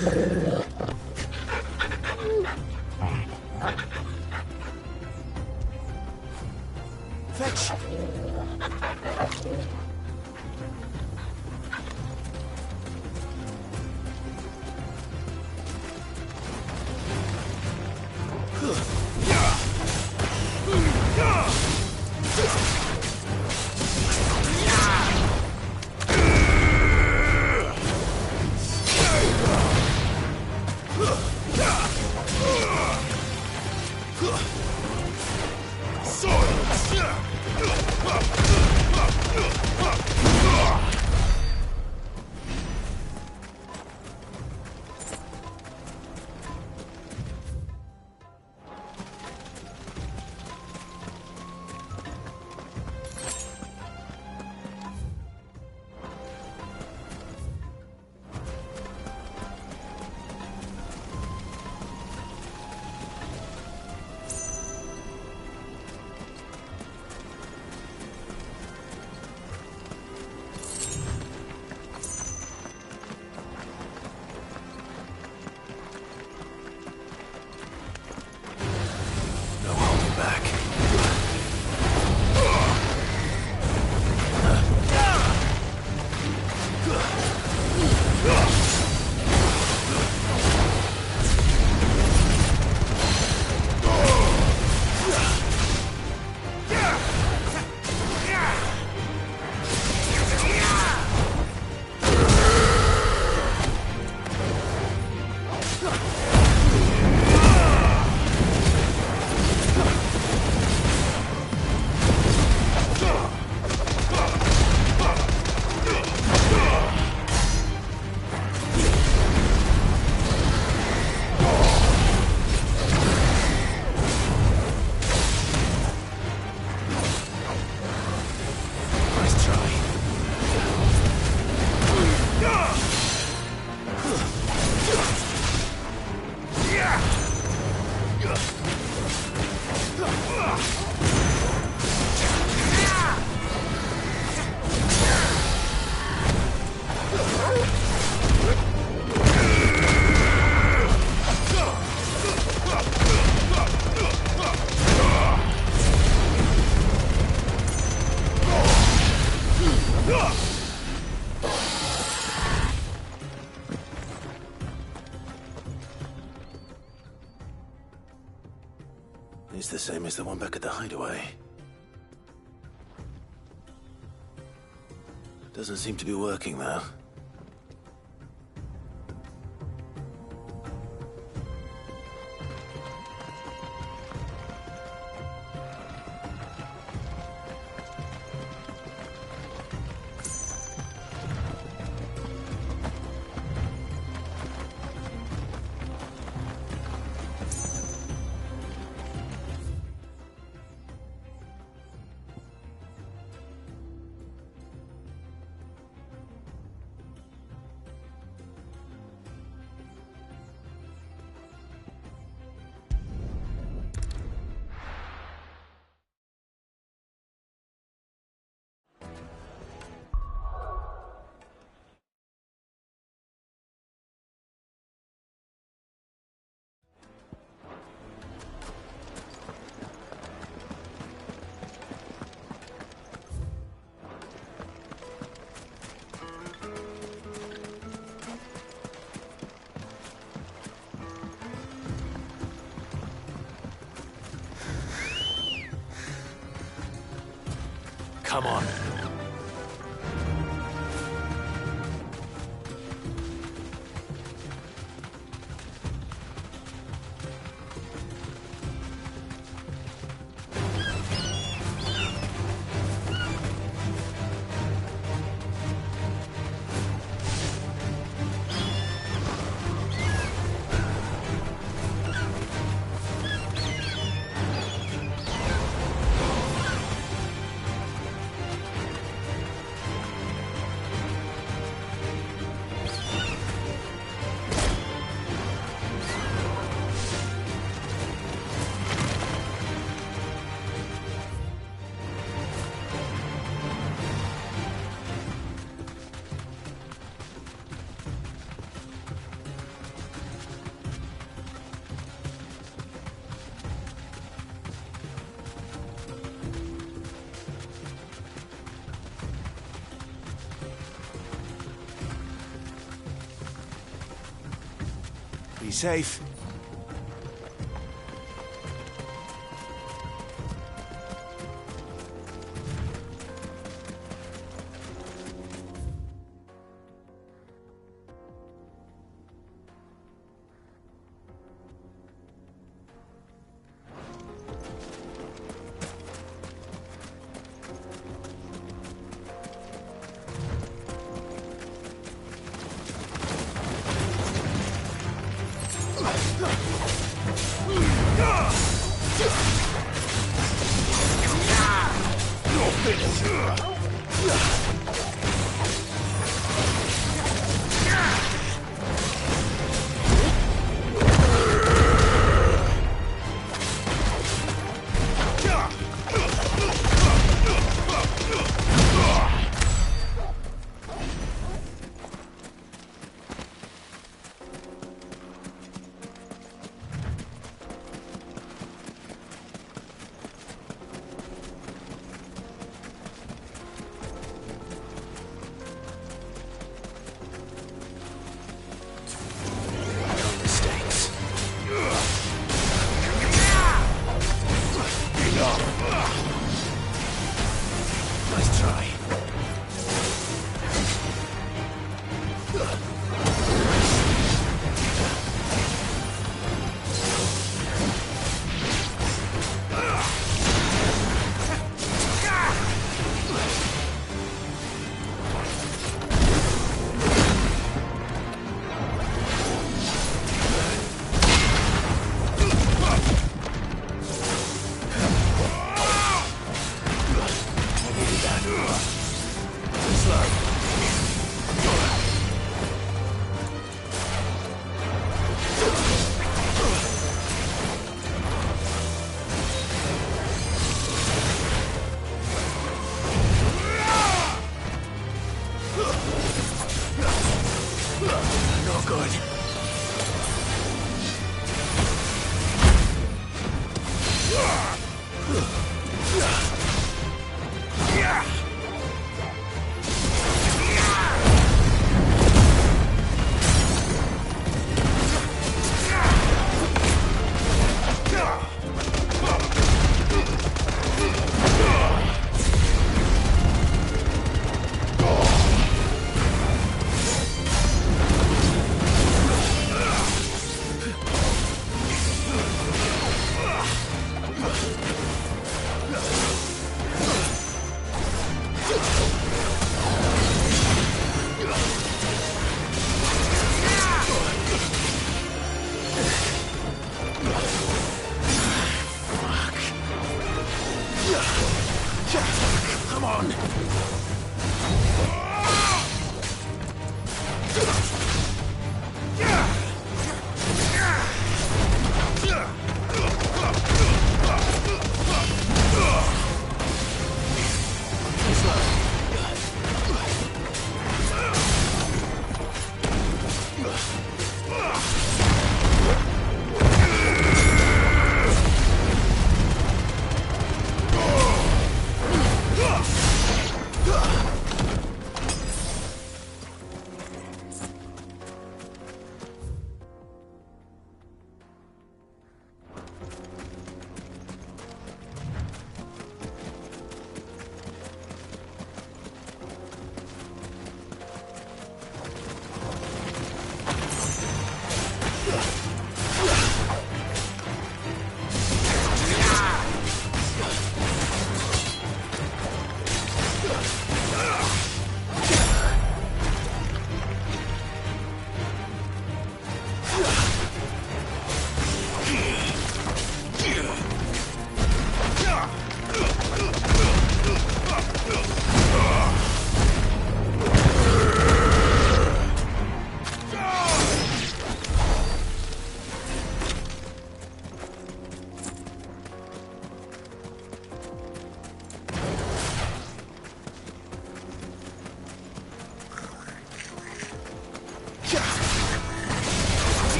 Fetch! It's the same as the one back at the hideaway. Doesn't seem to be working, though. Come on. Be safe. Nice try. Not good.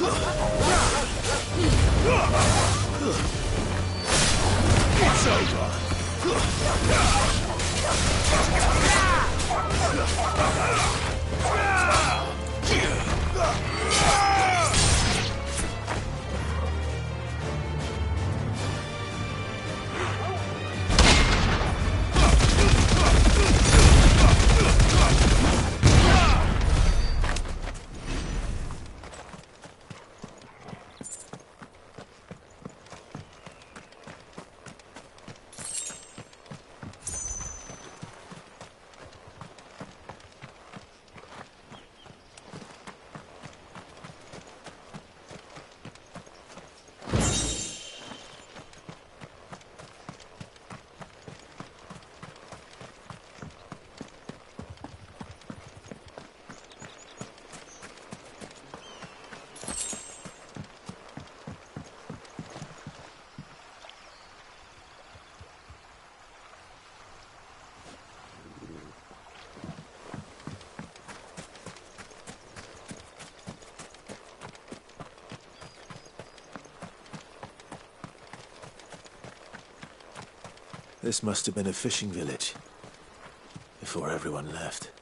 It's over. This must have been a fishing village before everyone left.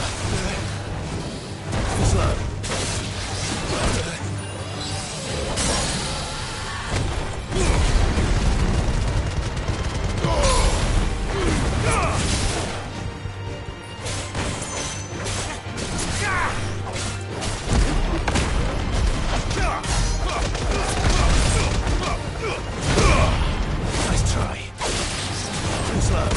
Too slow. Nice try. Too slow.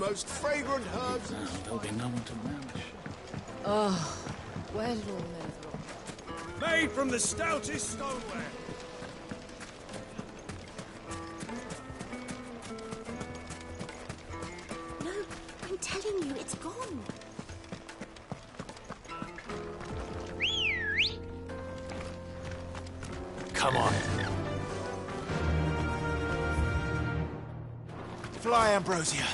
most fragrant herbs. Now there'll be no one to relish. Oh, where did all the men drop? Made from the stoutest stoneware. No, I'm telling you, it's gone. Come on. Fly, Ambrosia.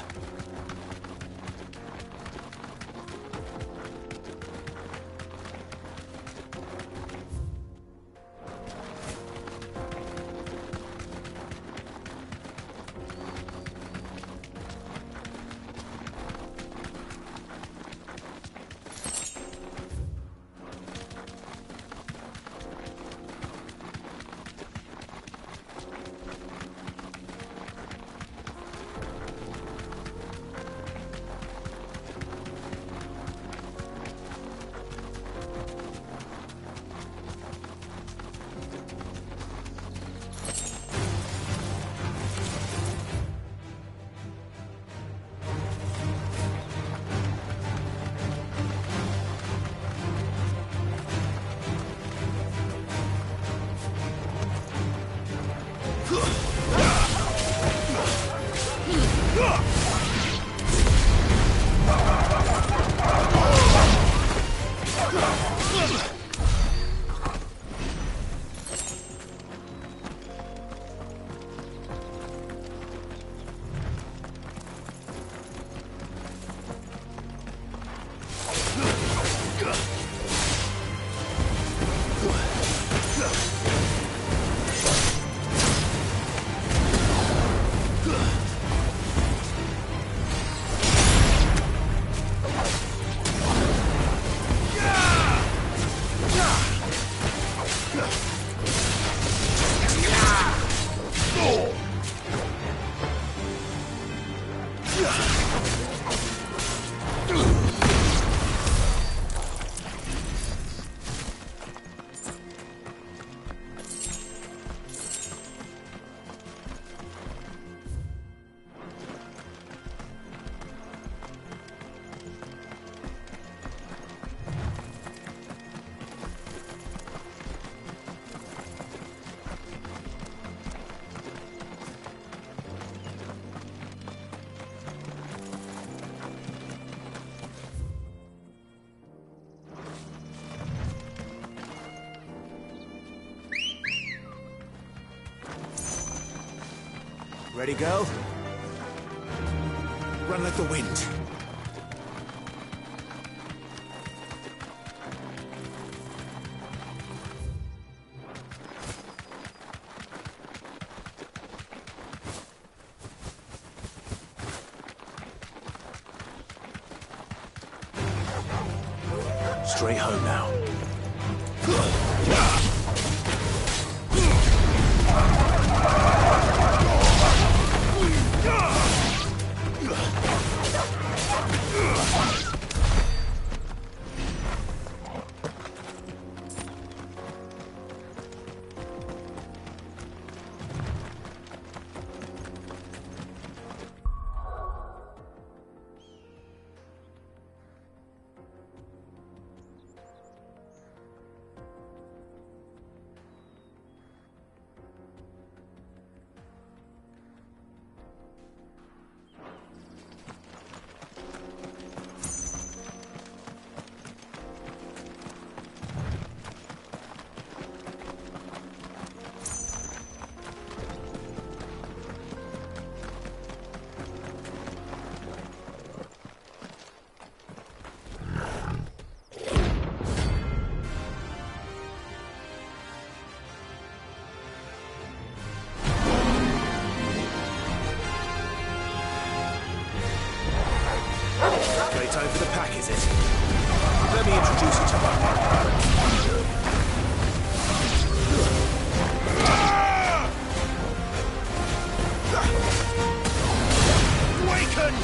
Ready, go? Run like the wind. Straight home now. Time for the pack, is it? Let me introduce you to my Awaken!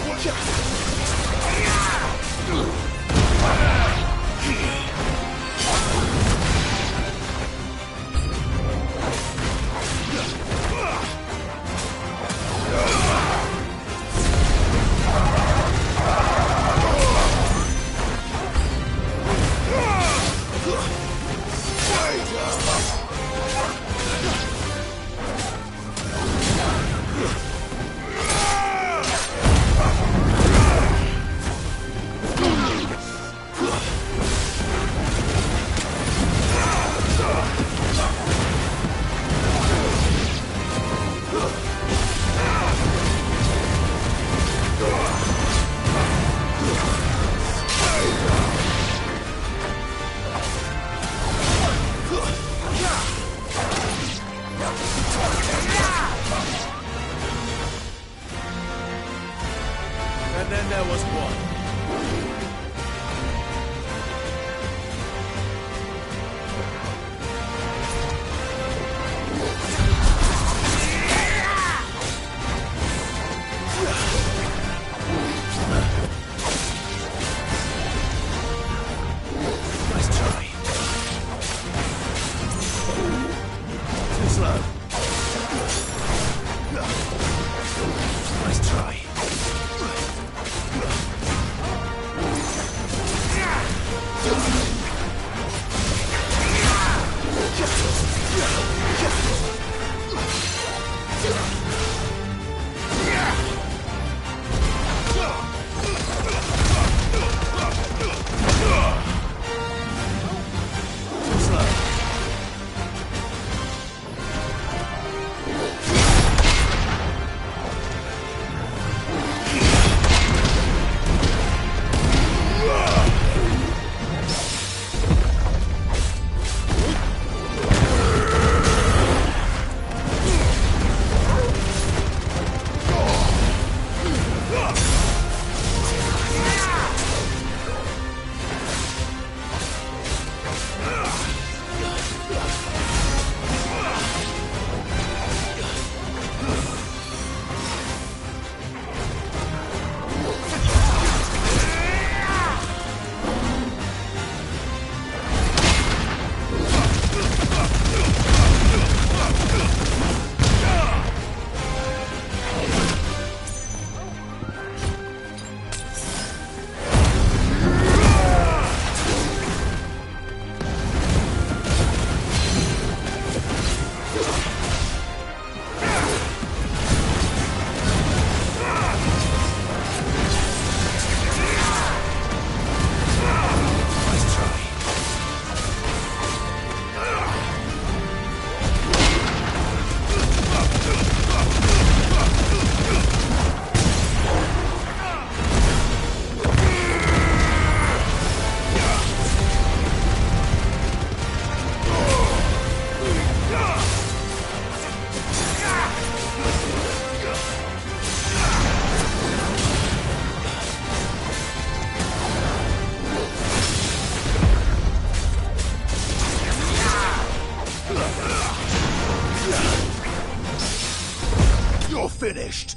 finished.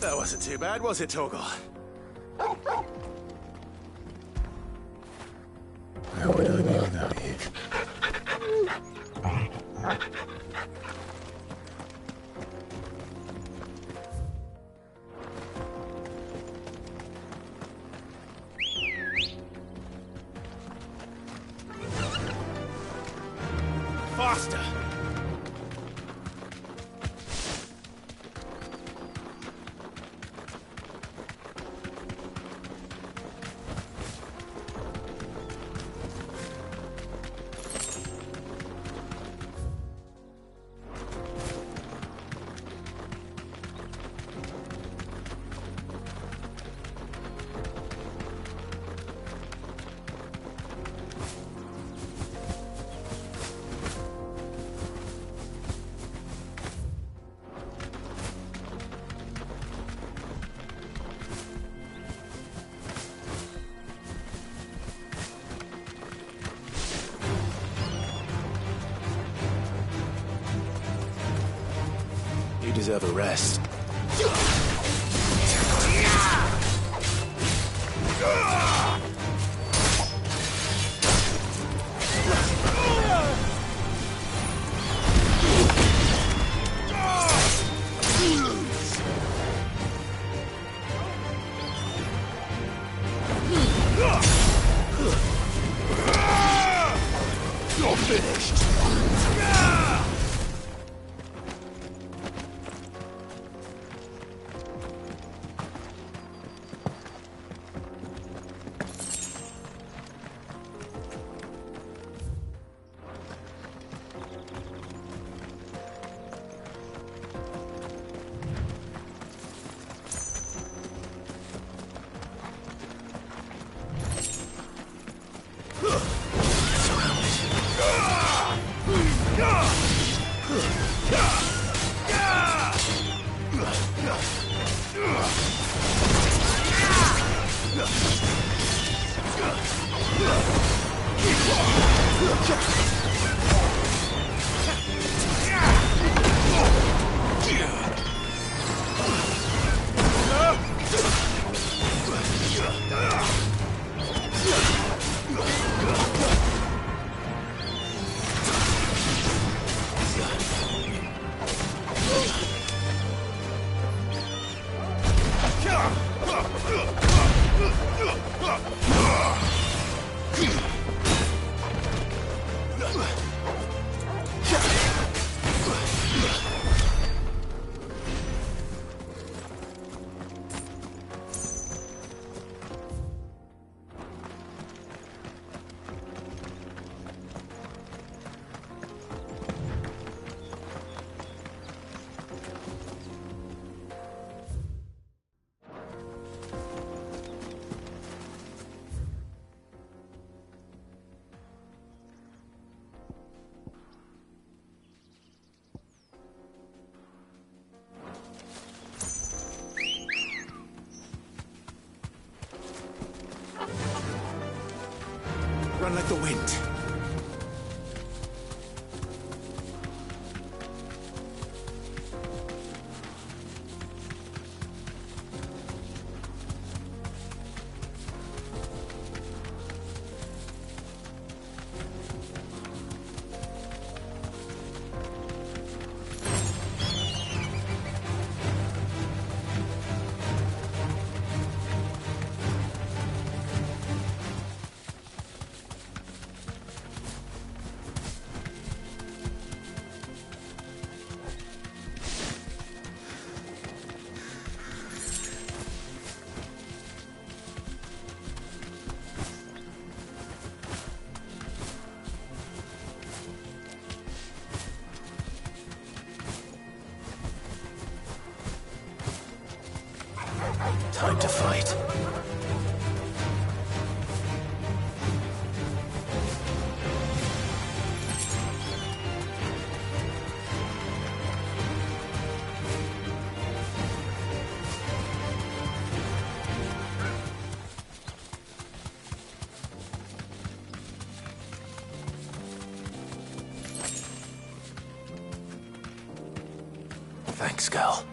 That wasn't too bad, was it, Torgal? Where would I be without you? Faster! You deserve a rest. You're finished. Run like the wind. Time to fight. Thanks, girl.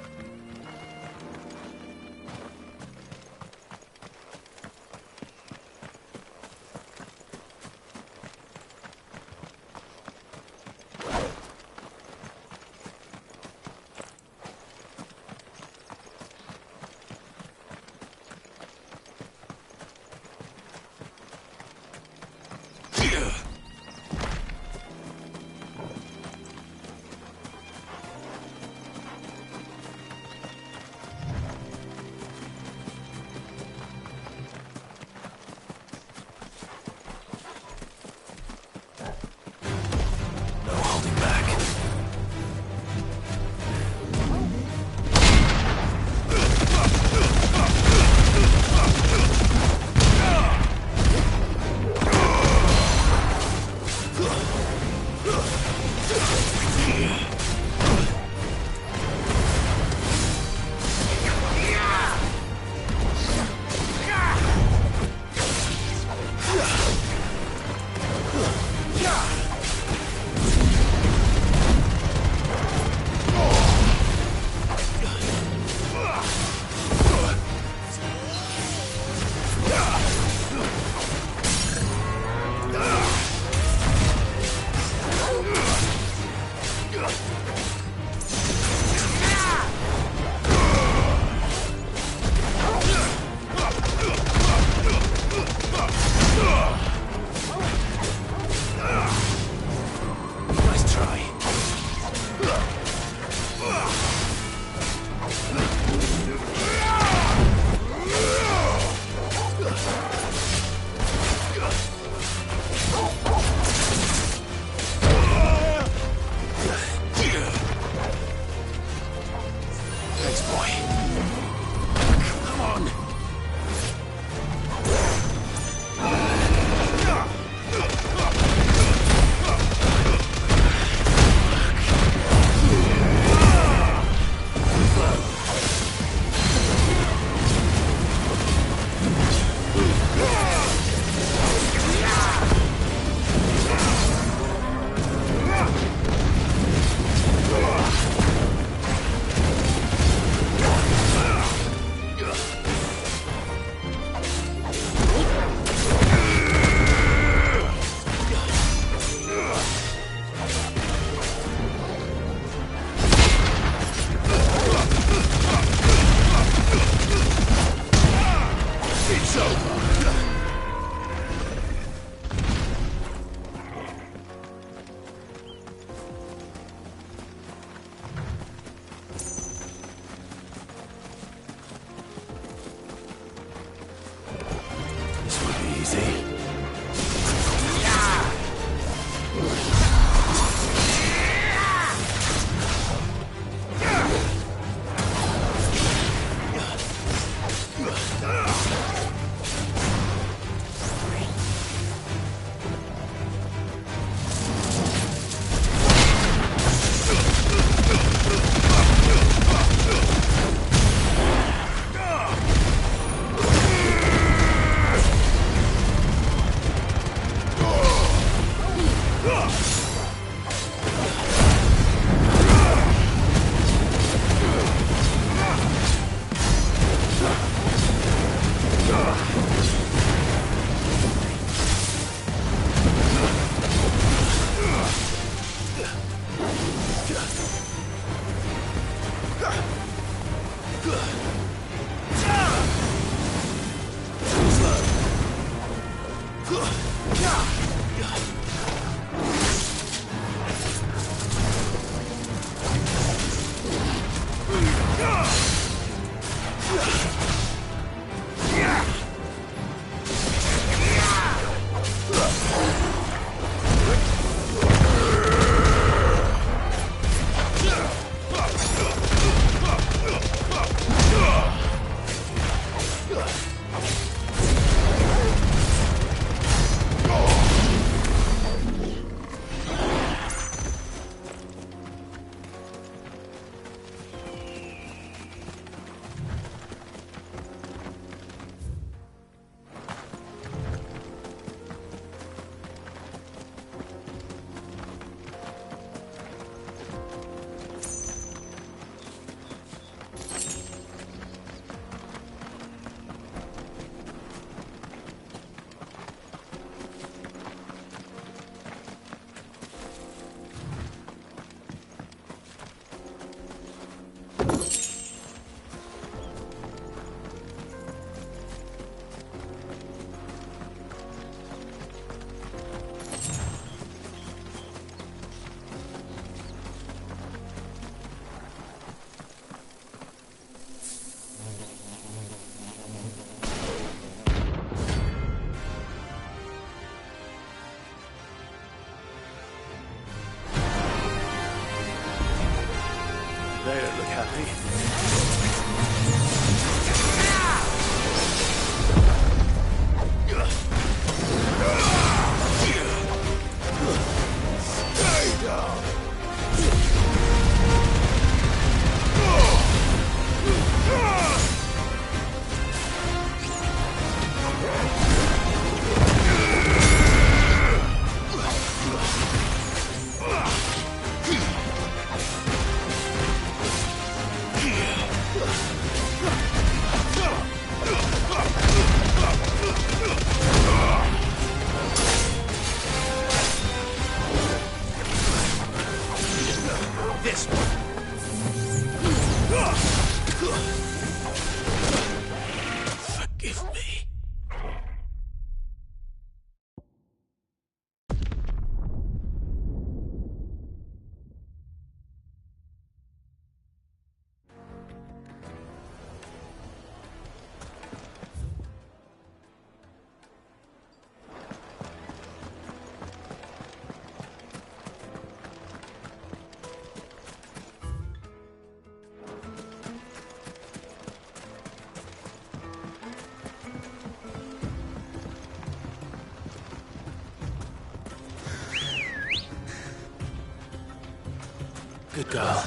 Good girl.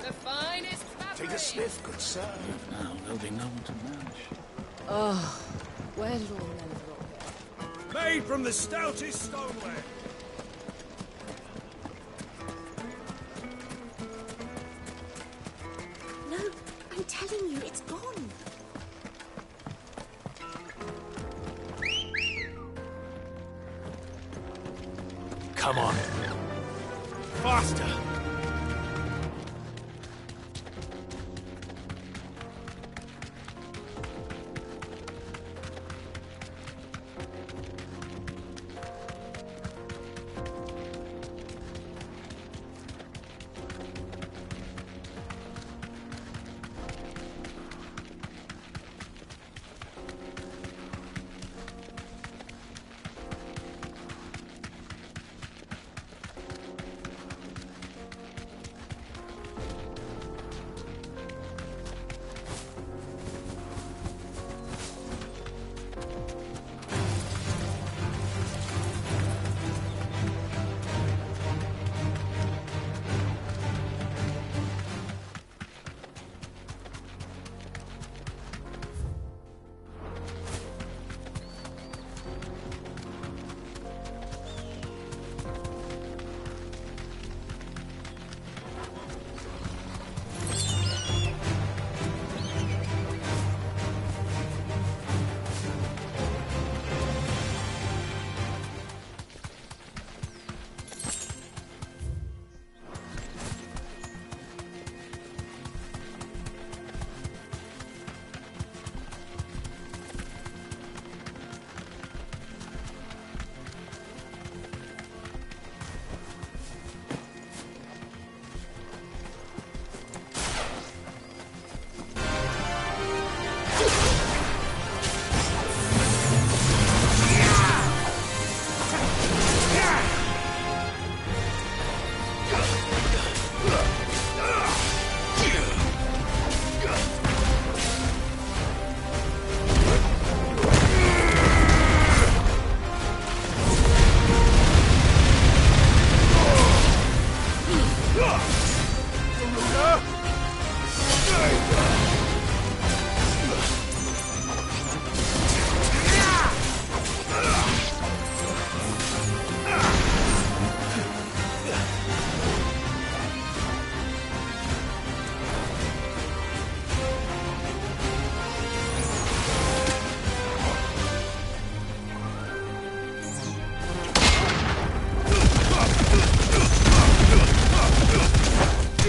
The finest fabric. Take a sniff, good sir. Now there'll be no one to manage. Oh, well, all men of rock. Made from the stoutest stoneware. No, I'm telling you, it's gone. Come on. Faster.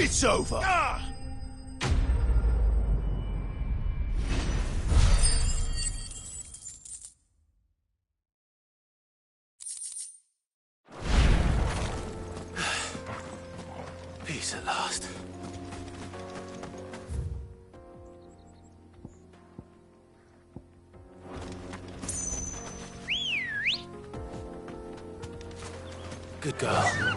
It's over. place at last. Good girl.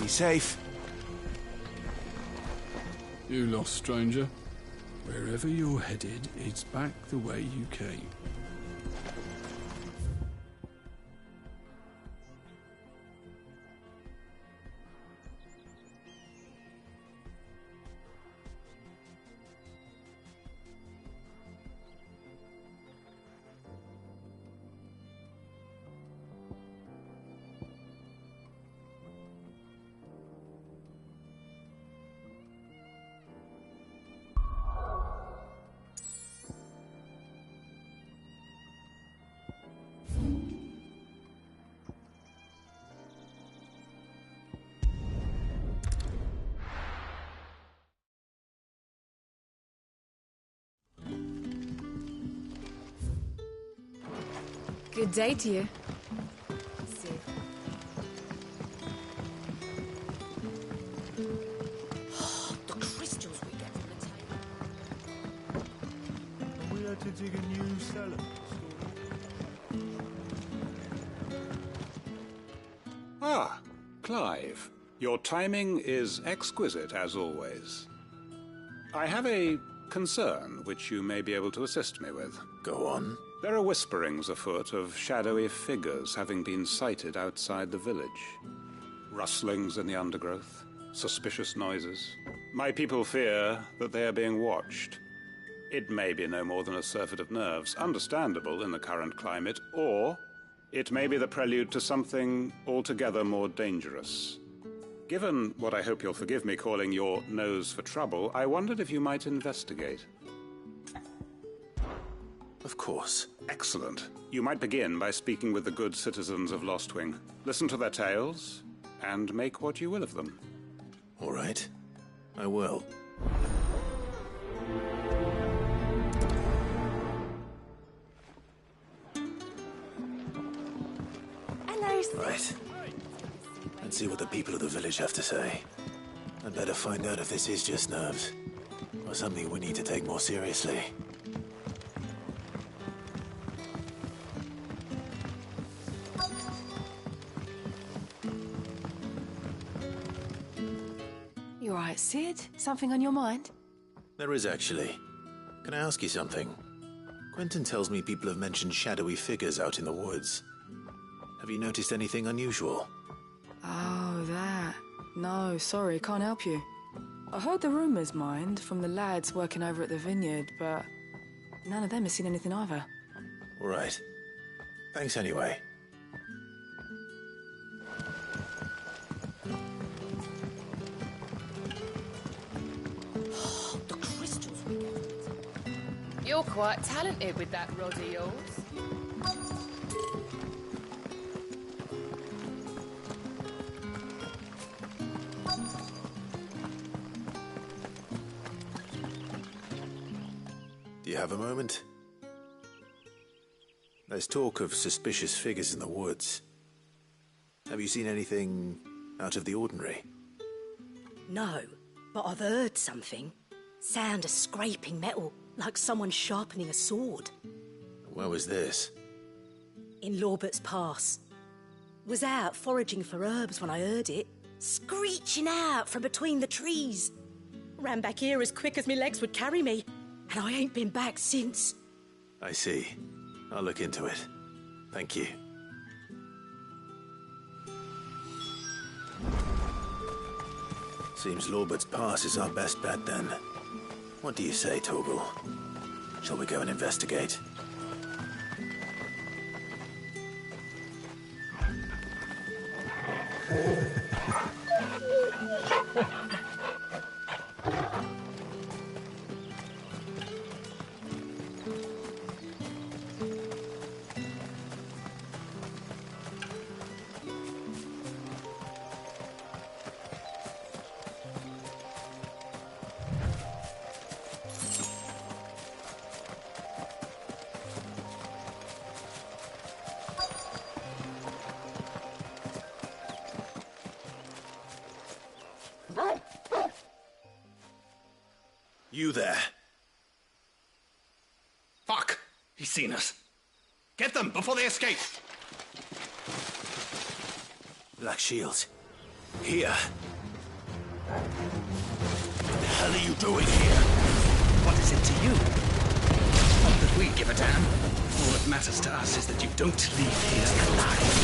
Be safe. You lost, stranger. Wherever you're headed, it's back the way you came. Good day to you. See. The crystals we get from the table. We had to dig a new cellar. Ah, Clive. Your timing is exquisite, as always. I have a concern which you may be able to assist me with. Go on. There are whisperings afoot of shadowy figures having been sighted outside the village. Rustlings in the undergrowth, suspicious noises. My people fear that they are being watched. It may be no more than a surfeit of nerves, understandable in the current climate, or it may be the prelude to something altogether more dangerous. Given what I hope you'll forgive me calling your nose for trouble, I wondered if you might investigate. Of course. Excellent. You might begin by speaking with the good citizens of Lostwing. Listen to their tales, and make what you will of them. All right. I will. Hello, sir. Right. Let's see what the people of the village have to say. I'd better find out if this is just nerves, or something we need to take more seriously. You alright, Sid? Something on your mind? There is actually. Can I ask you something? Quentin tells me people have mentioned shadowy figures out in the woods. Have you noticed anything unusual? Oh, that. No, sorry, can't help you. I heard the rumours, mind, from the lads working over at the vineyard, but none of them has seen anything either. All right. Thanks anyway. The crystals we get from the table. You're quite talented with that rod of yours. Do you have a moment? There's talk of suspicious figures in the woods. Have you seen anything out of the ordinary? No, but I've heard something. Sound of scraping metal, like someone sharpening a sword. Where was this? In Lorbert's Pass. Was out foraging for herbs when I heard it, screeching out from between the trees. Ran back here as quick as my legs would carry me, and I ain't been back since. I see. I'll look into it. Thank you. Seems Lorbert's Pass is our best bet then. What do you say, Torgal? Shall we go and investigate? You there. Fuck! He's seen us. Get them before they escape! Black Shields. Here. What the hell are you doing here? What is it to you? Not that we give a damn. All that matters to us is that you don't leave here alive.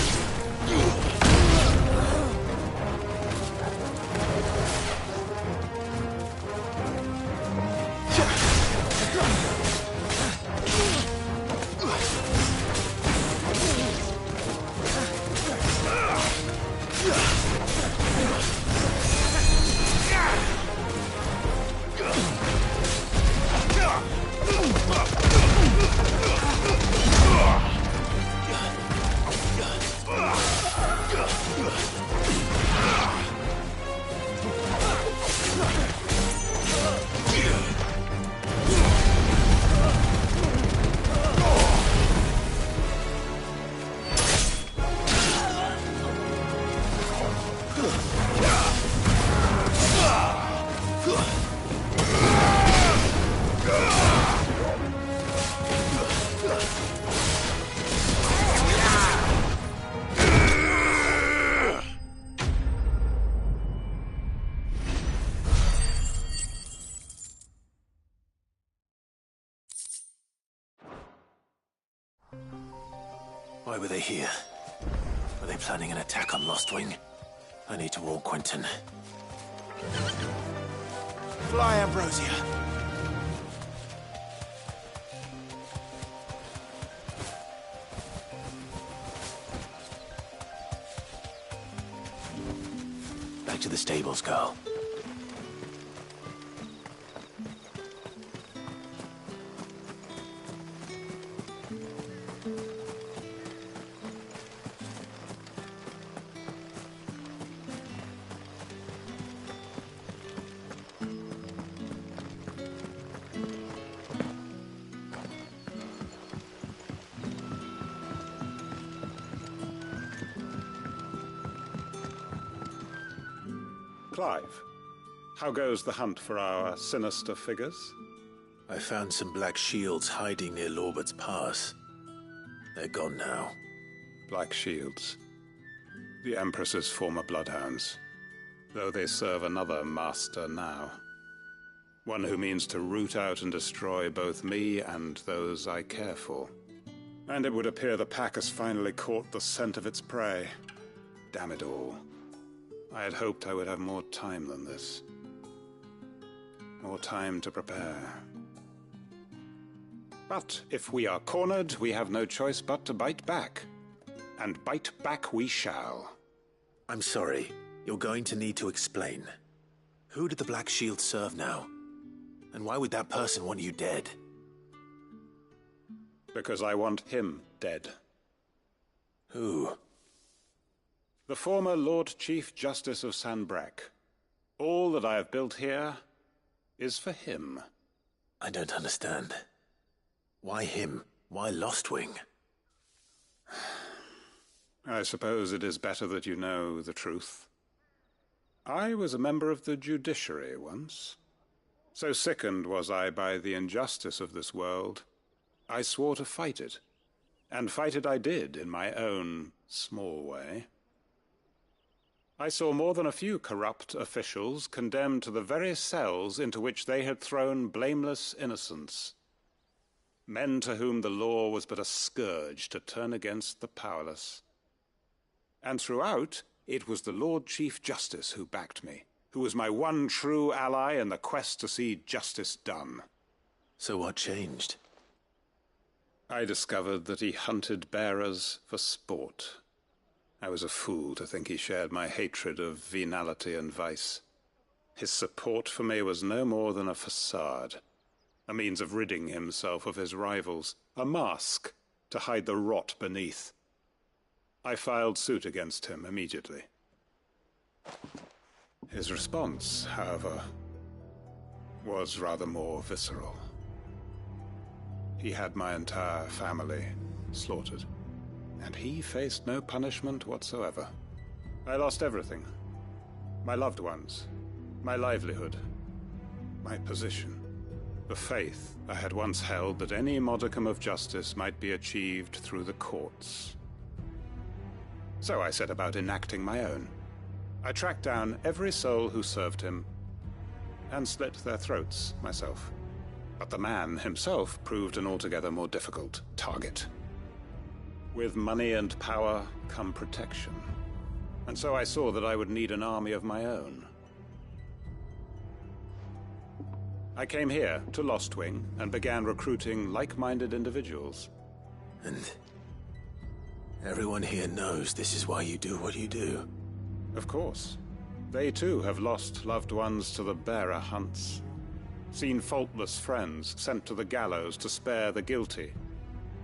Why were they here? Were they planning an attack on Lostwing? I need to warn Quentin. Fly, Ambrosia! Back to the stables, girl. Clive, how goes the hunt for our sinister figures? I found some black shields hiding near Lorbert's Pass. They're gone now. Black Shields. The Empress's former bloodhounds. Though they serve another master now. One who means to root out and destroy both me and those I care for. And it would appear the pack has finally caught the scent of its prey. Damn it all. I had hoped I would have more time than this. More time to prepare. But if we are cornered, we have no choice but to bite back. And bite back we shall. I'm sorry. You're going to need to explain. Who did the Black Shield serve now? And why would that person want you dead? Because I want him dead. Who? The former Lord Chief Justice of Sanbreque. All that I have built here is for him. I don't understand. Why him? Why Lostwing? I suppose it is better that you know the truth. I was a member of the judiciary once. So sickened was I by the injustice of this world, I swore to fight it. And fight it I did in my own small way. I saw more than a few corrupt officials condemned to the very cells into which they had thrown blameless innocents. Men to whom the law was but a scourge to turn against the powerless. And throughout, it was the Lord Chief Justice who backed me, who was my one true ally in the quest to see justice done. So what changed? I discovered that he hunted bearers for sport. I was a fool to think he shared my hatred of venality and vice. His support for me was no more than a facade, a means of ridding himself of his rivals, a mask to hide the rot beneath. I filed suit against him immediately. His response, however, was rather more visceral. He had my entire family slaughtered, and he faced no punishment whatsoever. I lost everything. My loved ones, my livelihood, my position, the faith I had once held that any modicum of justice might be achieved through the courts. So I set about enacting my own. I tracked down every soul who served him, and slit their throats myself. But the man himself proved an altogether more difficult target. With money and power come protection, and so I saw that I would need an army of my own. I came here to Lostwing and began recruiting like-minded individuals. And everyone here knows this is why you do what you do. Of course. They too have lost loved ones to the bearer hunts. Seen faultless friends sent to the gallows to spare the guilty.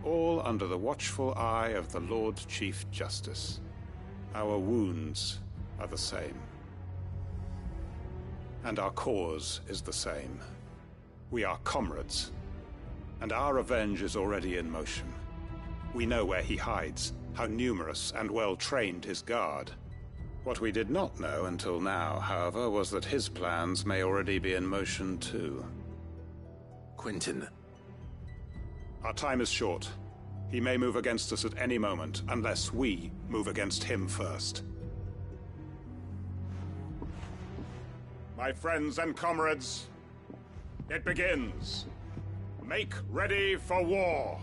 All under the watchful eye of the Lord Chief Justice. Our wounds are the same. And our cause is the same. We are comrades. And our revenge is already in motion. We know where he hides, how numerous and well-trained his guard. What we did not know until now, however, was that his plans may already be in motion too. Quentin. Our time is short. He may move against us at any moment, unless we move against him first. My friends and comrades, it begins. Make ready for war.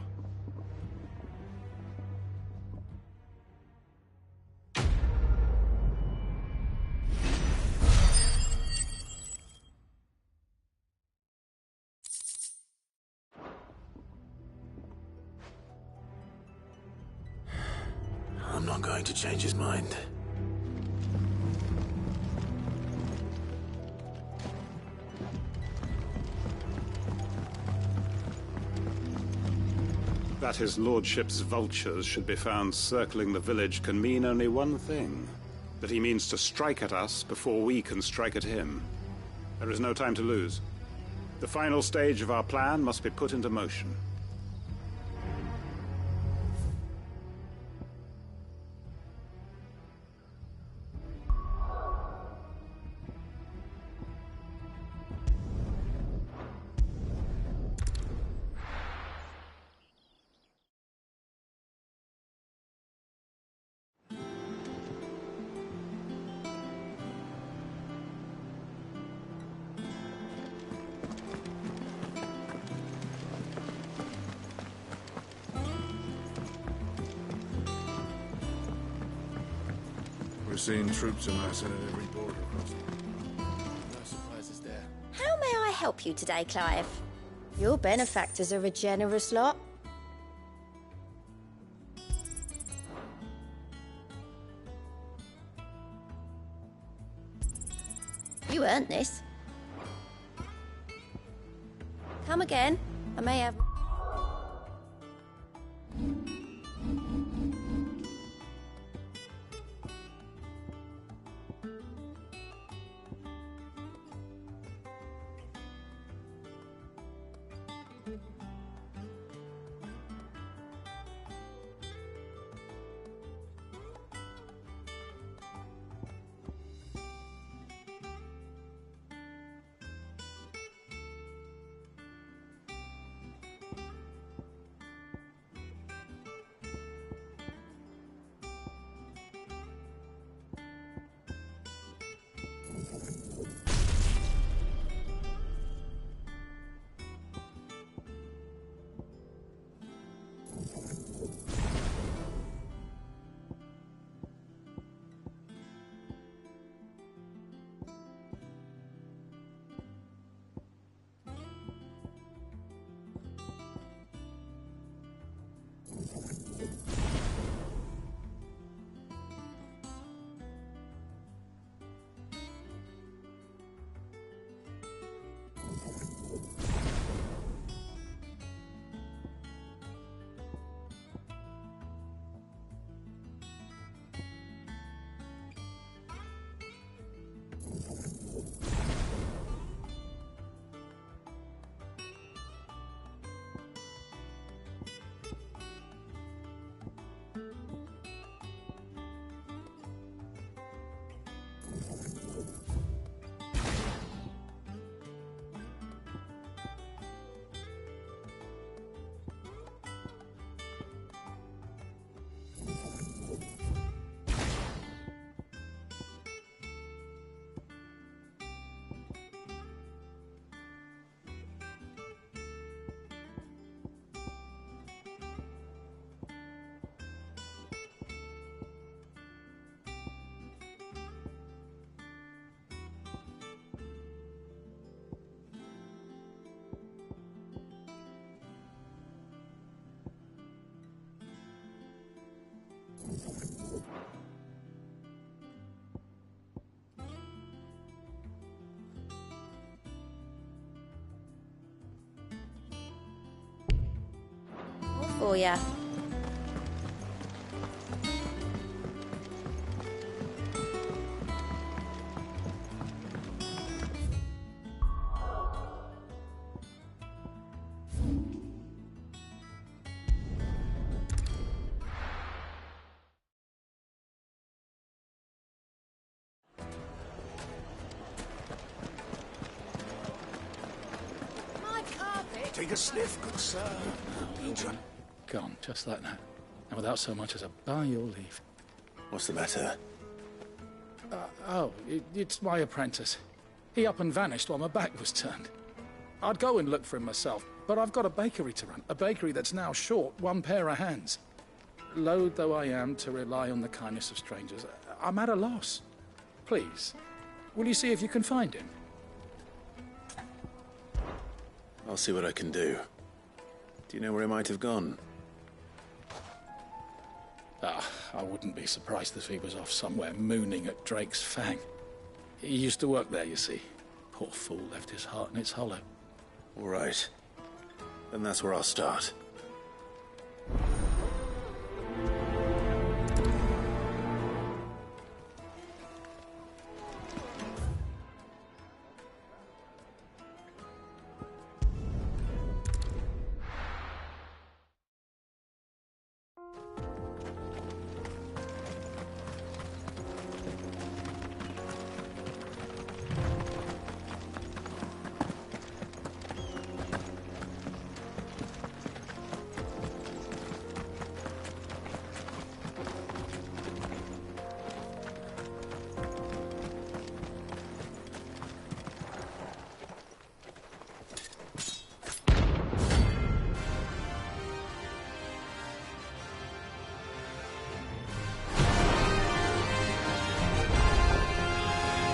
I'm not going to change his mind. That his lordship's vultures should be found circling the village can mean only one thing. That he means to strike at us before we can strike at him. There is no time to lose. The final stage of our plan must be put into motion. We're seeing troops amassing at every border crossing. No surprises there. How may I help you today, Clive? Your benefactors are a generous lot. You earned this. Come again. I may have... All for ya. My carpet. Take a sniff, good sir. Gone, just like that. And without so much as a by your leave. What's the matter? It's my apprentice. He up and vanished while my back was turned. I'd go and look for him myself, but I've got a bakery to run. A bakery that's now short one pair of hands. Loath though I am to rely on the kindness of strangers, I'm at a loss. Please, will you see if you can find him? I'll see what I can do. Do you know where he might have gone? I wouldn't be surprised if he was off somewhere mooning at Drake's Fang. He used to work there, you see. Poor fool left his heart in its hollow. All right. Then that's where I'll start.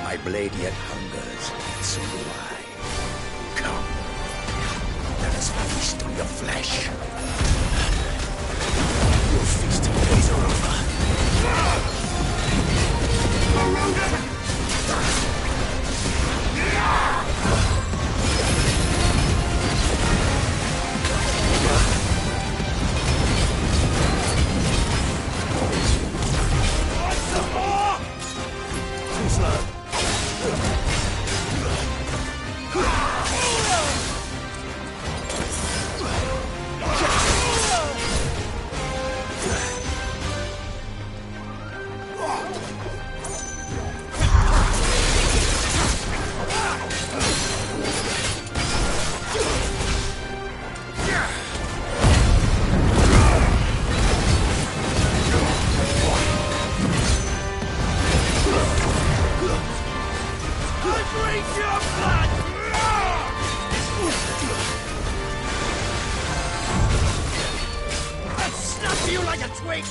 My blade yet hungers, and so do I. Come, let us feast on your flesh. Your feasting days are over. Some more! Too slow. You like a twig!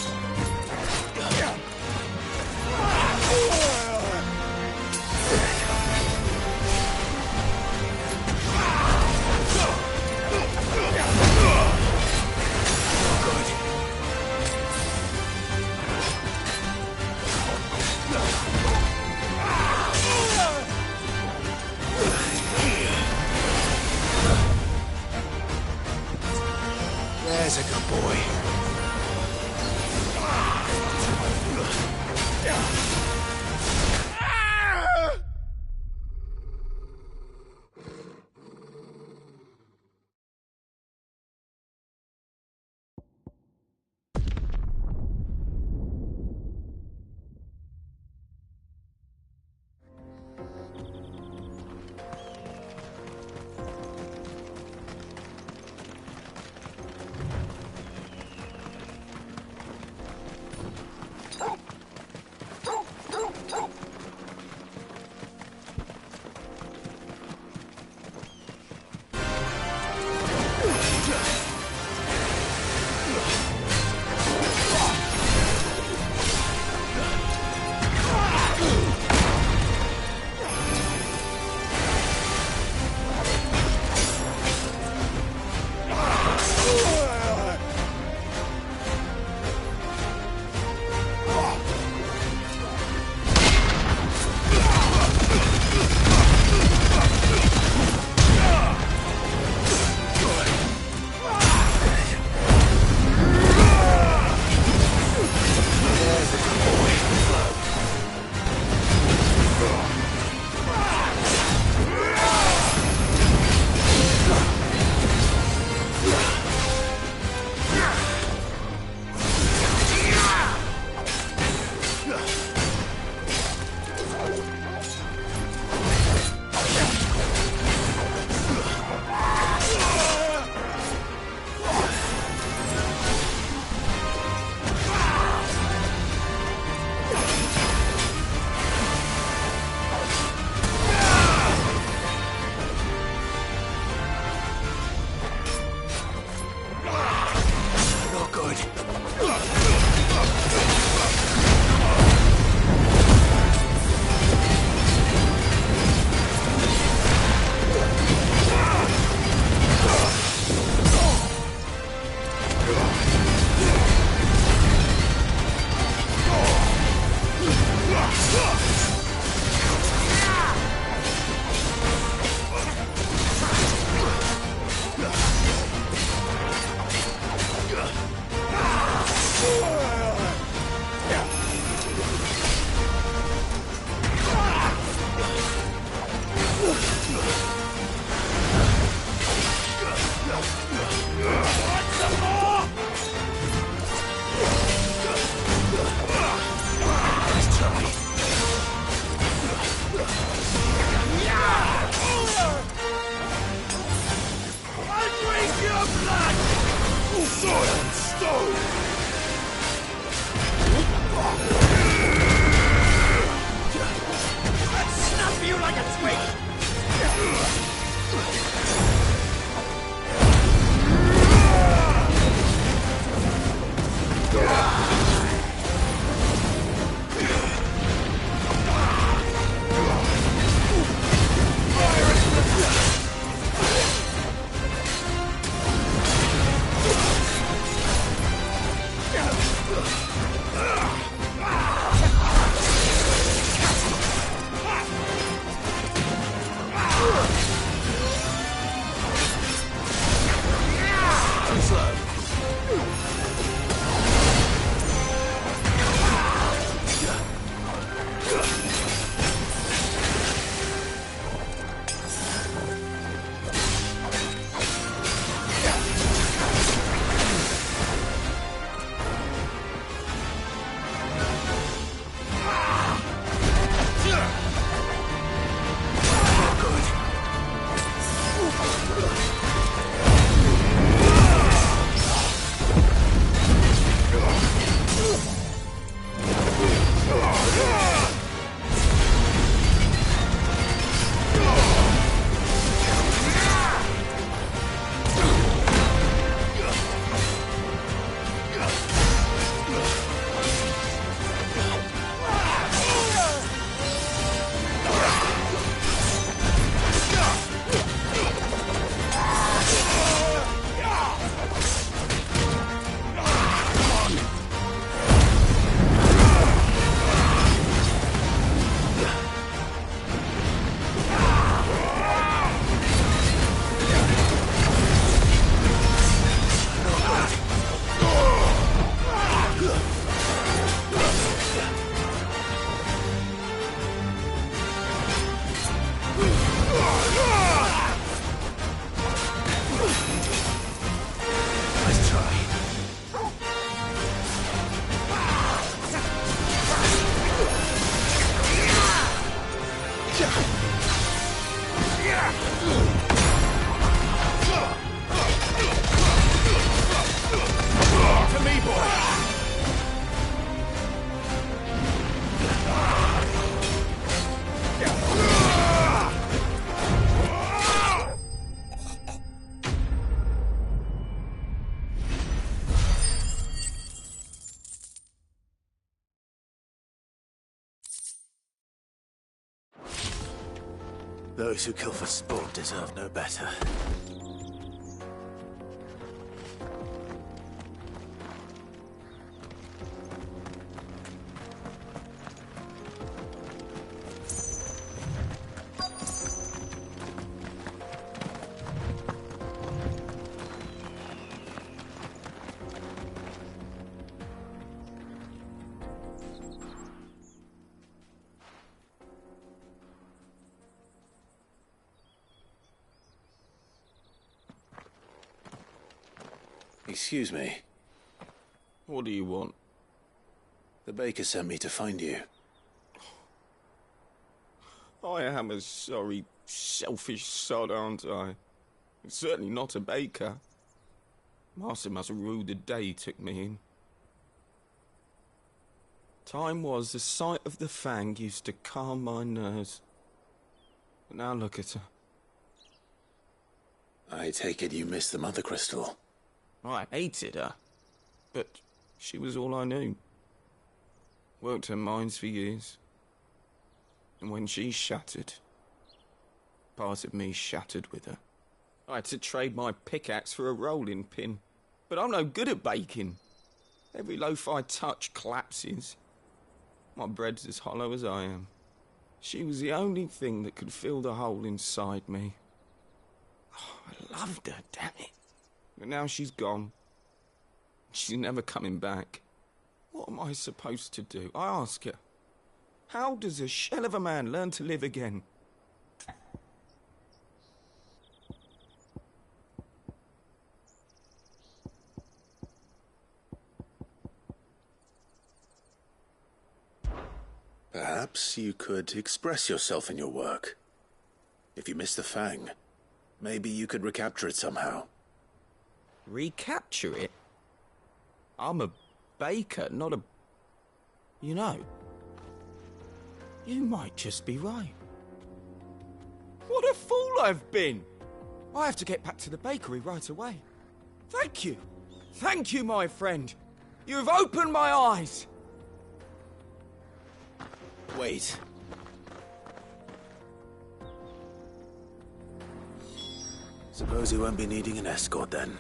There's a good boy. Those who kill for sport deserve no better. Excuse me. What do you want? The baker sent me to find you. I am a sorry, selfish sod, aren't I? Certainly not a baker. Master must have ruled the day he took me in. Time was the sight of the fang used to calm my nerves. But now look at her. I take it you missed the Mother Crystal. I hated her, but she was all I knew. Worked her mines for years. And when she shattered, part of me shattered with her. I had to trade my pickaxe for a rolling pin, but I'm no good at baking. Every loaf I touch collapses. My bread's as hollow as I am. She was the only thing that could fill the hole inside me. Oh, I loved her, damn it. But now she's gone. She's never coming back. What am I supposed to do? I ask her. How does a shell of a man learn to live again? Perhaps you could express yourself in your work. If you miss the fang, maybe you could recapture it somehow. Recapture it? I'm a baker, not a... You know, you might just be right. What a fool I've been! I have to get back to the bakery right away. Thank you. Thank you, my friend. You've opened my eyes. Wait. Suppose you won't be needing an escort then.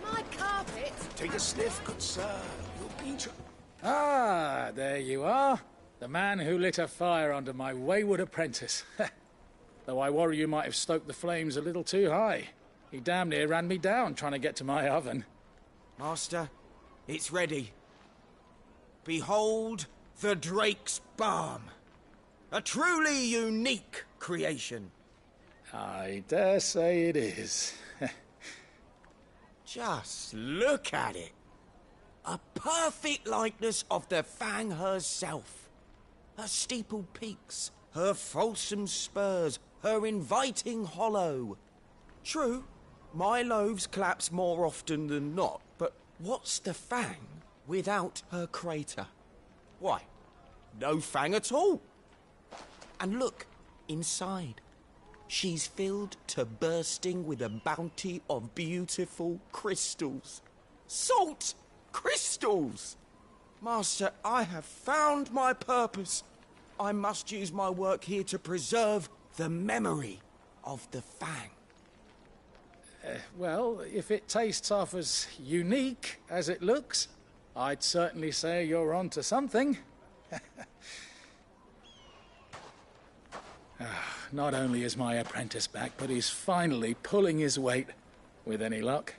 My carpet! Take a sniff, good sir. You'll be... Ah, there you are. The man who lit a fire under my wayward apprentice. Though I worry you might have stoked the flames a little too high. He damn near ran me down trying to get to my oven. Master, it's ready. Behold the Drake's Balm. A truly unique creation. I dare say it is. Just look at it. A perfect likeness of the Fang herself. Her steeple peaks, her fulsome spurs, her inviting hollow. True, my loaves collapse more often than not, but what's the Fang without her crater? Why, no Fang at all. And look, inside. She's filled to bursting with a bounty of beautiful crystals. Salt crystals! Master, I have found my purpose. I must use my work here to preserve the memory of the Fang. Well, if it tastes half as unique as it looks, I'd certainly say you're on to something. Not only is my apprentice back, but he's finally pulling his weight. With any luck,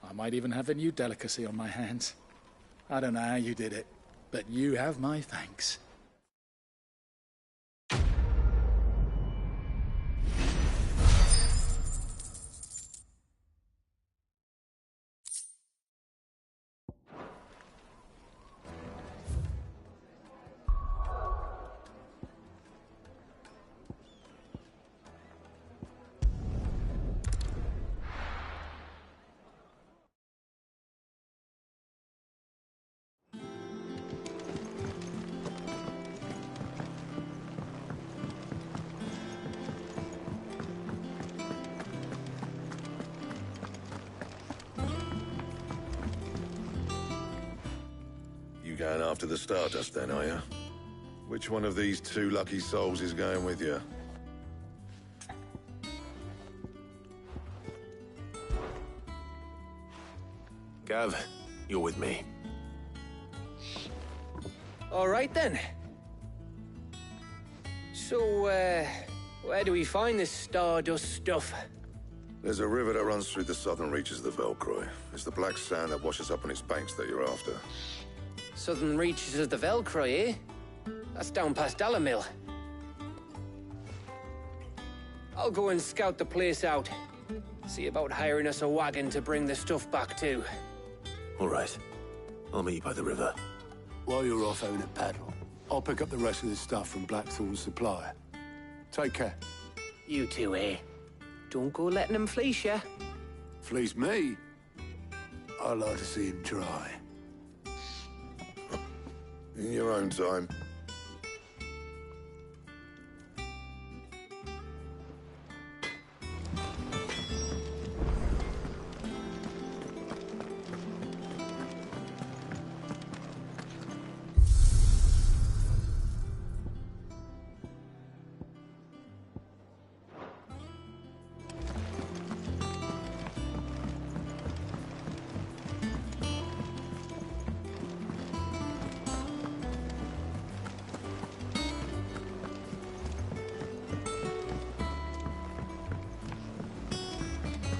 I might even have a new delicacy on my hands. I don't know how you did it, but you have my thanks. going after the Stardust then, are you? Which one of these two lucky souls is going with you? Gav, you're with me. All right then. So, where do we find this Stardust stuff? There's a river that runs through the southern reaches of the Velcroy. It's the black sand that washes up on its banks that you're after. Southern reaches of the Velcroy, eh? That's down past Alamil. I'll go and scout the place out. See about hiring us a wagon to bring the stuff back to. All right. I'll meet you by the river. While you're off having a paddle, I'll pick up the rest of the stuff from Blackthorn's supply. Take care. You two, eh? Don't go letting him fleece ya. Fleece me? I'd like to see him try. In your own time.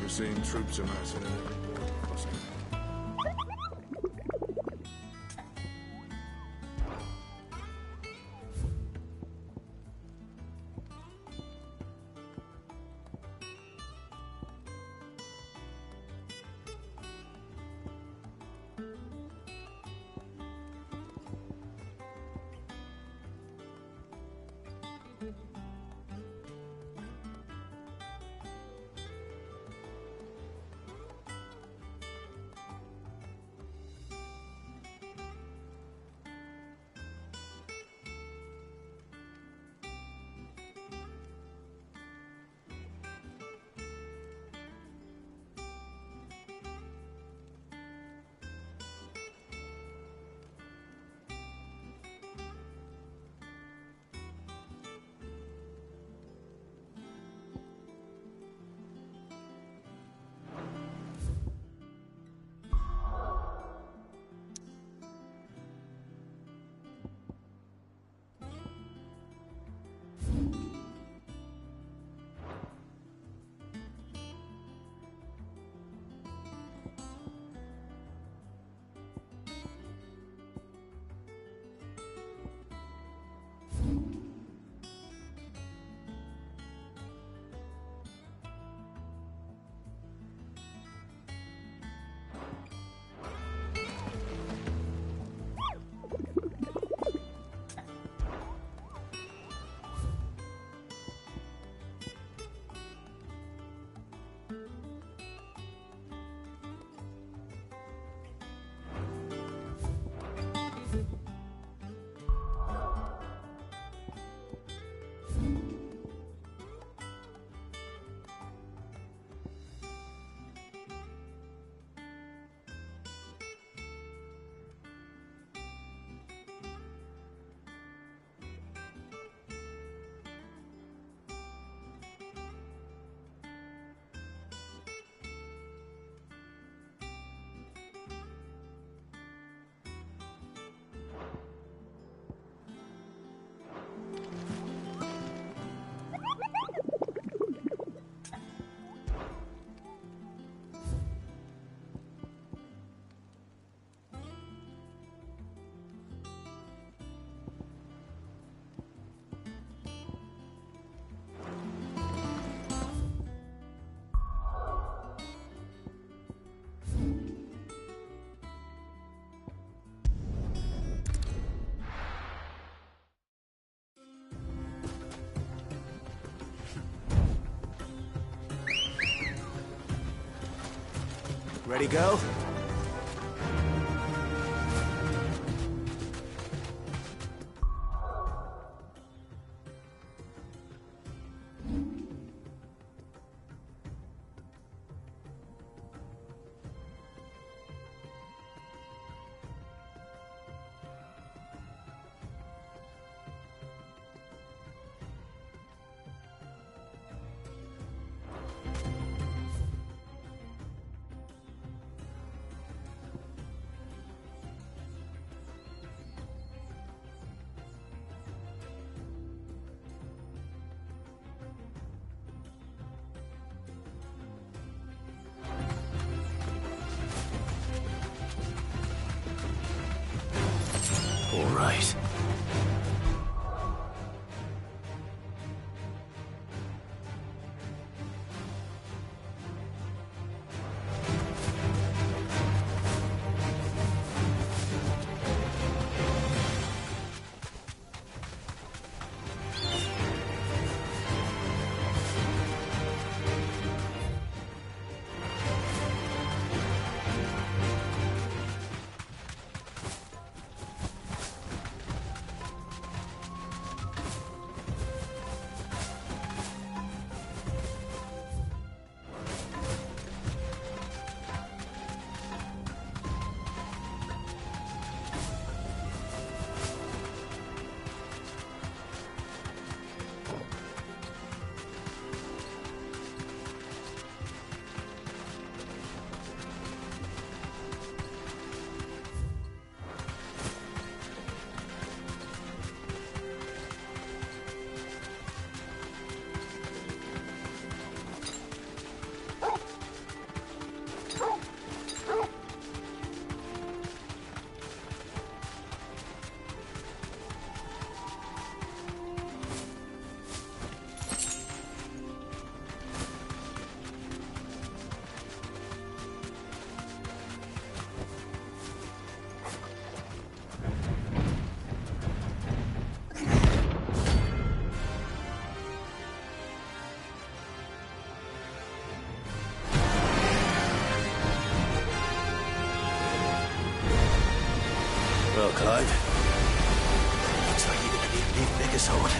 We're seeing troops amassing in every border crossing. Ready, go? All right. Well, Clive, looks like you're gonna need an even bigger sword.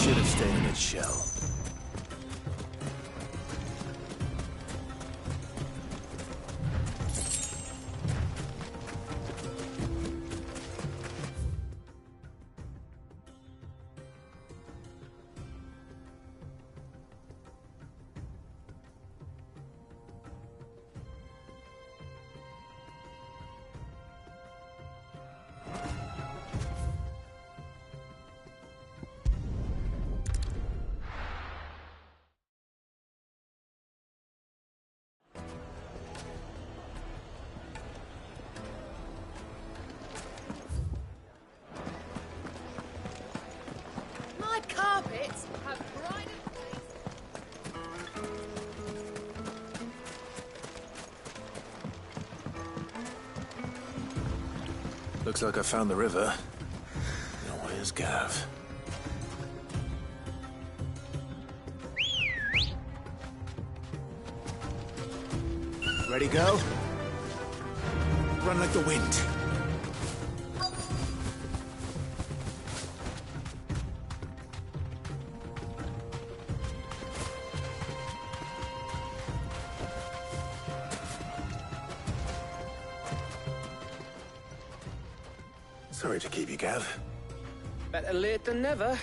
should have stayed in its shell. My carpets have bright Looks like I found the river. Now where's Gav? Ready, go? Run like the wind. Sorry to keep you, Gav. Better late than never.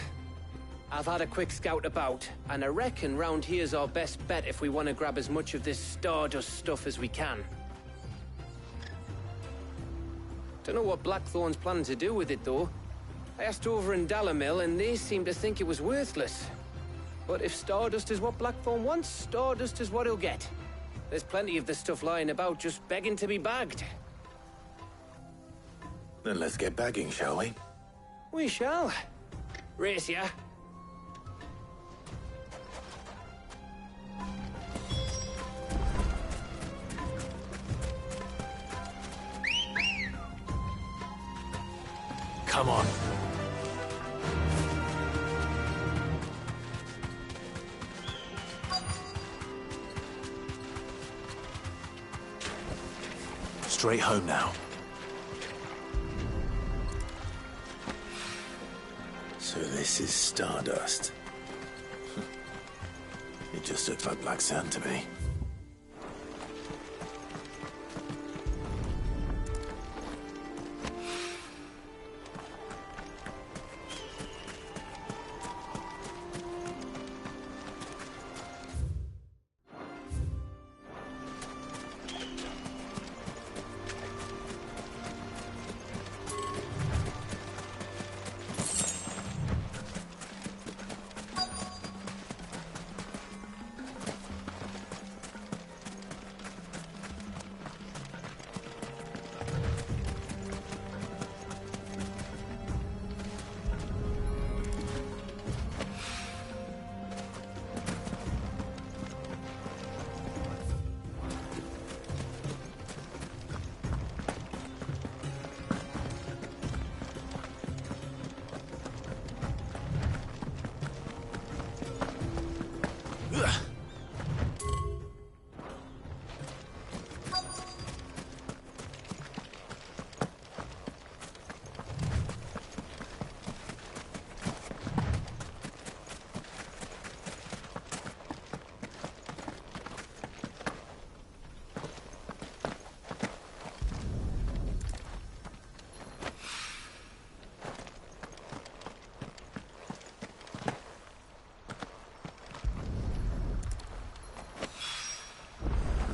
I've had a quick scout about, and I reckon round here's our best bet if we want to grab as much of this Stardust stuff as we can. Don't know what Blackthorn's planning to do with it, though. I asked over in Dalamil, and they seem to think it was worthless. But if Stardust is what Blackthorn wants, Stardust is what he'll get. There's plenty of this stuff lying about, just begging to be bagged. Then let's get bagging, shall we? We shall. Race ya. Come on. Straight home now. So this is Stardust. It just looks like black sand to me.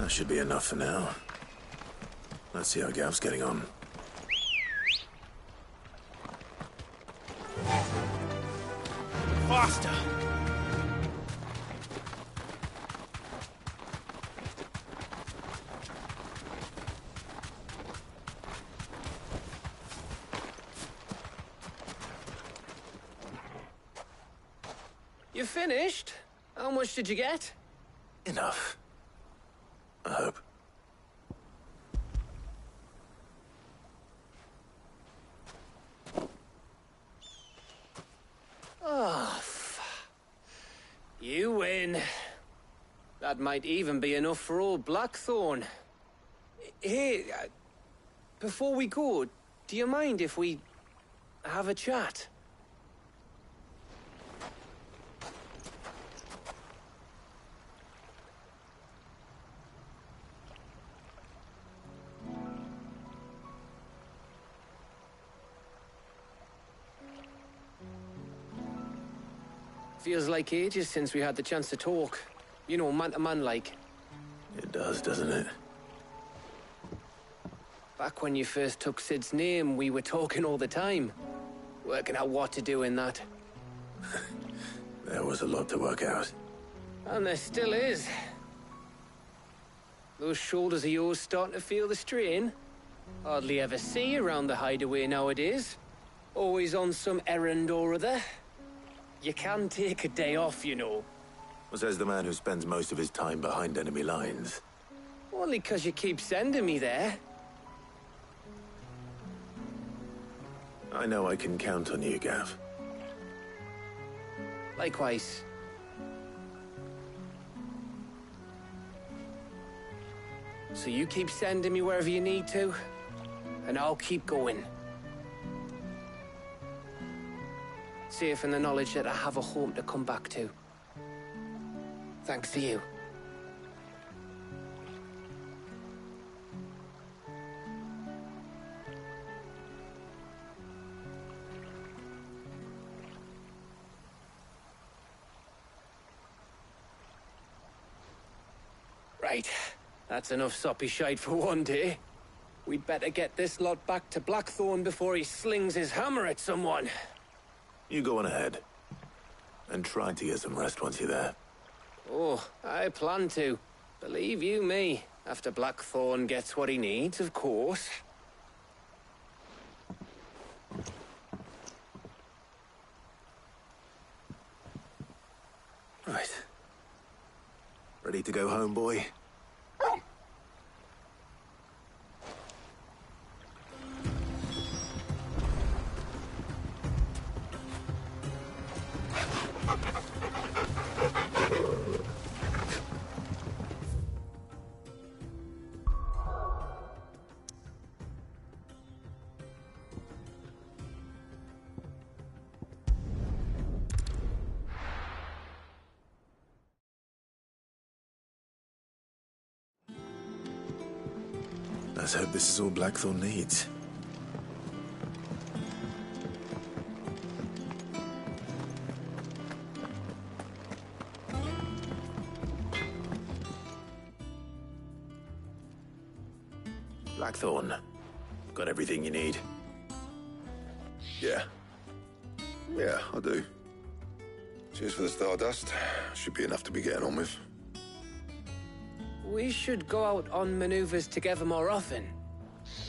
That should be enough for now. Let's see how Gav's getting on. Faster! You finished? How much did you get? Enough. I hope. Oh, you win. That might even be enough for old Blackthorn. Hey, before we go, do you mind if we have a chat? Feels like ages since we had the chance to talk. You know, man to man like. It does, doesn't it? Back when you first took Sid's name, we were talking all the time. Working out what to do in that. There was a lot to work out. And there still is. Those shoulders of yours starting to feel the strain? Hardly ever see you around the hideaway nowadays. Always on some errand or other. You can take a day off, you know. Says the man who spends most of his time behind enemy lines. Only 'cause you keep sending me there. I know I can count on you, Gav. Likewise. So you keep sending me wherever you need to, and I'll keep going. Safe in the knowledge that I have a home to come back to. Thanks to you. Right. That's enough soppy shite for one day. We'd better get this lot back to Blackthorn before he slings his hammer at someone. You go on ahead. And try to get some rest once you're there. Oh, I plan to. Believe you me. After Blackthorn gets what he needs, of course. Right. Ready to go home, boy? Let's hope this is all Blackthorn needs. Blackthorn, got everything you need? Yeah. Yeah, I do. Cheers for the Stardust. Should be enough to be getting on with. We should go out on maneuvers together more often.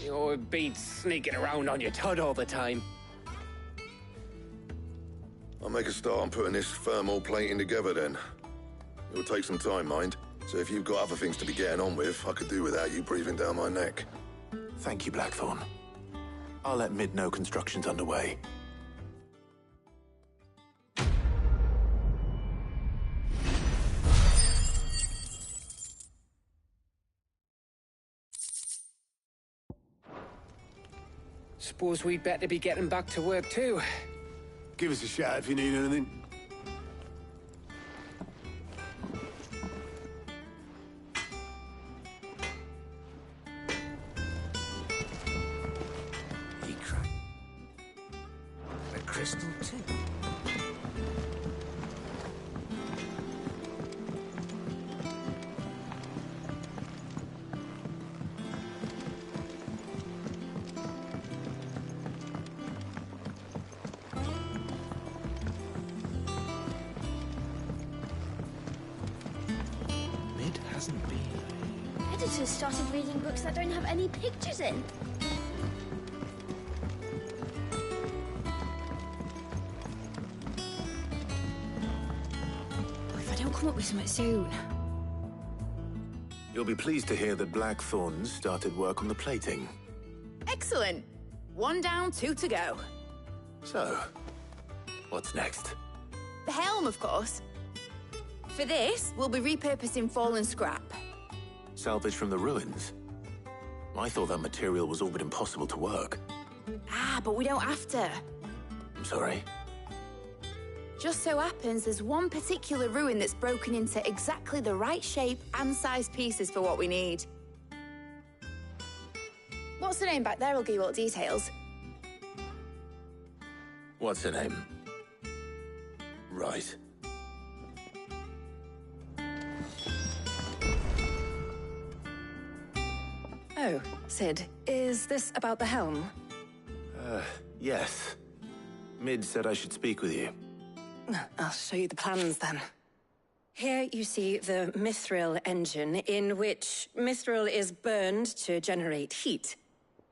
You're beat sneaking around on your Todd all the time. I'll make a start on putting this thermal plating together then. It'll take some time, mind. So if you've got other things to be getting on with, I could do without you breathing down my neck. Thank you, Blackthorn. I'll let Mid know construction's underway. Suppose we'd better be getting back to work too. Give us a shout if you need anything. He cracked a crystal too. Editors started reading books that don't have any pictures in. If I don't come up with something soon. You'll be pleased to hear that Blackthorn's started work on the plating. Excellent. 1 down, 2 to go. So, what's next? The helm, of course. For this, we'll be repurposing fallen scrap. Salvage from the ruins? I thought that material was all but impossible to work. Ah, but we don't have to. I'm sorry. Just so happens there's one particular ruin that's broken into exactly the right shape and size pieces for what we need. What's the name back there? I'll give you all the details. What's her name? Right. Oh, Sid, is this about the helm? Yes. Mid said I should speak with you. I'll show you the plans then. Here you see the mithril engine, in which mithril is burned to generate heat.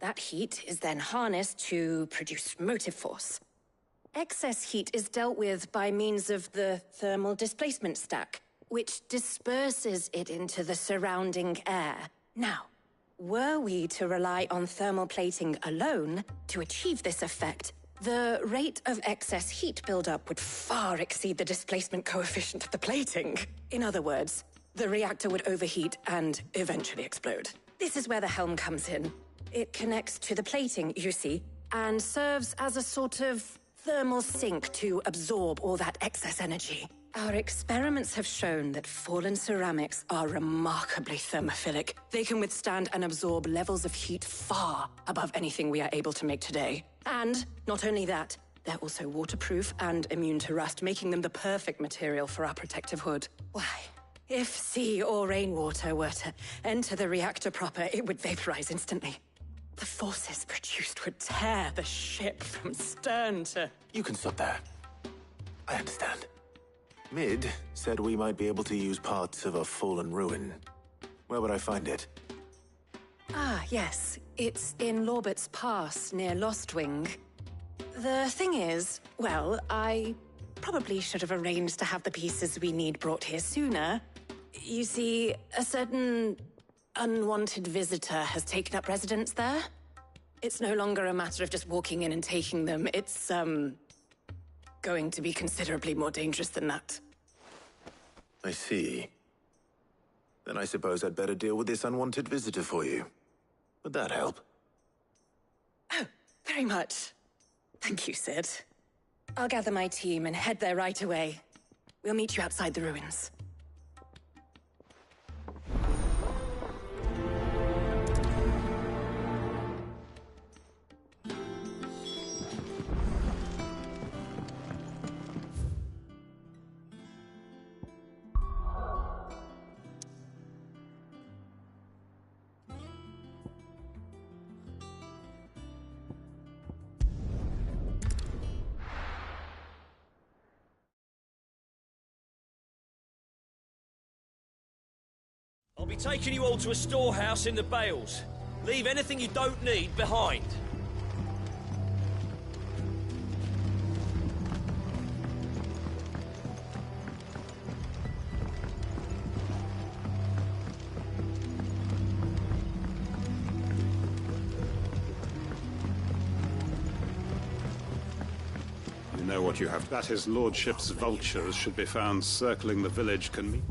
That heat is then harnessed to produce motive force. Excess heat is dealt with by means of the thermal displacement stack, which disperses it into the surrounding air. Now, were we to rely on thermal plating alone to achieve this effect, the rate of excess heat buildup would far exceed the displacement coefficient of the plating. In other words, the reactor would overheat and eventually explode. This is where the helm comes in. It connects to the plating, you see, and serves as a sort of thermal sink to absorb all that excess energy. Our experiments have shown that fallen ceramics are remarkably thermophilic. They can withstand and absorb levels of heat far above anything we are able to make today. And not only that, they're also waterproof and immune to rust, making them the perfect material for our protective hood. Why, if sea or rainwater were to enter the reactor proper, it would vaporize instantly. The forces produced would tear the ship from stern to... You can stop there. I understand. Mid said we might be able to use parts of a fallen ruin. Where would I find it? Ah, yes. It's in Lorbert's Pass, near Lostwing. The thing is, well, I probably should have arranged to have the pieces we need brought here sooner. You see, a certain unwanted visitor has taken up residence there. It's no longer a matter of just walking in and taking them. It's, going to be considerably more dangerous than that. I see. Then I suppose I'd better deal with this unwanted visitor for you. Would that help? Oh, very much. Thank you, Sid. I'll gather my team and head there right away. We'll meet you outside the ruins. I'll be taking you all to a storehouse in the Bales. Leave anything you don't need behind. You know what you have. That his lordship's vultures should be found circling the village can mean.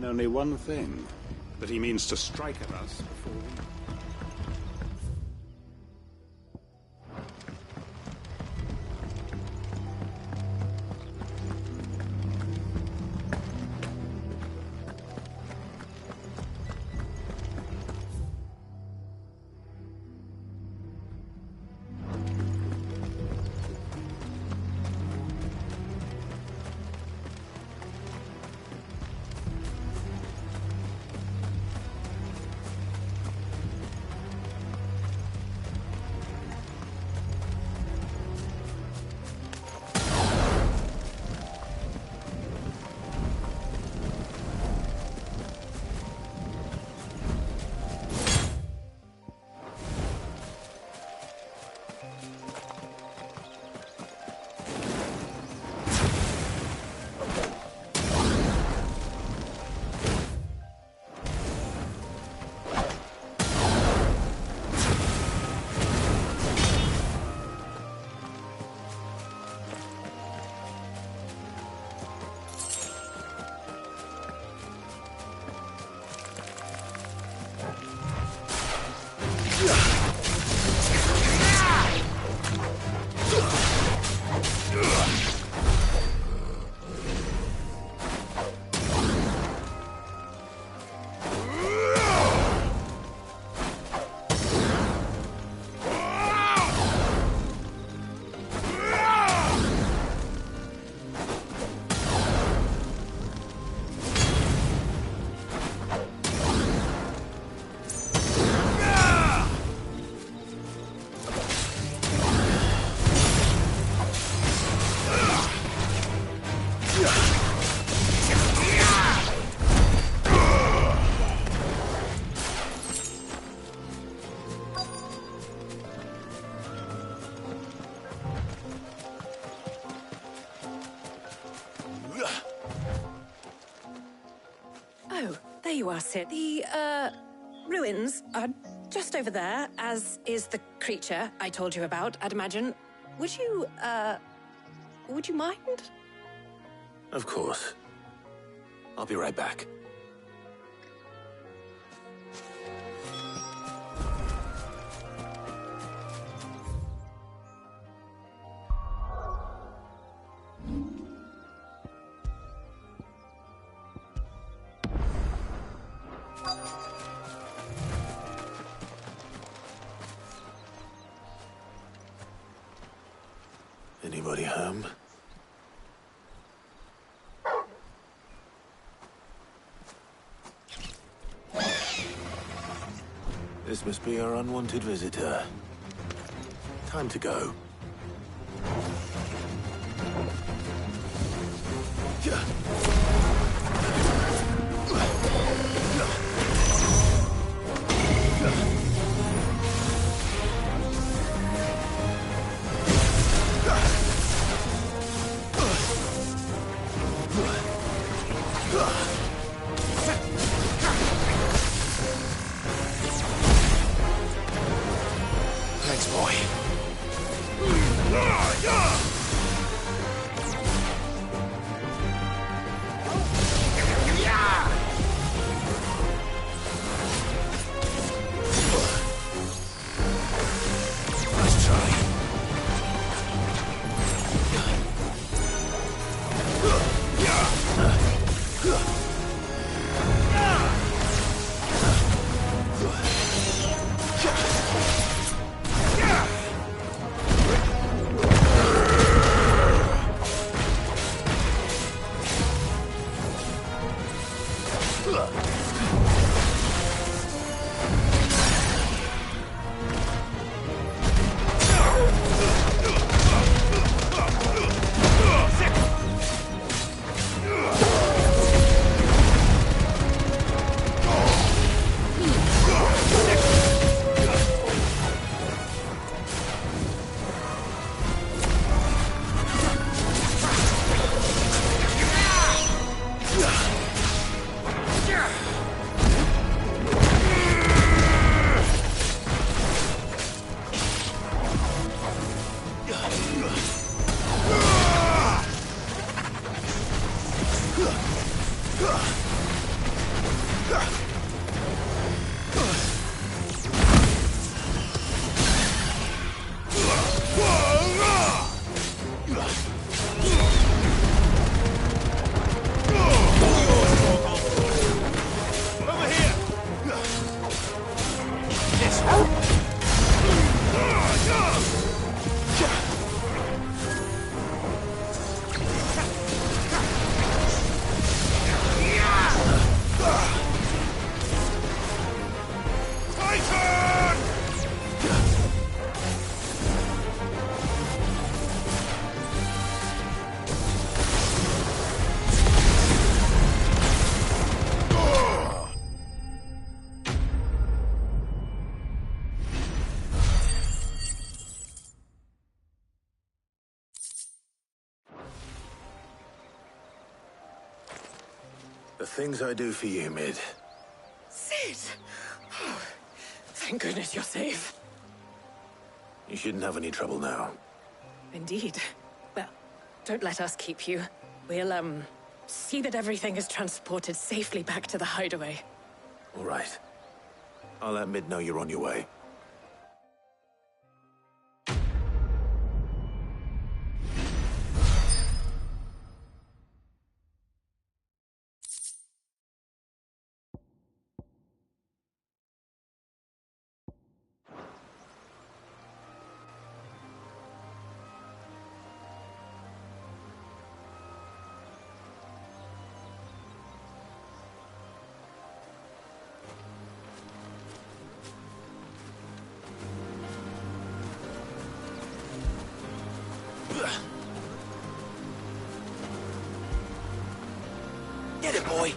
Only one thing, that he means to strike at us before we... you are, Sid. The, ruins are just over there, as is the creature I told you about, I'd imagine. Would you mind? Of course. I'll be right back. Anybody home? This must be our unwanted visitor. Time to go. Thanks, boy. Let's try. The things I do for you, Mid. Sid! Oh, thank goodness you're safe. You shouldn't have any trouble now. Indeed. Well, don't let us keep you. We'll, see that everything is transported safely back to the hideaway. All right. I'll let Mid know you're on your way. Get it, boy.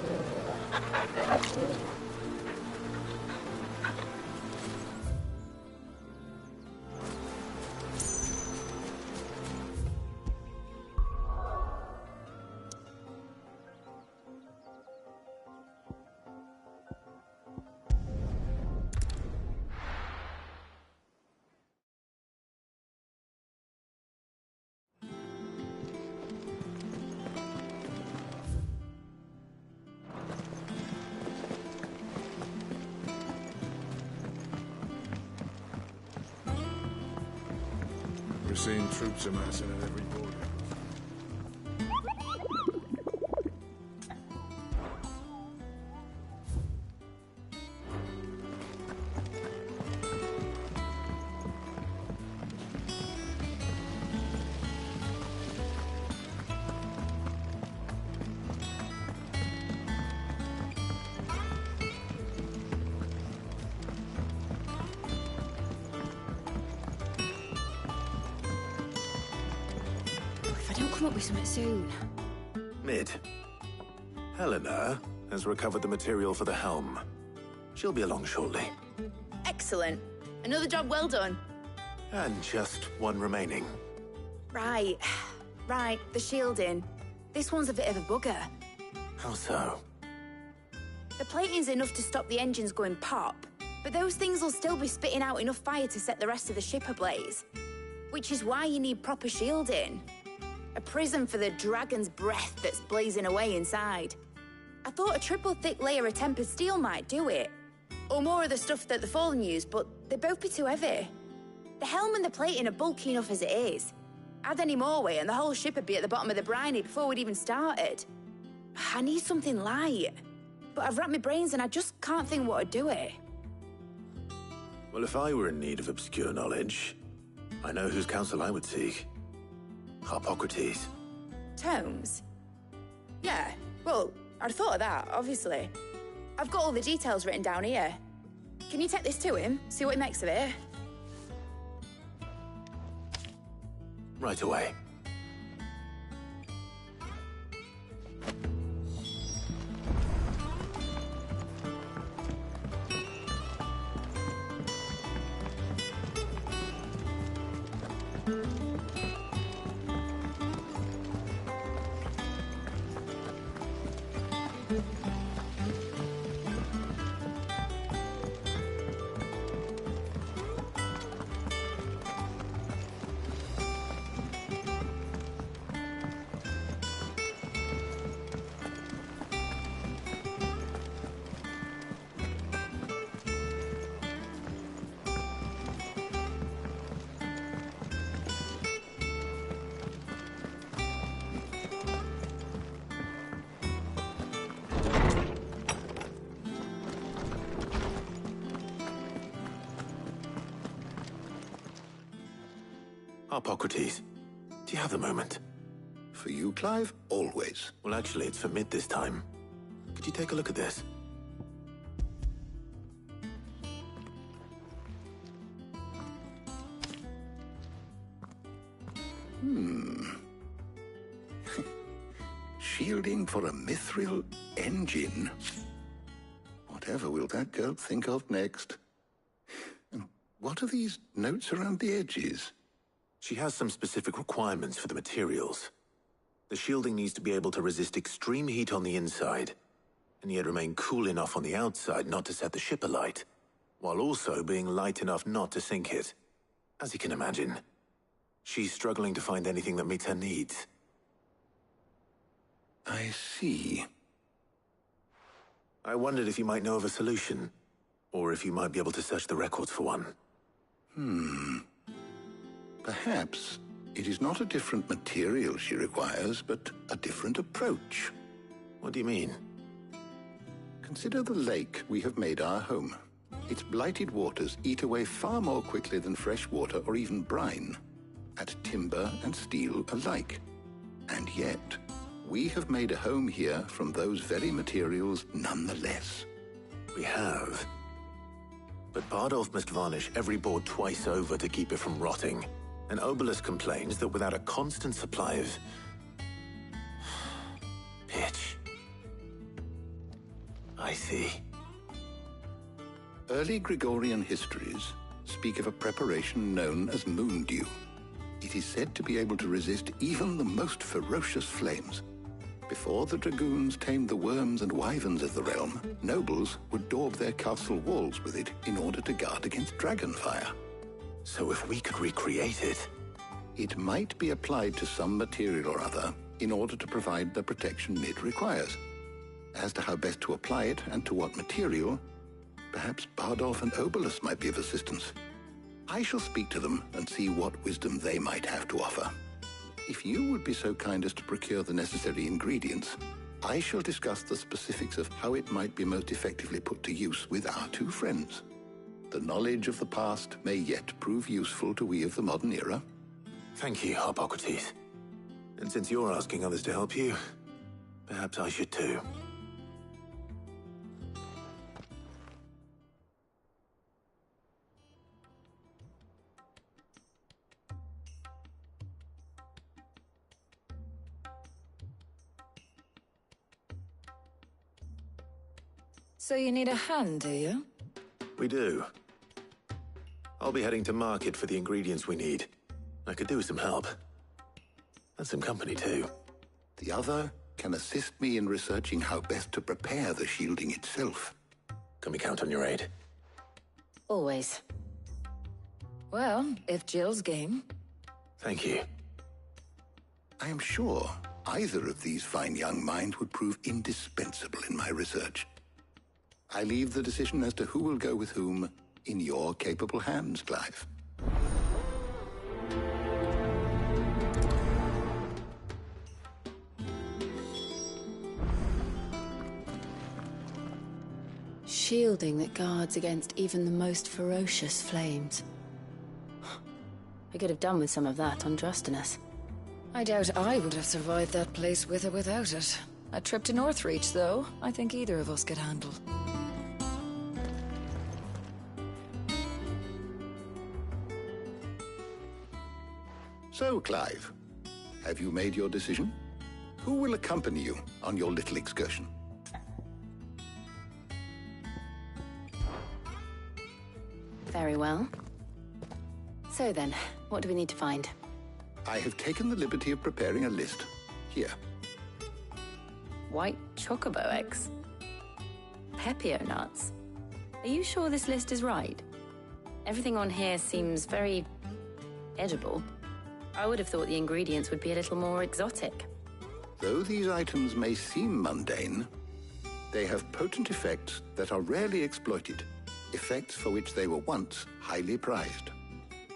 for seeing troops amassing at every border. Come up with something soon. Mid. Helena has recovered the material for the helm. She'll be along shortly. Excellent. Another job well done. And just one remaining. Right. Right, the shielding. This one's a bit of a bugger. How so? The plating's enough to stop the engines going pop, but those things will still be spitting out enough fire to set the rest of the ship ablaze. Which is why you need proper shielding. A prison for the dragon's breath that's blazing away inside. I thought a triple thick layer of tempered steel might do it. Or more of the stuff that the Fallen use, but they'd both be too heavy. The helm and the plating are bulky enough as it is. Add any more weight and the whole ship would be at the bottom of the briny before we'd even started. I need something light. But I've racked my brains and I just can't think what would do it. Well, if I were in need of obscure knowledge, I know whose counsel I would seek. Harpocrates. Tomes? Yeah, well, I'd thought of that, obviously. I've got all the details written down here. Can you take this to him, see what he makes of it? Right away. Harpocrates, do you have a moment? For you, Clive? Always. Well, actually, it's for Mid this time. Could you take a look at this? Shielding for a mithril engine? Whatever will that girl think of next? And what are these notes around the edges? She has some specific requirements for the materials. The shielding needs to be able to resist extreme heat on the inside, and yet remain cool enough on the outside not to set the ship alight, while also being light enough not to sink it. As you can imagine, she's struggling to find anything that meets her needs. I see. I wondered if you might know of a solution, or if you might be able to search the records for one. Perhaps it is not a different material she requires, but a different approach. What do you mean? Consider the lake we have made our home. Its blighted waters eat away far more quickly than fresh water or even brine, at timber and steel alike. And yet, we have made a home here from those very materials nonetheless. We have. But Bardolph must varnish every board twice over to keep it from rotting. And Obelisk complains that without a constant supply of pitch. I see. Early Gregorian histories speak of a preparation known as moon dew. It is said to be able to resist even the most ferocious flames. Before the dragoons tamed the worms and wyverns of the realm, nobles would daub their castle walls with it in order to guard against dragonfire. So if we could recreate it... It might be applied to some material or other in order to provide the protection Mid requires. As to how best to apply it and to what material, perhaps Bardolph and Obelisk might be of assistance. I shall speak to them and see what wisdom they might have to offer. If you would be so kind as to procure the necessary ingredients, I shall discuss the specifics of how it might be most effectively put to use with our two friends. The knowledge of the past may yet prove useful to we of the modern era. Thank you, Hippocrates. And since you're asking others to help you, perhaps I should too. So you need a hand, do you? We do. I'll be heading to market for the ingredients we need. I could do with some help. And some company, too. The other can assist me in researching how best to prepare the shielding itself. Can we count on your aid? Always. Well, if Jill's game. Thank you. I am sure either of these fine young minds would prove indispensable in my research. I leave the decision as to who will go with whom in your capable hands, Clive. Shielding that guards against even the most ferocious flames. I could have done with some of that on Drustinus. I doubt I would have survived that place with or without it. A trip to Northreach, though, I think either of us could handle. So, Clive, have you made your decision? Who will accompany you on your little excursion? Very well. So then, what do we need to find? I have taken the liberty of preparing a list. Here. White chocobo eggs. Pepio nuts. Are you sure this list is right? Everything on here seems very edible. I would have thought the ingredients would be a little more exotic. Though these items may seem mundane, they have potent effects that are rarely exploited, effects for which they were once highly prized.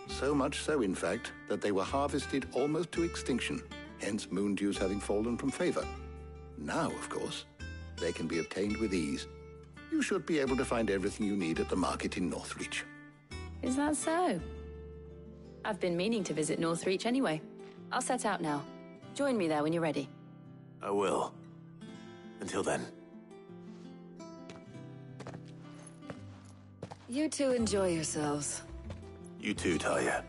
So much so, in fact, that they were harvested almost to extinction, hence moon dews having fallen from favor. Now, of course, they can be obtained with ease. You should be able to find everything you need at the market in Northreach. Is that so? I've been meaning to visit Northreach anyway. I'll set out now. Join me there when you're ready. I will. Until then. You two enjoy yourselves. You too, Talia.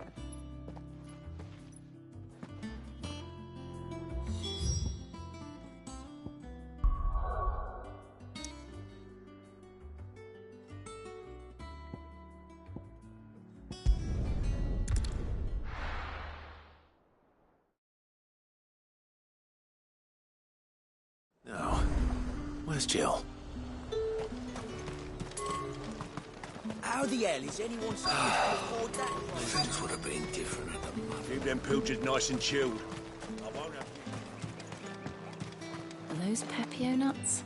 Now, where's Jill? How the hell is anyone supposed to afford that? Things would have been different at the moment. Keep them pilchards nice and chilled. I won't have... Are those Pepio nuts?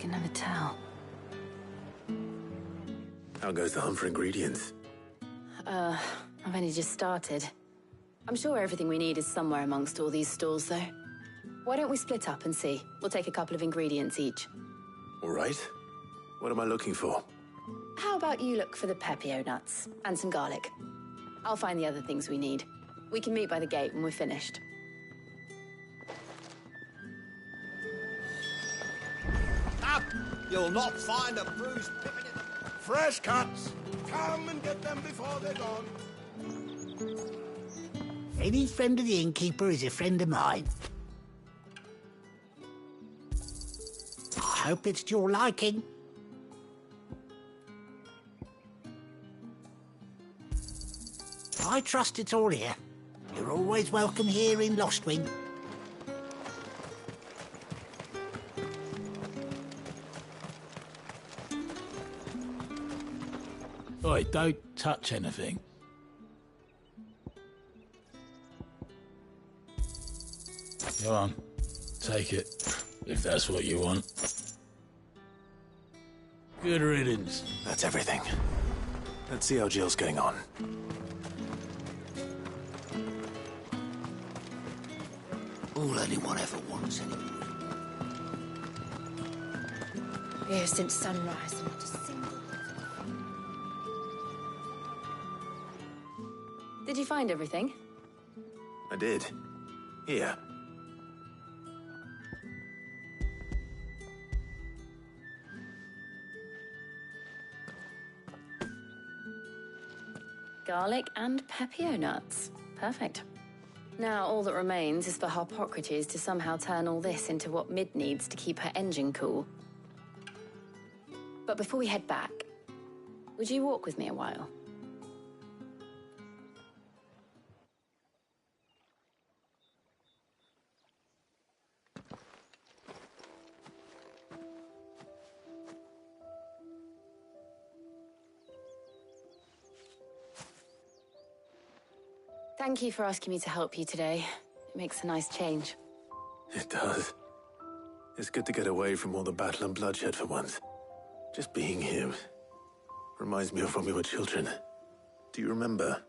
Can never tell. How goes the hunt for ingredients? I've only just started. I'm sure everything we need is somewhere amongst all these stalls, though. Why don't we split up and see? We'll take a couple of ingredients each. All right. What am I looking for? How about you look for the Pepio nuts and some garlic? I'll find the other things we need. We can meet by the gate when we're finished. Up! You'll not find a bruised pippin in the... Fresh cuts! Come and get them before they're gone. Any friend of the innkeeper is a friend of mine. I hope it's to your liking. I trust it's all here. You're always welcome here in Lostwing. Oi, don't touch anything. Go on, take it, if that's what you want. Good riddance. That's everything. Let's see how Jill's getting on. All anyone ever wants anymore. Here since sunrise, and not a single... Did you find everything? I did. Here. Garlic and pepio nuts. Perfect. Now all that remains is for Harpocrates to somehow turn all this into what Mid needs to keep her engine cool. But before we head back, would you walk with me a while? Thank you for asking me to help you today. It makes a nice change. It does. It's good to get away from all the battle and bloodshed for once. Just being here reminds me of when we were children. Do you remember?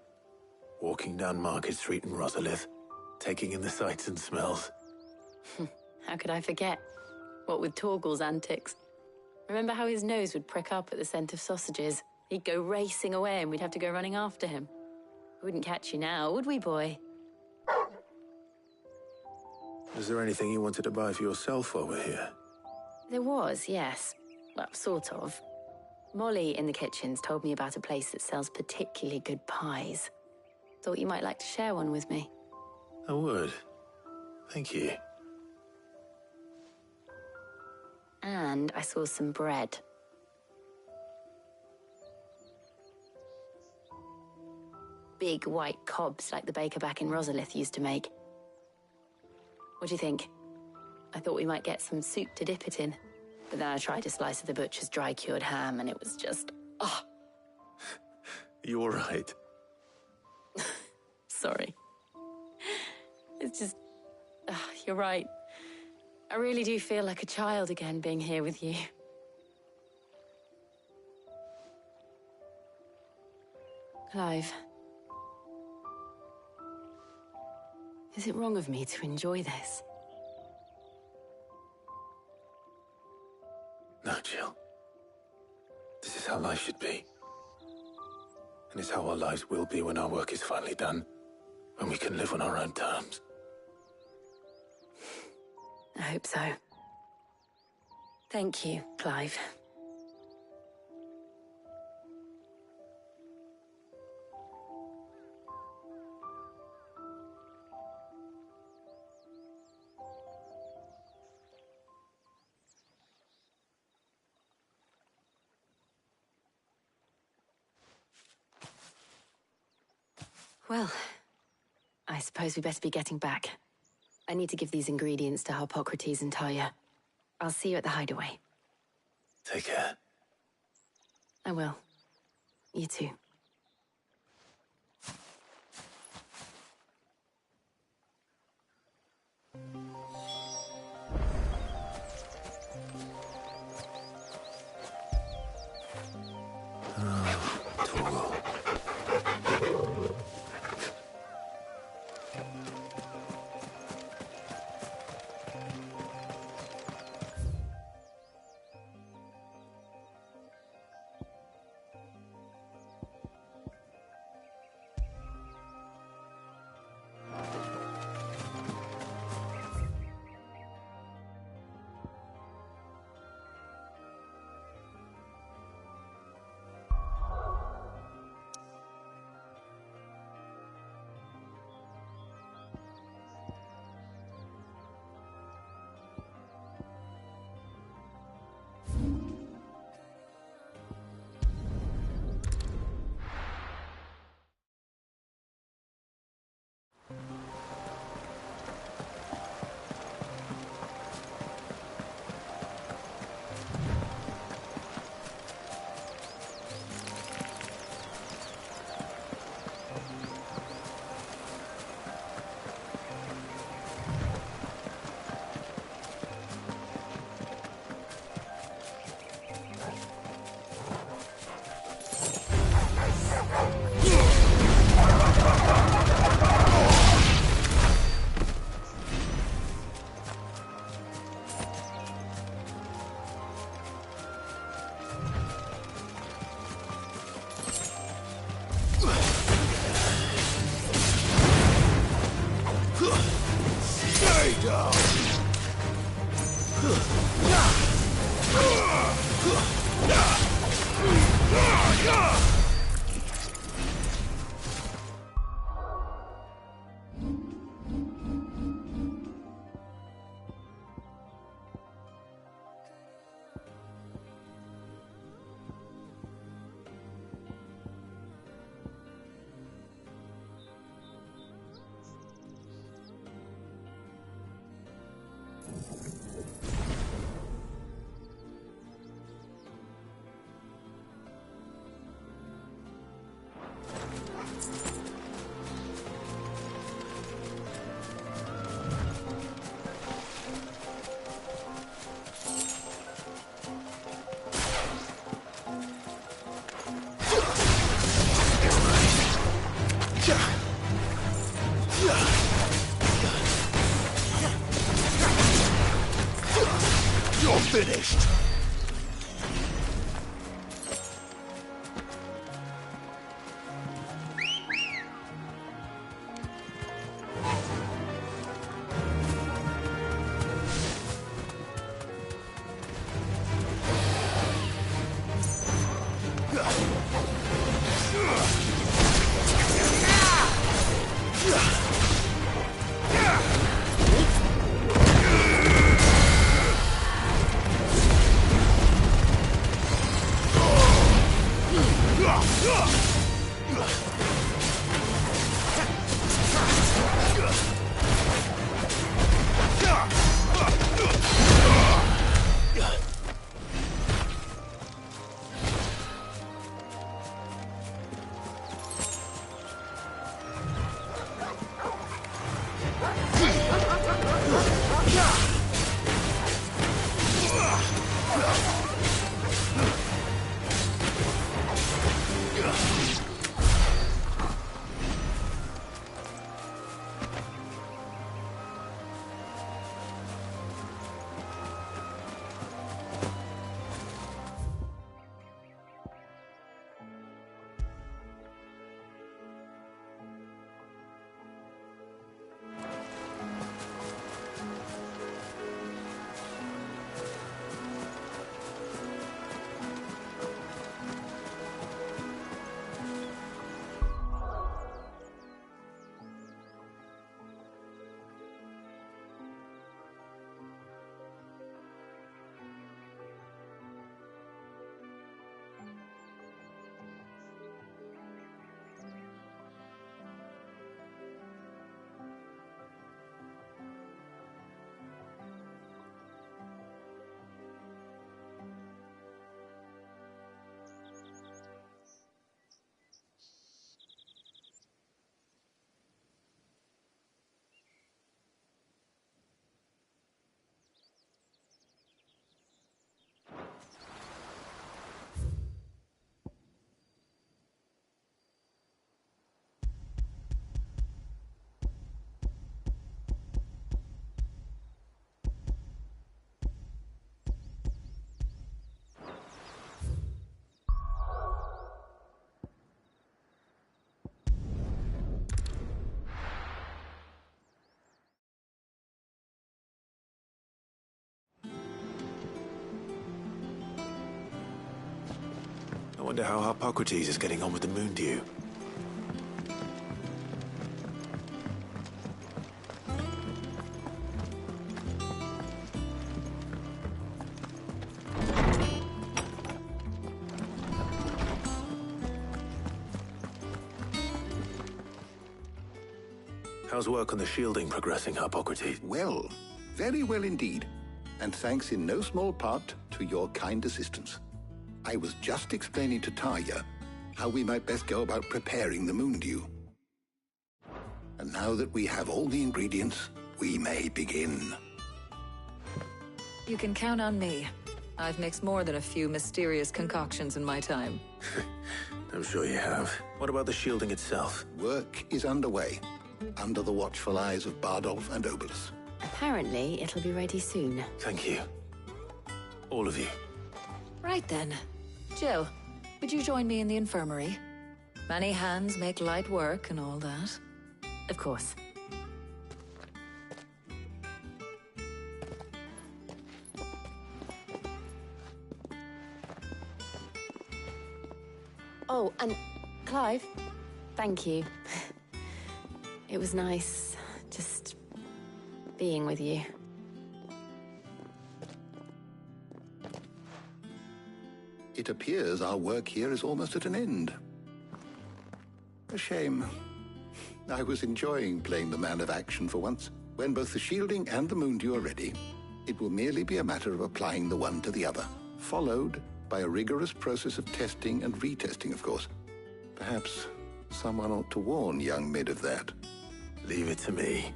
Walking down Market Street in Rosalith, taking in the sights and smells. How could I forget? What with Torgal's antics. Remember how his nose would prick up at the scent of sausages? He'd go racing away and we'd have to go running after him. We wouldn't catch you now, would we, boy? Was there anything you wanted to buy for yourself while we're here? There was, yes. Well, sort of. Molly in the kitchens told me about a place that sells particularly good pies. Thought you might like to share one with me. I would. Thank you. And I saw some bread. Big white cobs like the baker back in Rosalith used to make. What do you think? I thought we might get some soup to dip it in. But then I tried a slice of the butcher's dry-cured ham and it was just... oh. You all right? Sorry. It's just... you're right. I really do feel like a child again being here with you. Clive. Is it wrong of me to enjoy this? No, Jill. This is how life should be. And it's how our lives will be when our work is finally done. When we can live on our own terms. I hope so. Thank you, Clive. Well, I suppose we better be getting back. I need to give these ingredients to Harpocrates and Talia. I'll see you at the hideaway. Take care. I will. You too. Torgal. You're finished! I wonder how Hippocrates is getting on with the moon dew. How's work on the shielding progressing, Hippocrates? Well, very well indeed. And thanks in no small part to your kind assistance. I was just explaining to Tarja how we might best go about preparing the moon dew. And now that we have all the ingredients, we may begin. You can count on me. I've mixed more than a few mysterious concoctions in my time. I'm sure you have. What about the shielding itself? Work is underway, under the watchful eyes of Bardolph and Obolus. Apparently, it'll be ready soon. Thank you. All of you. Right then. Jill, would you join me in the infirmary? Many hands make light work and all that. Of course. Oh, and Clive, thank you. It was nice just being with you. It appears our work here is almost at an end. A shame. I was enjoying playing the man of action for once. When both the shielding and the moondew are ready, it will merely be a matter of applying the one to the other, followed by a rigorous process of testing and retesting, of course. Perhaps someone ought to warn young Mid of that. Leave it to me.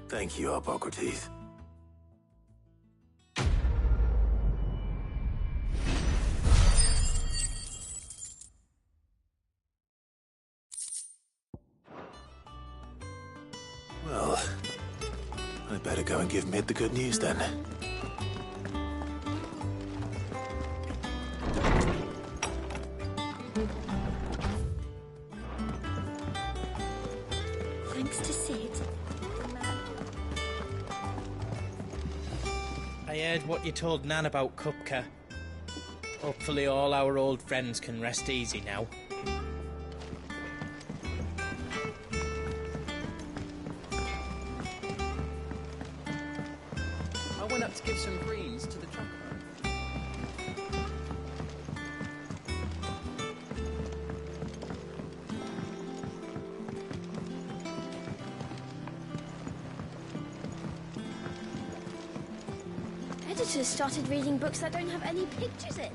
Thank you, Hippocrates. Well, I'd better go and give Mid the good news then. Thanks to Sid. I heard what you told Nan about Kupka. Hopefully all our old friends can rest easy now. I went up to give some greens to the trucker. Editors started reading books that don't have any pictures in.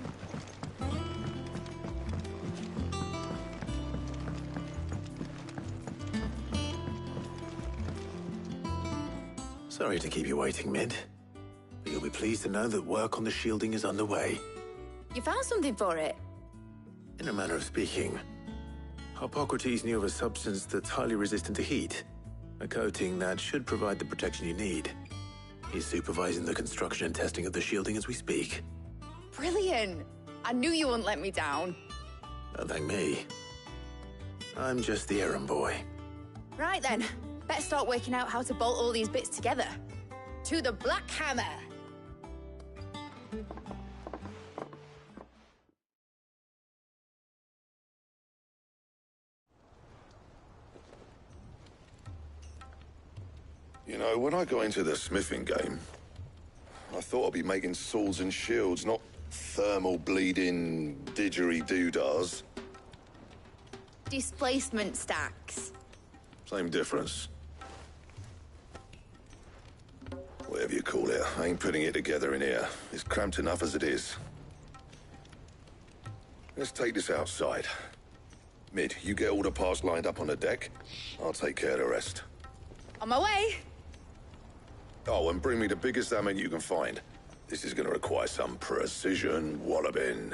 Sorry to keep you waiting, Mid. But you'll be pleased to know that work on the shielding is underway. You found something for it? In a manner of speaking, Hippocrates knew of a substance that's highly resistant to heat. A coating that should provide the protection you need. He's supervising the construction and testing of the shielding as we speak. Brilliant! I knew you wouldn't let me down. Don't thank me. I'm just the errand boy. Right then, better start working out how to bolt all these bits together. To the Black Hammer! You know, when I got into the smithing game, I thought I'd be making swords and shields, not thermal bleeding didgeridoo-dahs. Displacement stacks. Same difference. Whatever you call it, I ain't putting it together in here. It's cramped enough as it is. Let's take this outside. Mid, you get all the parts lined up on the deck. I'll take care of the rest. On my way! Oh, and bring me the biggest hammer you can find. This is gonna require some precision walloping.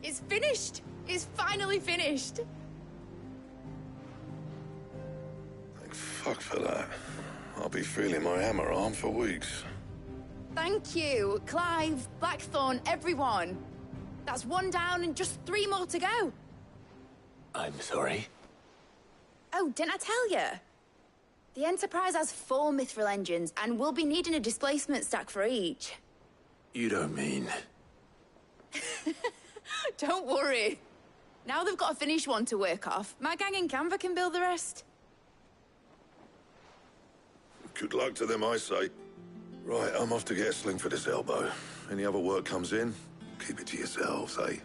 It's finished! It's finally finished! Thank fuck for that. I'll be feeling my hammer arm for weeks. Thank you, Clive, Blackthorn, everyone. That's one down and just 3 more to go. I'm sorry. Oh, didn't I tell you? The Enterprise has 4 mithril engines, and we'll be needing a displacement stack for each. You don't mean... Don't worry. Now they've got a finished one to work off. My gang in Canva can build the rest. Good luck to them, I say. Right, I'm off to get a sling for this elbow. Any other work comes in, keep it to yourselves, eh?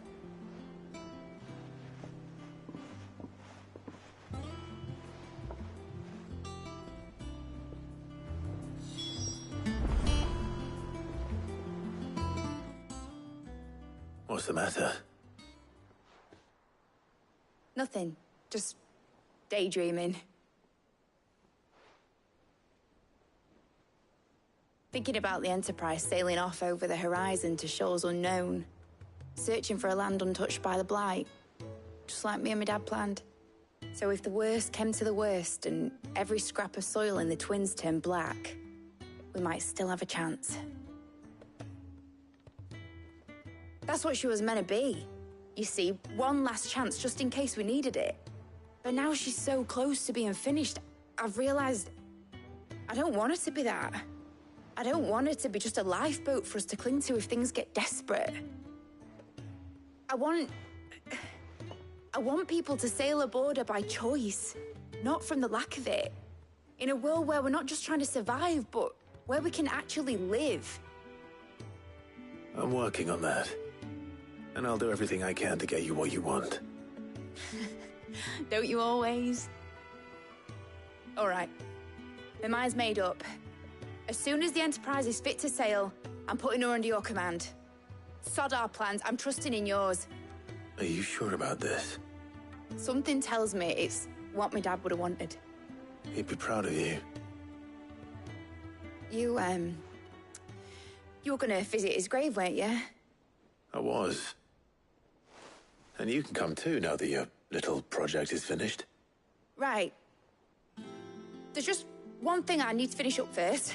What's the matter? Nothing. Just daydreaming. Thinking about the Enterprise sailing off over the horizon to shores unknown, searching for a land untouched by the Blight, just like me and my dad planned. So if the worst came to the worst and every scrap of soil in the Twins turned black, we might still have a chance. That's what she was meant to be. You see, one last chance just in case we needed it. But now she's so close to being finished, I've realized I don't want her to be that. I don't want her to be just a lifeboat for us to cling to if things get desperate. I want people to sail aboard her by choice, not from the lack of it. In a world where we're not just trying to survive, but where we can actually live. I'm working on that. And I'll do everything I can to get you what you want. Don't you always? All right. My mind's made up. As soon as the Enterprise is fit to sail, I'm putting her under your command. Sod our plans, I'm trusting in yours. Are you sure about this? Something tells me it's what my dad would have wanted. He'd be proud of you. You were gonna visit his grave, weren't you? I was. And you can come too now that your little project is finished. Right. There's just one thing I need to finish up first.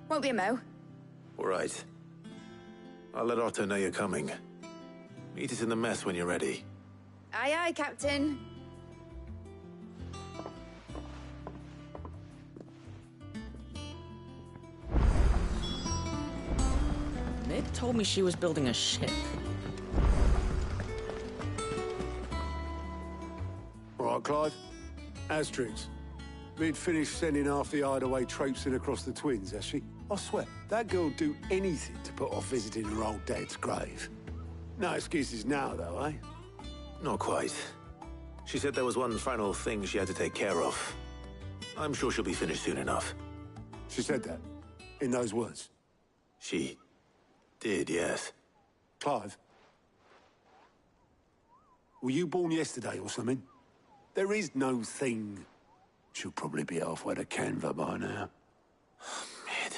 Won't be a mo. All right. I'll let Otto know you're coming. Meet us in the mess when you're ready. Aye, aye, Captain. Mid told me she was building a ship. All right, Clive. Asterix. Mid finished sending half the hideaway traipsing across the Twins, has she? I swear, that girl'd do anything to put off visiting her old dad's grave. No excuses now, though, eh? Not quite. She said there was one final thing she had to take care of. I'm sure she'll be finished soon enough. She said that? In those words? She did, yes. Clive? Were you born yesterday or something? There is no thing. She'll probably be halfway to Canva by now. Mid.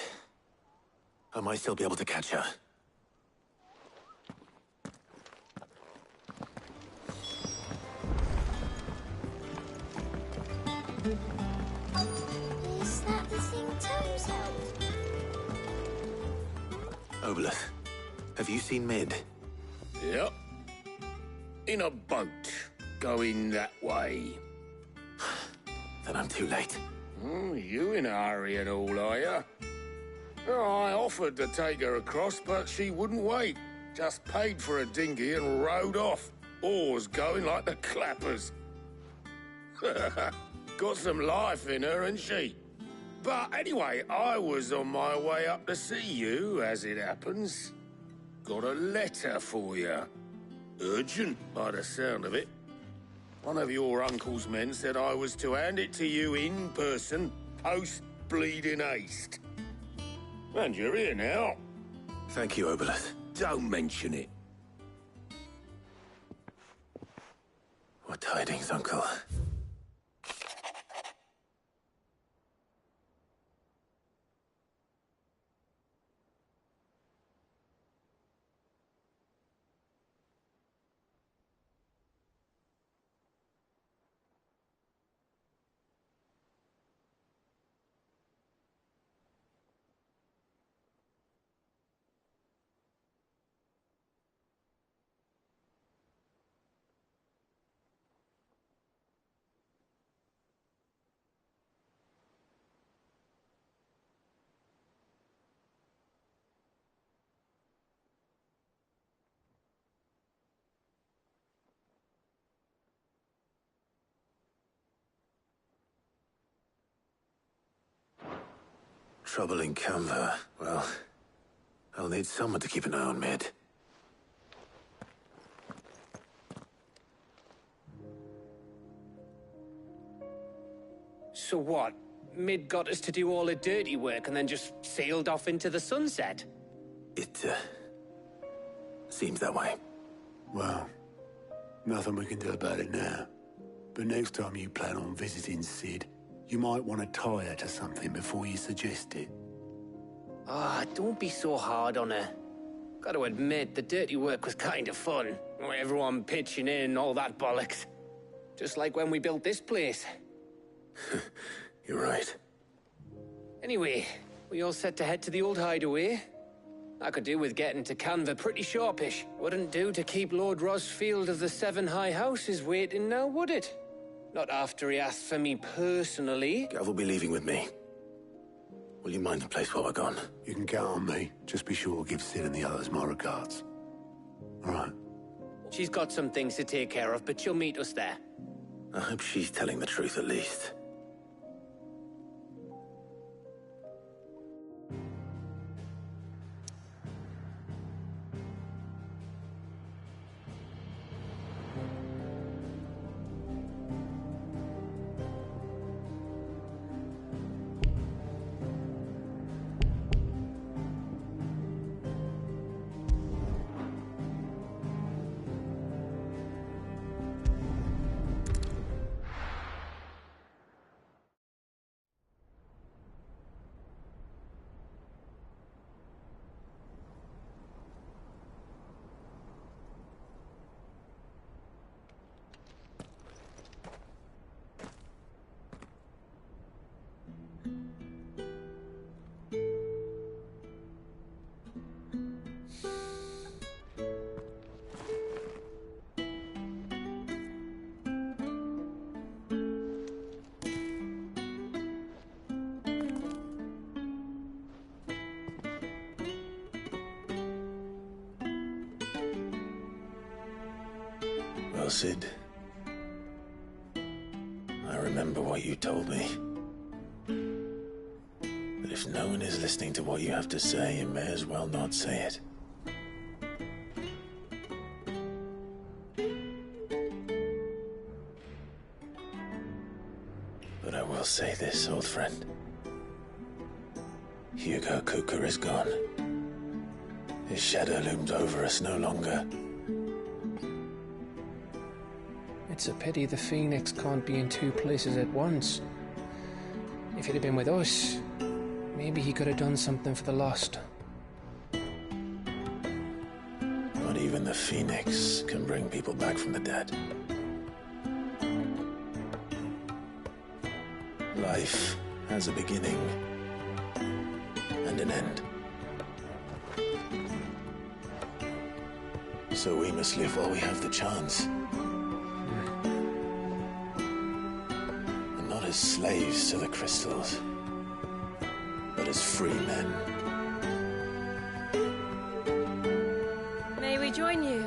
I might still be able to catch her. Is that the thing Tom's held? Obelith, have you seen Mid? Yep. In a boat, going that way. Then I'm too late. You in a hurry and all, are you? I offered to take her across, but she wouldn't wait. Just paid for a dinghy and rowed off. Oars going like the clappers. Got some life in her, ain't she? But anyway, I was on my way up to see you, as it happens. Got a letter for you. Urgent, by the sound of it. One of your uncle's men said I was to hand it to you in person, post-bleeding haste. And you're here now. Thank you, Obelith. Don't mention it. What tidings, Uncle? Trouble in Canva. Well, I'll need someone to keep an eye on Mid. So what? Mid got us to do all the dirty work and then just sailed off into the sunset? It, seems that way. Well, nothing we can do about it now. But next time you plan on visiting Sid, you might want to tie her to something before you suggest it. Ah, don't be so hard on her. Gotta admit, the dirty work was kind of fun. Everyone pitching in and all that bollocks. Just like when we built this place. You're right. Anyway, we all set to head to the old hideaway. I could do with getting to Canva pretty sharpish. Wouldn't do to keep Lord Rosfield of the Seven High Houses waiting now, would it? Not after he asked for me personally. Gav will be leaving with me. Will you mind the place while we're gone? You can count on me. Just be sure to give Sid and the others my regards. All right. She's got some things to take care of, but she'll meet us there. I hope she's telling the truth at least. Well, Sid, I remember what you told me. But if no one is listening to what you have to say, you may as well not say it. But I will say this, old friend. Hugo Cooker is gone. His shadow looms over us no longer. It's a pity the Phoenix can't be in two places at once. If he'd have been with us, maybe he could have done something for the lost. Not even the Phoenix can bring people back from the dead. Life has a beginning and an end. So we must live while we have the chance. As slaves to the crystals, but as free men. May we join you?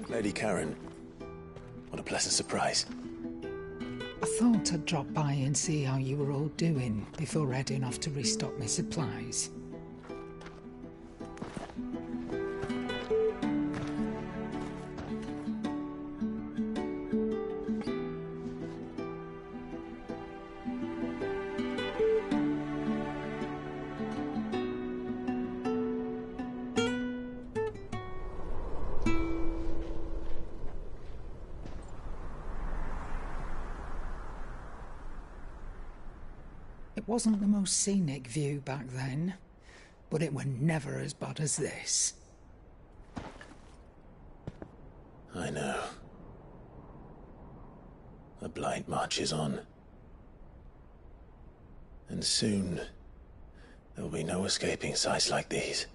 Lady Karen, what a pleasant surprise. I thought I'd drop by and see how you were all doing before heading off to restock my supplies. It wasn't the most scenic view back then, but it were never as bad as this. I know. The Blight marches on. And soon, there will be no escaping sights like these.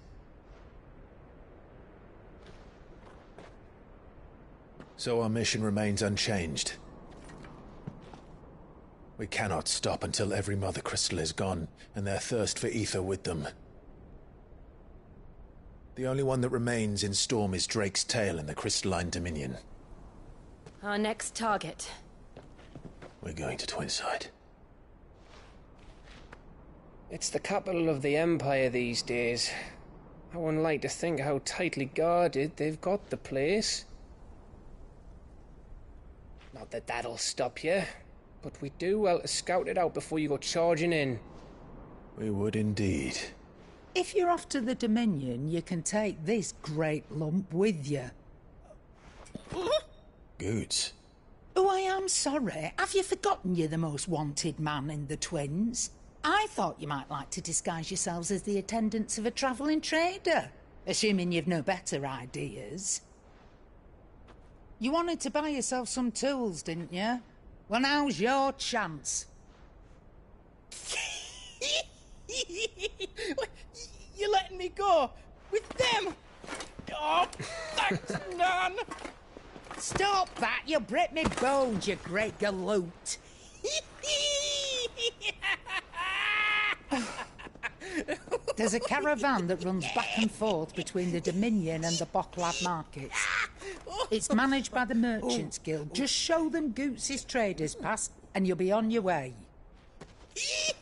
So our mission remains unchanged. We cannot stop until every Mother Crystal is gone, and their thirst for ether with them. The only one that remains in Storm is Drake's Tail in the Crystalline Dominion. Our next target. We're going to Twinside. It's the capital of the Empire these days. I wouldn't like to think how tightly guarded they've got the place. Not that that'll stop you. But we do well to scout it out before you go charging in. We would indeed. If you're off to the Dominion, you can take this great lump with you. Goods. Oh, I am sorry. Have you forgotten you're the most wanted man in the Twins? I thought you might like to disguise yourselves as the attendants of a travelling trader, assuming you've no better ideas. You wanted to buy yourself some tools, didn't you? Well, now's your chance. You're letting me go with them? Oh, thanks, Nan. Stop that! You'll break me bones, you great galoot. There's a caravan that runs back and forth between the Dominion and the Bocklad markets. It's managed by the Merchants Guild. Just show them Goots' traders pass and you'll be on your way.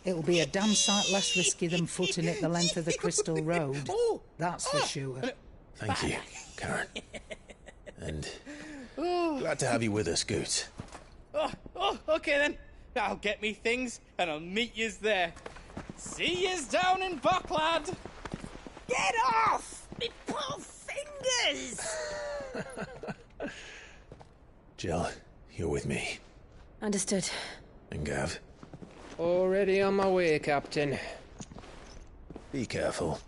It'll be a damn sight less risky than footing it the length of the Crystal Road. That's for sure. Thank you, Karen. And glad to have you with us, Goots. Okay then. I'll get me things and I'll meet yous there. See yous down in Bocklad. Get off! Me poor fingers! Jill, you're with me. Understood. And Gav? Already on my way, Captain. Be careful.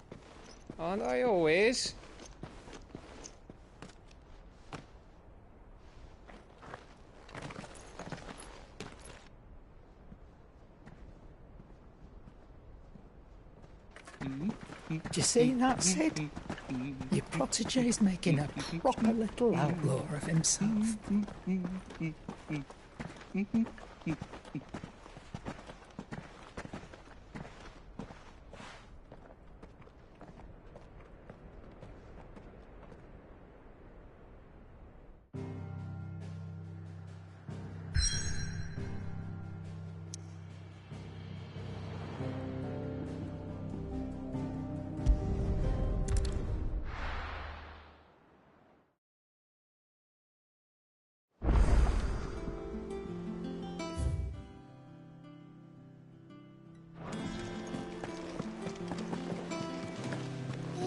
Aren't I always? Do you see that, Sid? Your protege's making a proper little outlaw of himself.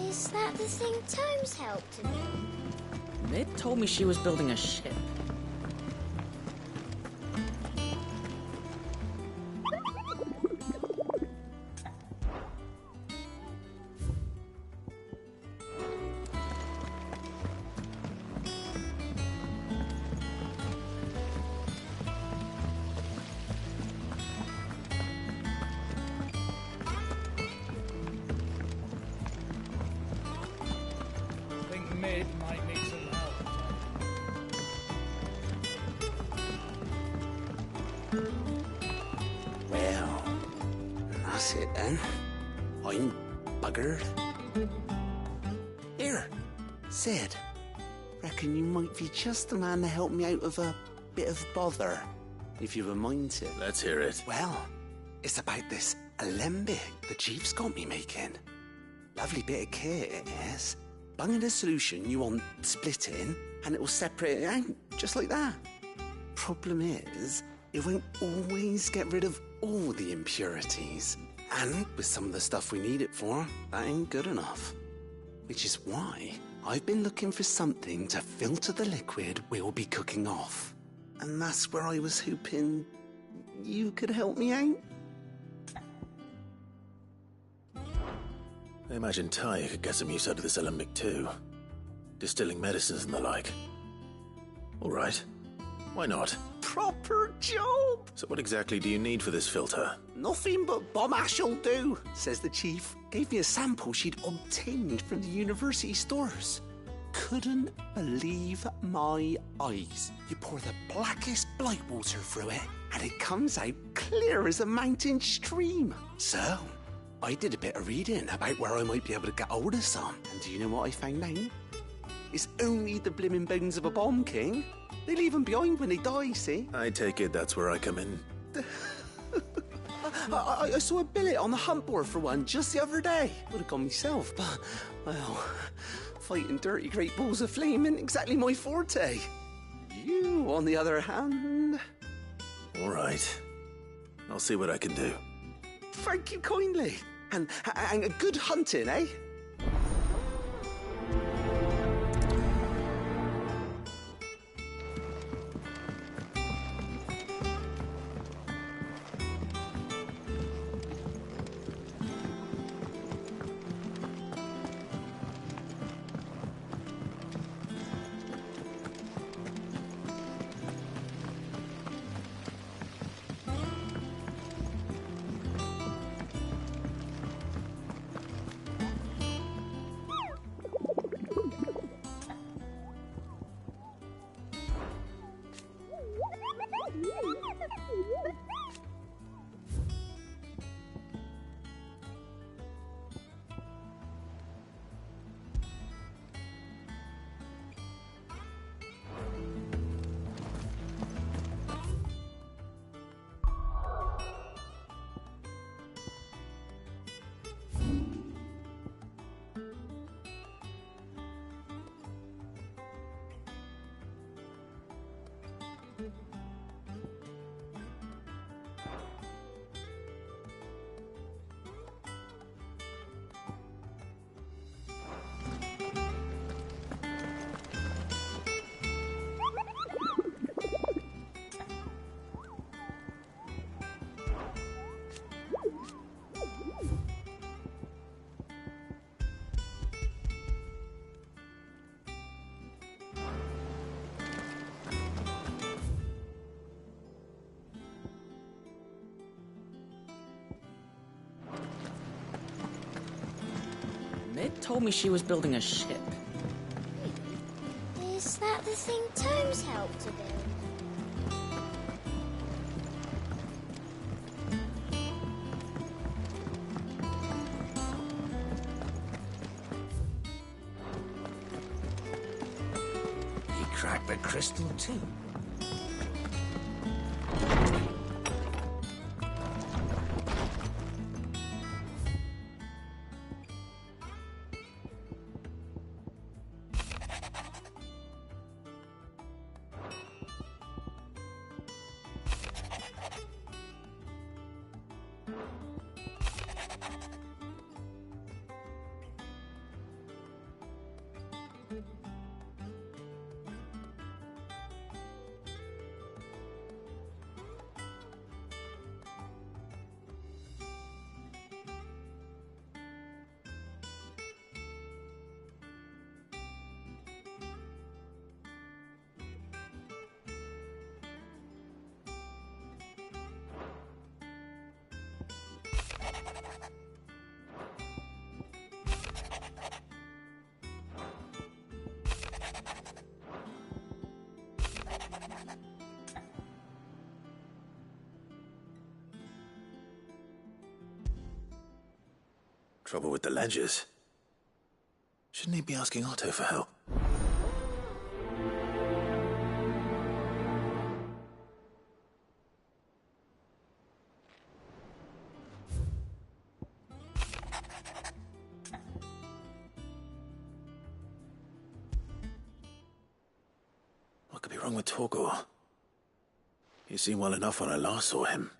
Is that the thing Tomes helped to do? Mid told me she was building a ship. Mid might need some help. Well, that's it then. I'm buggered. Here, Sid. Reckon you might be just the man to help me out of a bit of bother, if you've a mind to. Let's hear it. Well, it's about this alembic the chief's got me making. Lovely bit of kit it is. Bunging a solution you want splitting, and it will separate it out, just like that. Problem is, it won't always get rid of all the impurities. And with some of the stuff we need it for, that ain't good enough. Which is why I've been looking for something to filter the liquid we'll be cooking off. And that's where I was hoping you could help me out. I imagine Ty could get some use out of this alembic too. Distilling medicines and the like. All right. Why not? Proper job! So what exactly do you need for this filter? Nothing but bomb ash'll do, says the chief. Gave me a sample she'd obtained from the university stores. Couldn't believe my eyes. You pour the blackest blight water through it, and it comes out clear as a mountain stream. So, I did a bit of reading about where I might be able to get hold of some. And do you know what I found out? It's only the blimmin' bones of a bomb king. They leave them behind when they die, see? I take it that's where I come in. I saw a billet on the hunt board for one just the other day. Would have gone myself, but, well, fighting dirty great balls of flame isn't exactly my forte. You, on the other hand... All right. I'll see what I can do. Thank you kindly. And good hunting, eh? Mid told me she was building a ship. Is that the thing Tomes helped to build? He cracked the crystal too. Trouble with the ledgers. Shouldn't he be asking Otto for help? What could be wrong with Torgor? He seemed well enough when I last saw him.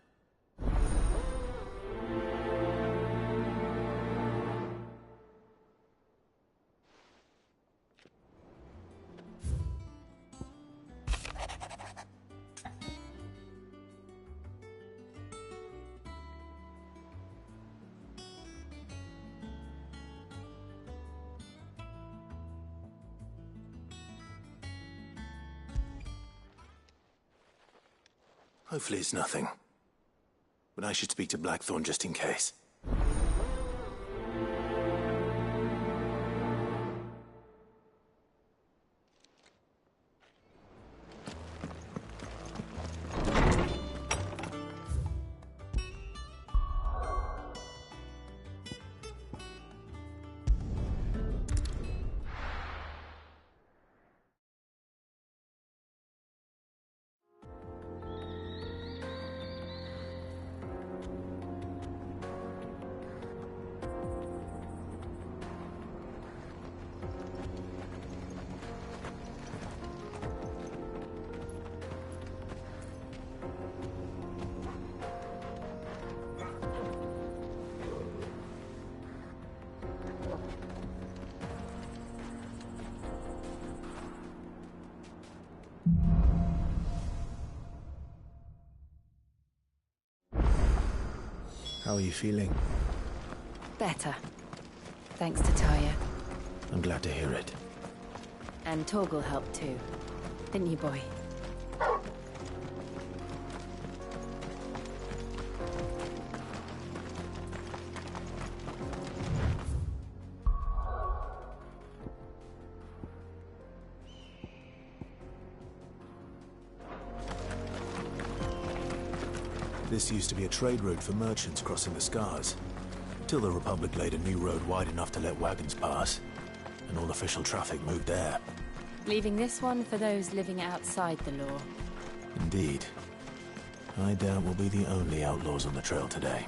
Hopefully it's nothing. But I should speak to Blackthorn just in case. How are you feeling? Better. Thanks to Taya. I'm glad to hear it. And Torgal helped too. Didn't you, boy? This used to be a trade route for merchants crossing the Scars, till the Republic laid a new road wide enough to let wagons pass, and all official traffic moved there. Leaving this one for those living outside the law. Indeed. I doubt we'll be the only outlaws on the trail today.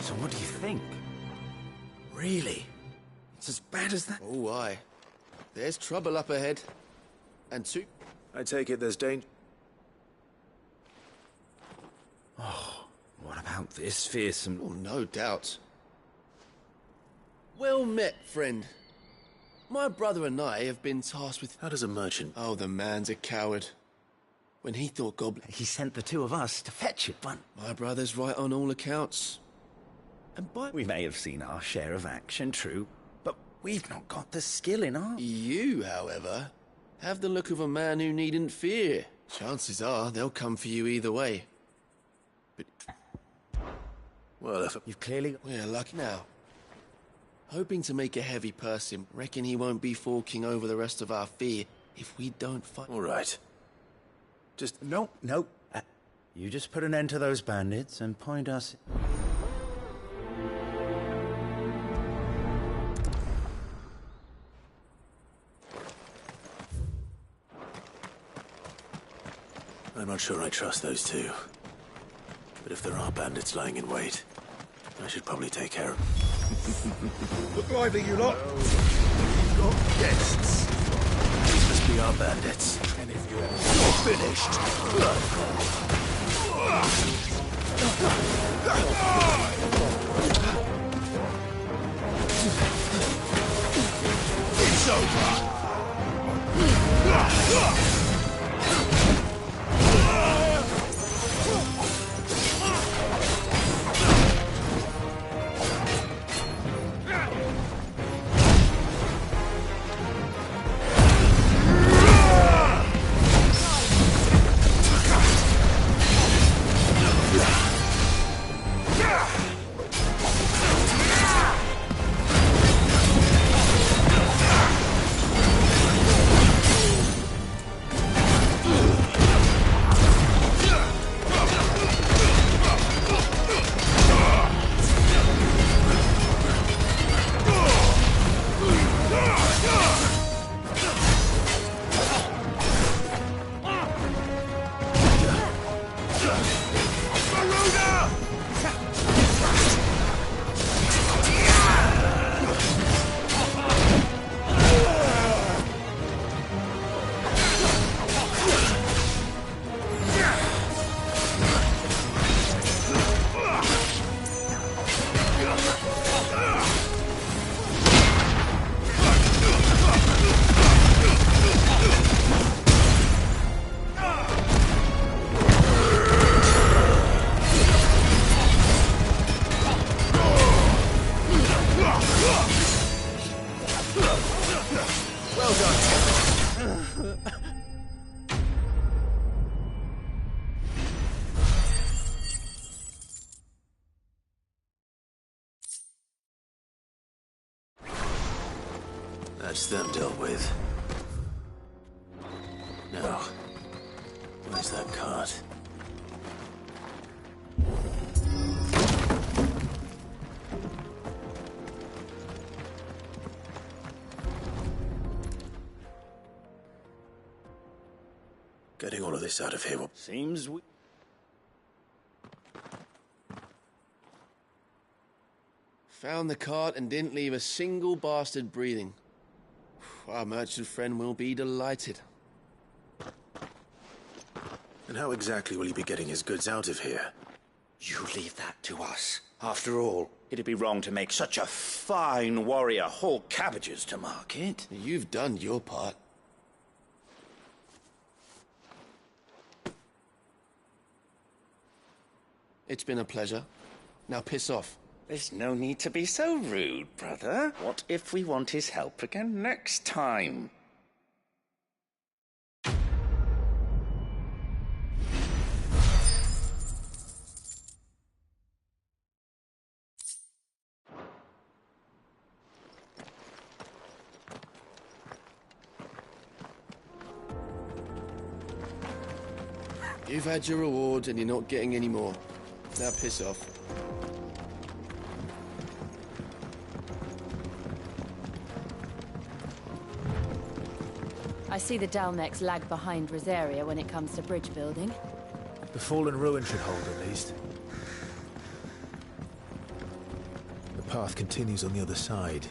So what do you think? Really? It's as bad as that? Oh, aye. There's trouble up ahead. And two... I take it there's danger. Oh, what about this fearsome... Oh, no doubt. Well met, friend. My brother and I have been tasked with... How does a merchant... Oh, the man's a coward. When he thought Goblin... He sent the two of us to fetch it, but... My brother's right on all accounts. And by... We may have seen our share of action, true, but we've not got the skill in our... You, however, have the look of a man who needn't fear. Chances are they'll come for you either way. But... Well, if... You've clearly... We're lucky now. Hoping to make a heavy person, reckon he won't be forking over the rest of our fee if we don't fight. All right. Just... No. You just put an end to those bandits and point us... I'm not sure I trust those two. But if there are bandits lying in wait, I should probably take care of them. Look lively, you lot. We've got guests. These must be our bandits. And if you're finished... It's over! Well done. That's them dealt with. Now, where's that cart? Getting all of this out of here will... Seems we... Found the cart and didn't leave a single bastard breathing. Our merchant friend will be delighted. And how exactly will he be getting his goods out of here? You leave that to us. After all, it'd be wrong to make such a fine warrior haul cabbages to market. You've done your part. It's been a pleasure. Now piss off. There's no need to be so rude, brother. What if we want his help again next time? You've had your reward and you're not getting any more. Now piss off. I see the Dalnecs lag behind Rosaria when it comes to bridge building. The fallen ruin should hold, at least. path continues on the other side.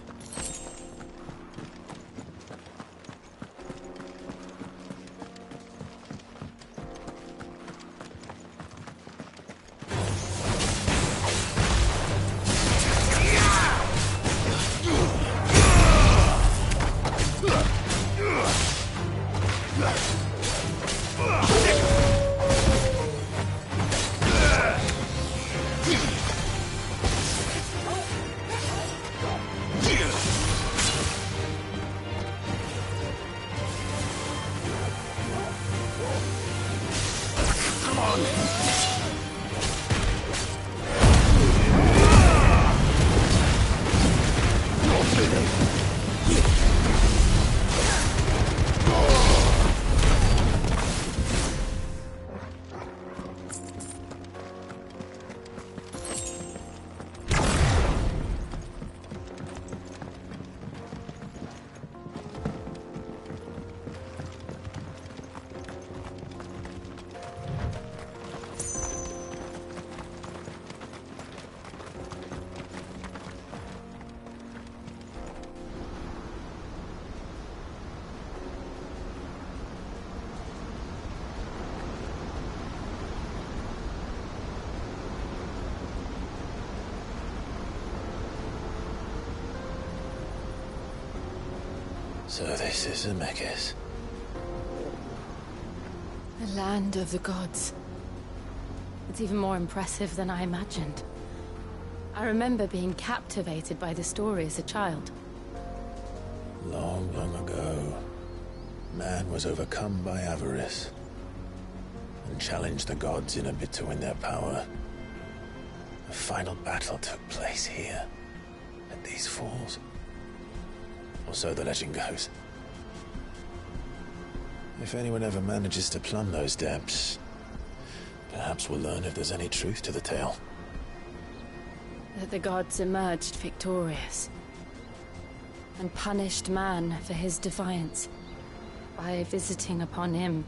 So this is Zemeckis. The land of the gods. It's even more impressive than I imagined. I remember being captivated by the story as a child. Long, long ago, man was overcome by avarice and challenged the gods in a bid to win their power. The final battle took place here, at these falls. Or so the legend goes. If anyone ever manages to plumb those depths, perhaps we'll learn if there's any truth to the tale. That the gods emerged victorious and punished man for his defiance by visiting upon him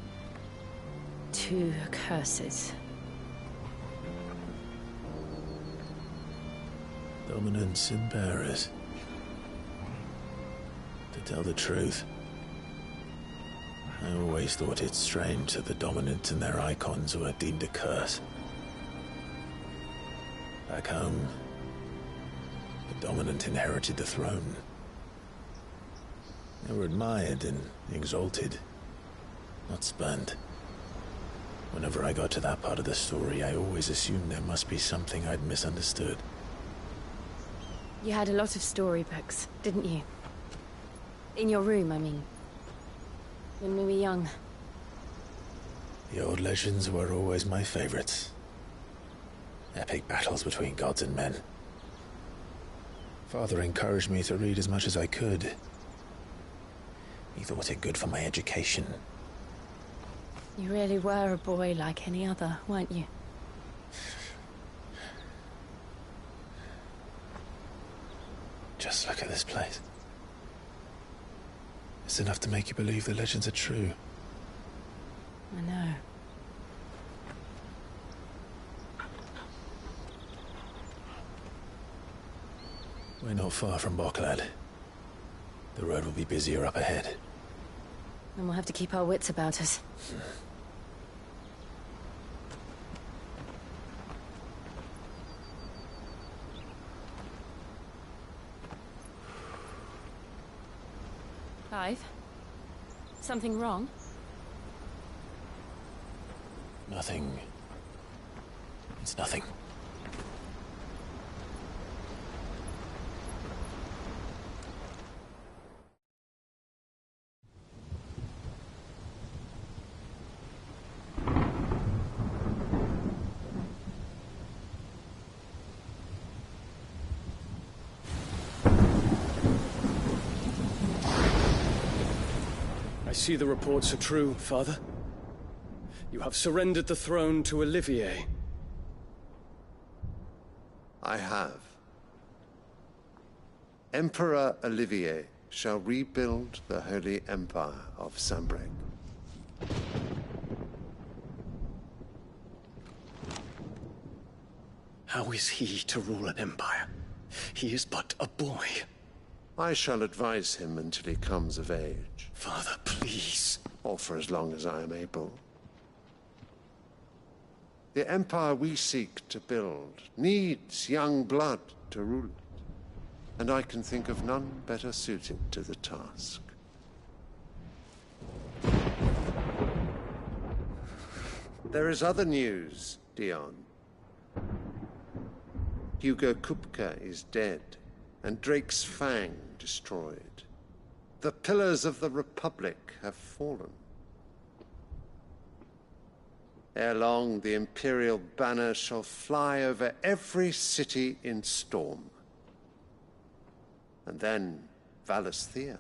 2 curses. Dominance and bearers. To tell the truth, I always thought it strange that the dominant and their icons were deemed a curse. Back home, the dominant inherited the throne. They were admired and exalted, not spurned. Whenever I got to that part of the story, I always assumed there must be something I'd misunderstood. You had a lot of storybooks, didn't you? In your room, I mean. When we were young. The old legends were always my favorites. Epic battles between gods and men. Father encouraged me to read as much as I could. He thought it good for my education. You really were a boy like any other, weren't you? Just look at this place. It's enough to make you believe the legends are true. I know. We're not far from Boklad. The road will be busier up ahead. And we'll have to keep our wits about us. Clive? Something wrong? Nothing. It's nothing. I see the reports are true, Father. You have surrendered the throne to Olivier. I have. Emperor Olivier shall rebuild the Holy Empire of Sanbreque. How is he to rule an empire? He is but a boy. I shall advise him until he comes of age. Father, please. Or for as long as I am able. The empire we seek to build needs young blood to rule it, and I can think of none better suited to the task. There is other news, Dion. Hugo Kupka is dead, and Drake's Fang destroyed. The pillars of the Republic have fallen. Ere long, the Imperial banner shall fly over every city in Storm. And then, Valisthea.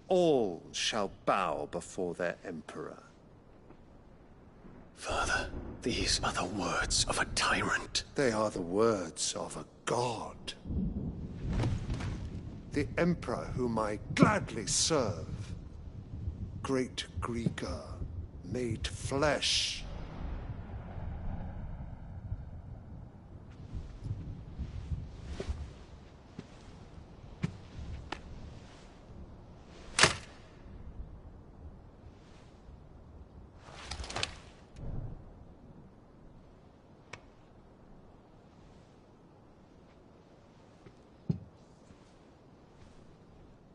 All shall bow before their Emperor. Father, these are the words of a tyrant. They are the words of a god. The Emperor whom I gladly serve. Great Greeker, made flesh.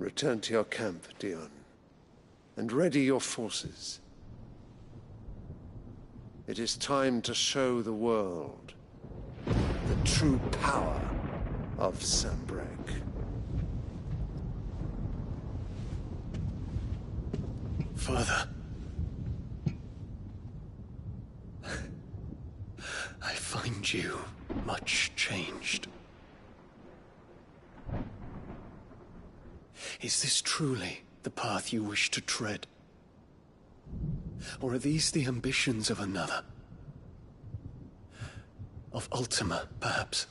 Return to your camp, Dion, and ready your forces. It is time to show the world the true power of Sanbreque. Father. I find you much changed. Is this truly the path you wish to tread? Or are these the ambitions of another? Of Ultima, perhaps?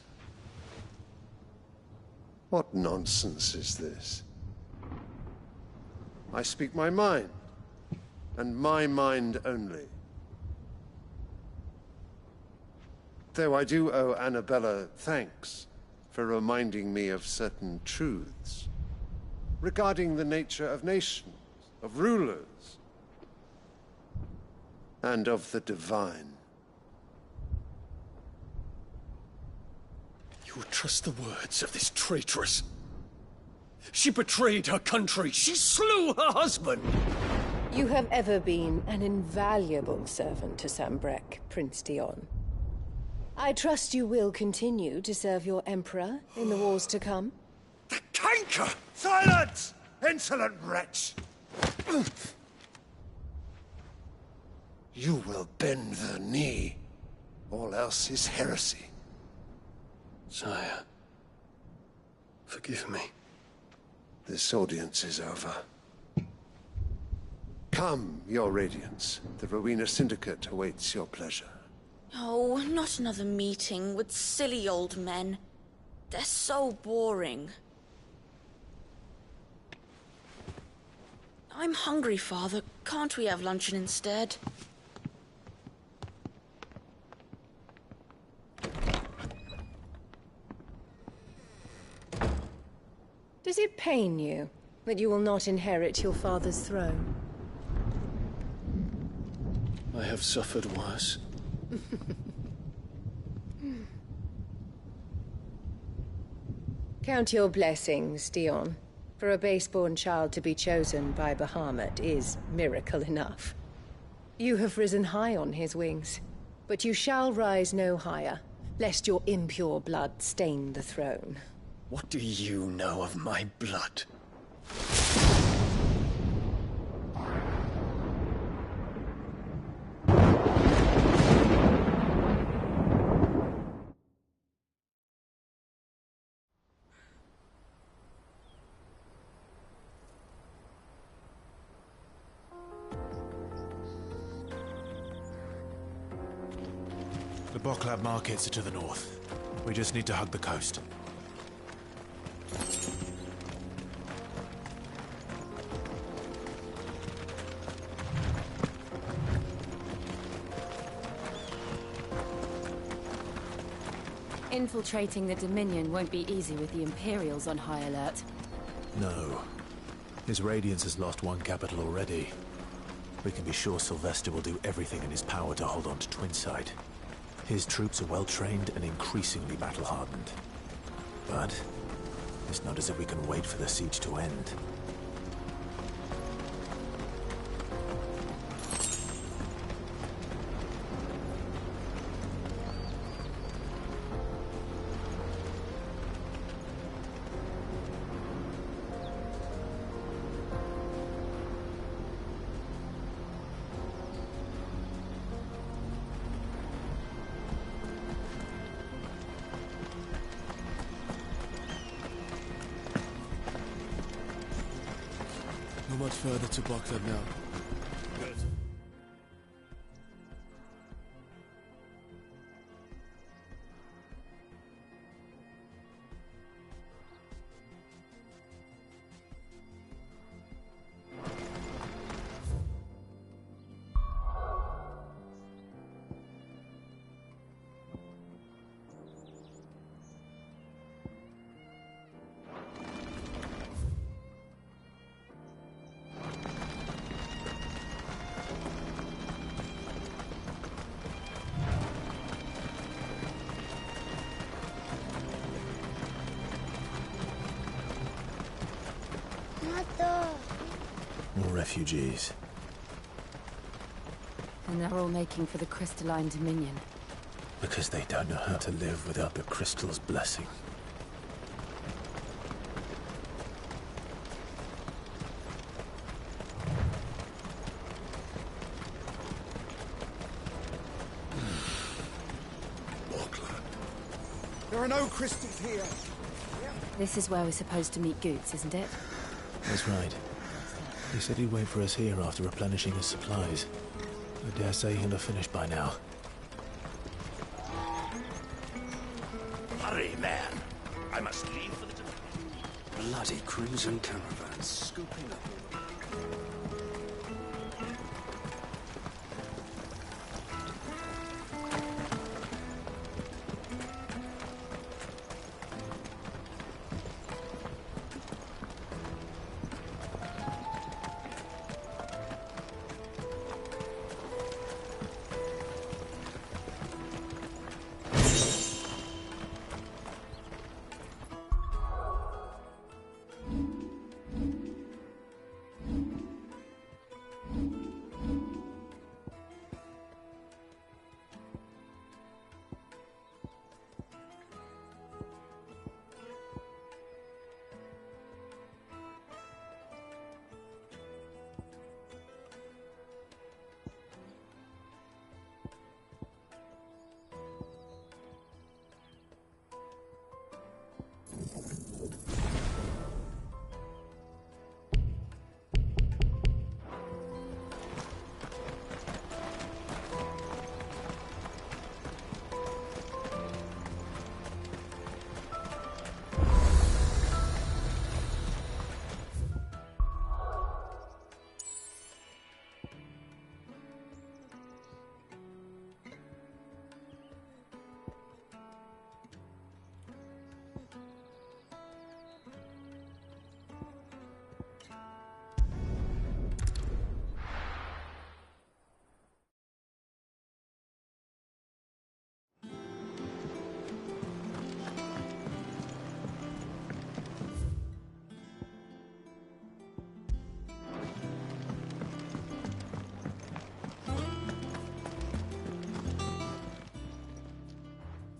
What nonsense is this? I speak my mind, and my mind only. Though I do owe Annabella thanks for reminding me of certain truths regarding the nature of nations, of rulers, and of the divine. You would trust the words of this traitress? She betrayed her country. She slew her husband. You have ever been an invaluable servant to Sanbreque, Prince Dion. I trust you will continue to serve your Emperor in the wars to come. The canker! Silence! Insolent wretch! You will bend the knee. All else is heresy. Sire, forgive me. This audience is over. Come, your Radiance. The Rowena Syndicate awaits your pleasure. Oh, not another meeting with silly old men. They're so boring. I'm hungry, Father. Can't we have luncheon instead? Does it pain you that you will not inherit your father's throne? I have suffered worse. Count your blessings, Dion. For a base-born child to be chosen by Bahamut is miracle enough. You have risen high on his wings, but you shall rise no higher, lest your impure blood stain the throne. What do you know of my blood? The Boklab markets are to the north. We just need to hug the coast. Infiltrating the Dominion won't be easy with the Imperials on high alert. No. His Radiance has lost one capital already. We can be sure Sylvester will do everything in his power to hold on to Twinside. His troops are well-trained and increasingly battle-hardened. But it's not as if we can wait for the siege to end. Not much further to Baghdad now. Good. More refugees. And they're all making for the Crystalline Dominion. Because they don't know how to live without the Crystal's blessing. There are no crystals here. This is where we're supposed to meet Goots, isn't it? That's right. He said he'd wait for us here after replenishing his supplies. I dare say he'll have finished by now. Hurry, man. I must leave for the... Bloody crimson caravans scooping up.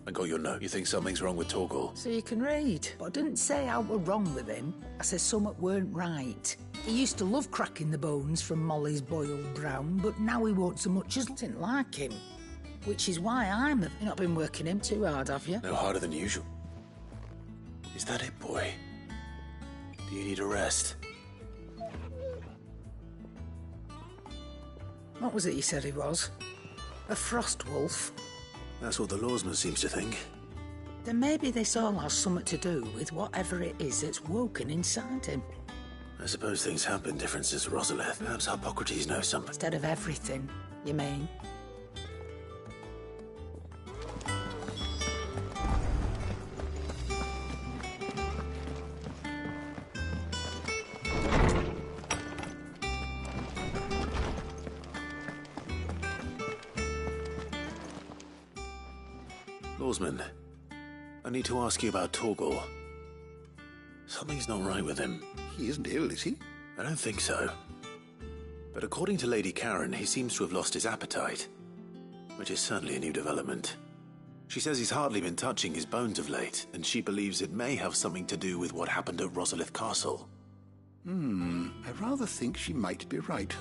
I got your note. You think something's wrong with Torgal? So you can read. But I didn't say how we're wrong with him. I said something weren't right. He used to love cracking the bones from Molly's boiled brown, but now he won't so much as didn't like him. Which is why You've not been working him too hard, have you? No harder than usual. Is that it, boy? Do you need a rest? What was it you said he was? A frost wolf? That's what the lawsman seems to think. Then maybe this all has something to do with whatever it is that's woken inside him. I suppose things have been different since Rosalith. Perhaps Hippocrates knows something. Instead of everything, you mean? Oarsman, I need to ask you about Torgal. Something's not right with him. He isn't ill, is he? I don't think so. But according to Lady Karen, he seems to have lost his appetite, which is certainly a new development. She says he's hardly been touching his bones of late, and she believes it may have something to do with what happened at Rosalith Castle. I rather think she might be right,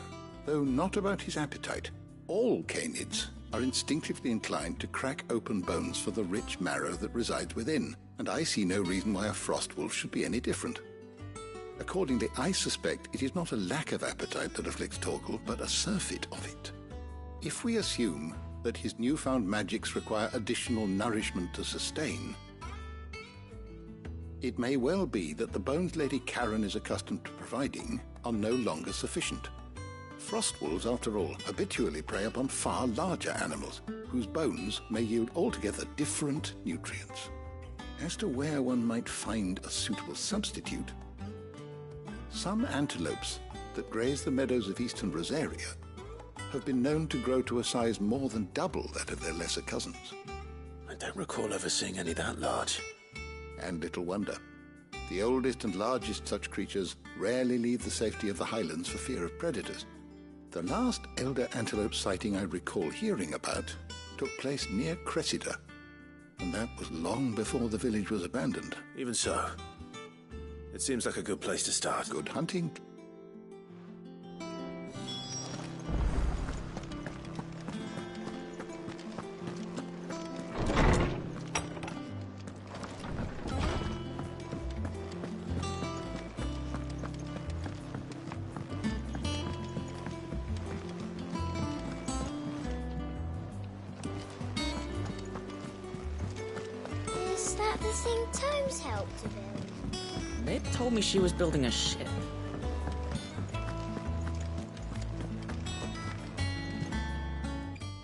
though not about his appetite. All canids are instinctively inclined to crack open bones for the rich marrow that resides within, and I see no reason why a frostwolf should be any different. Accordingly, I suspect it is not a lack of appetite that afflicts Torgal, but a surfeit of it. If we assume that his newfound magics require additional nourishment to sustain, it may well be that the bones Lady Karen is accustomed to providing are no longer sufficient. Frostwolves, after all, habitually prey upon far larger animals, whose bones may yield altogether different nutrients. As to where one might find a suitable substitute, some antelopes that graze the meadows of eastern Rosaria have been known to grow to a size more than double that of their lesser cousins. I don't recall ever seeing any that large. And little wonder. The oldest and largest such creatures rarely leave the safety of the highlands for fear of predators. The last elder antelope sighting I recall hearing about took place near Cressida, and that was long before the village was abandoned. Even so, it seems like a good place to start. Good hunting. Is that the thing Tomes helped to build? They told me she was building a ship.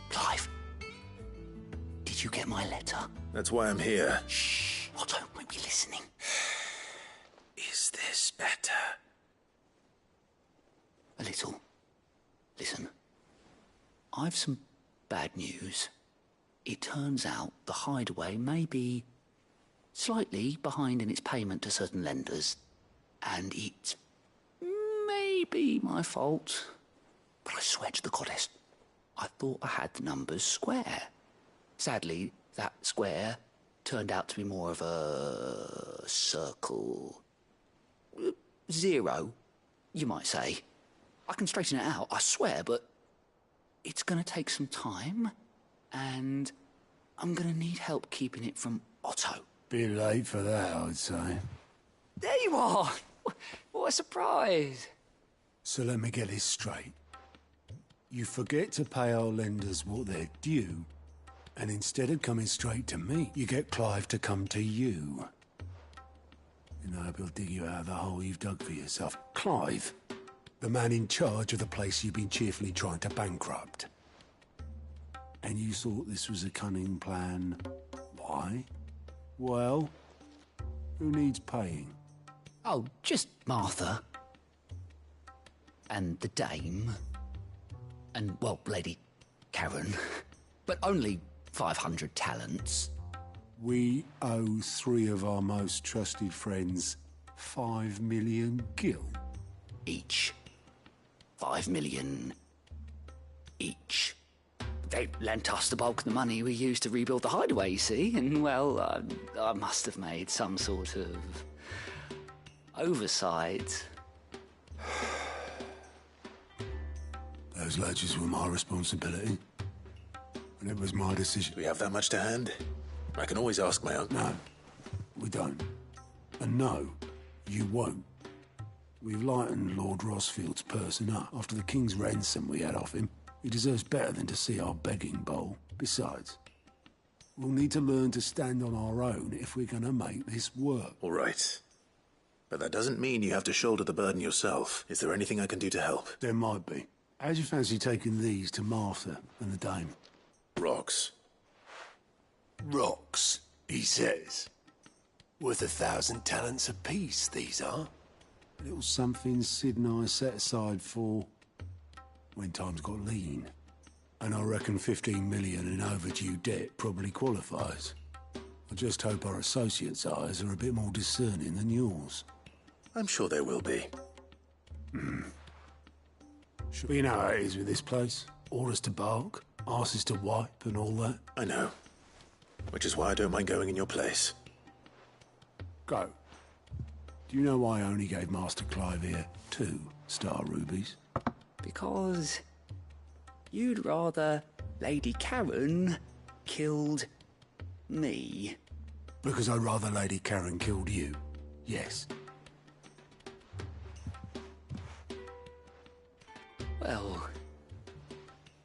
Clive, did you get my letter? That's why I'm here. Shh, Otto won't be listening. Is this better? A little. Listen, I've some bad news. It turns out the hideaway may be slightly behind in its payment to certain lenders, and it may be my fault. But I swear to the goddess, I thought I had the numbers square. Sadly, that square turned out to be more of a circle. Zero, you might say. I can straighten it out, I swear, but it's going to take some time, and I'm going to need help keeping it from Otto. Bit late for that, I'd say. There you are! What a surprise! So let me get this straight. You forget to pay our lenders what they're due, and instead of coming straight to me, you get Clive to come to you. And I hope he'll dig you out of the hole you've dug for yourself. Clive, the man in charge of the place you've been cheerfully trying to bankrupt. And you thought this was a cunning plan. Why? Well, who needs paying? Oh, just Martha. And the dame. And, well, Lady Karen. But only 500 talents. We owe 3 of our most trusted friends 5 million gil. Each. 5 million each. They lent us the bulk of the money we used to rebuild the hideaway, you see, and, well, I must have made some sort of oversight. Those ledgers were my responsibility, and it was my decision. Do we have that much to hand? I can always ask my uncle. No, we don't. And no, you won't. We've lightened Lord Rosfield's person up after the king's ransom we had off him. He deserves better than to see our begging bowl. Besides, we'll need to learn to stand on our own if we're going to make this work. All right. But that doesn't mean you have to shoulder the burden yourself. Is there anything I can do to help? There might be. How'd you fancy taking these to Martha and the dame? Rocks. Rocks, he says. Worth 1,000 talents apiece, these are. A little something Sid and I set aside for when times got lean. And I reckon 15 million in overdue debt probably qualifies. I just hope our associates' eyes are a bit more discerning than yours. I'm sure there will be. Sure, you know how it is with this place. Orders to bark, arses to wipe, and all that. I know. Which is why I don't mind going in your place. Go. Do you know why I only gave Master Clive here 2 star rubies? Because you'd rather Lady Karen killed me. Because I'd rather Lady Karen killed you. Yes. Well,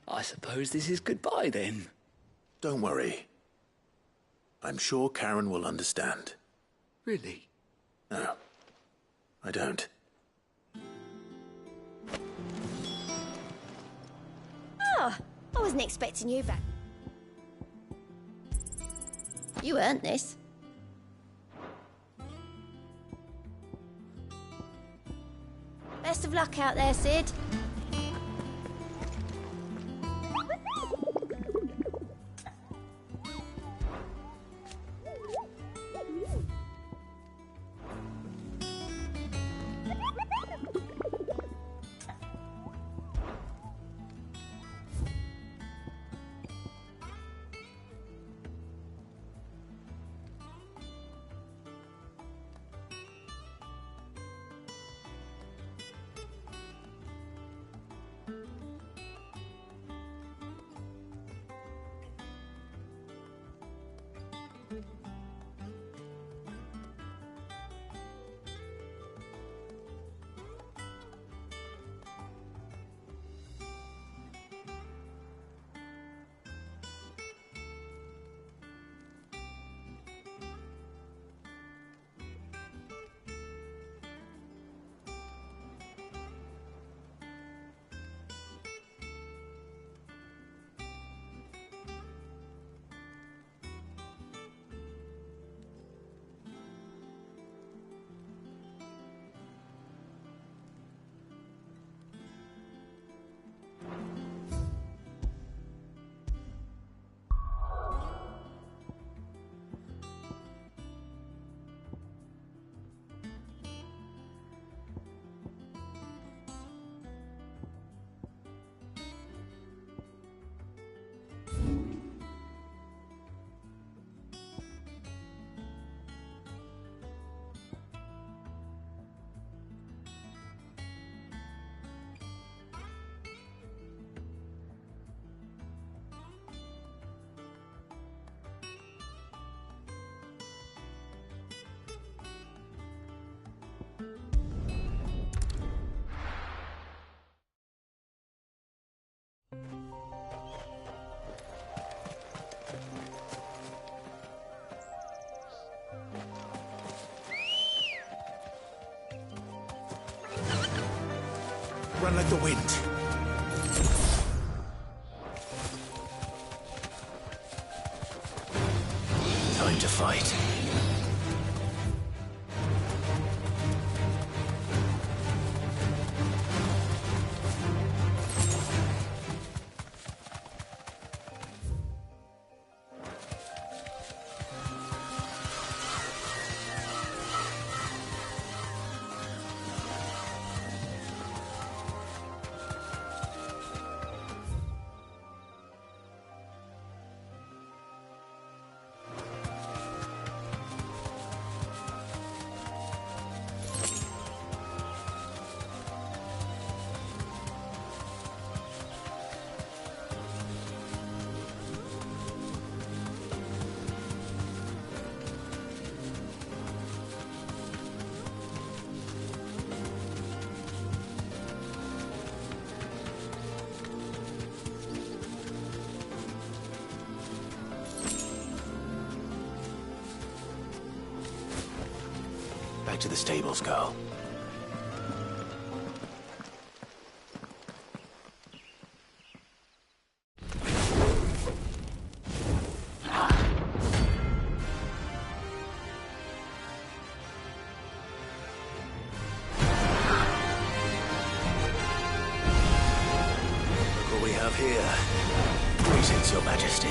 I suppose this is goodbye then. Don't worry. I'm sure Karen will understand. Really? No, I don't. Oh, I wasn't expecting you back. You earned this. Best of luck out there, Sid. Run like the wind. Time to fight. Back to the stables, girl. Look what we have here. Greetings, Your Majesty.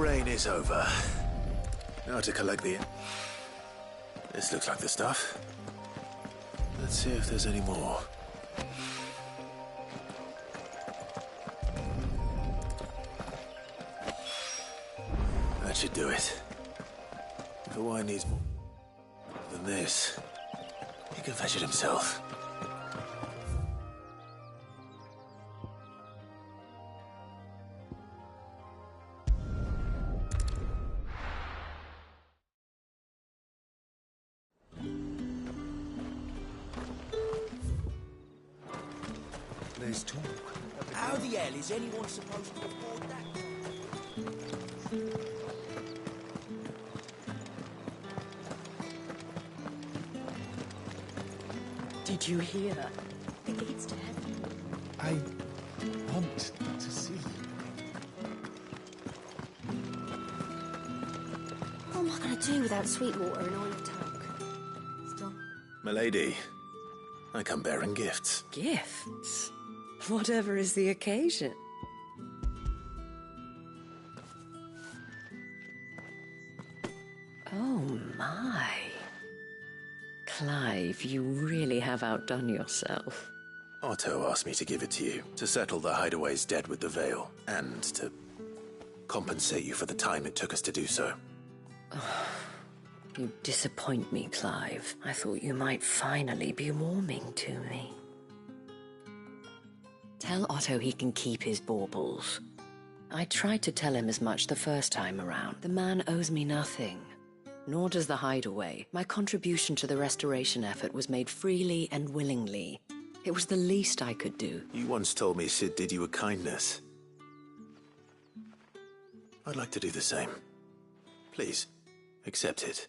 rain is over. Now to collect the... This looks like the stuff. Let's see if there's any more. That should do it. If the wine needs more than this, he can fetch it himself. There's talk. How the hell is anyone supposed to afford that? Did you hear? The gate's to heaven. I want to see. What am I going to do without Sweetwater and Oil of Toke? Stop. Milady, I come bearing gifts. Gifts? Whatever is the occasion. Oh my. Clive, you really have outdone yourself. Otto asked me to give it to you, to settle the Hideaway's debt with the Veil, and to compensate you for the time it took us to do so. You disappoint me, Clive. I thought you might finally be warming to me. Tell Otto he can keep his baubles. I tried to tell him as much the first time around. The man owes me nothing. Nor does the Hideaway. My contribution to the restoration effort was made freely and willingly. It was the least I could do. You once told me Sid did you a kindness. I'd like to do the same. Please, accept it.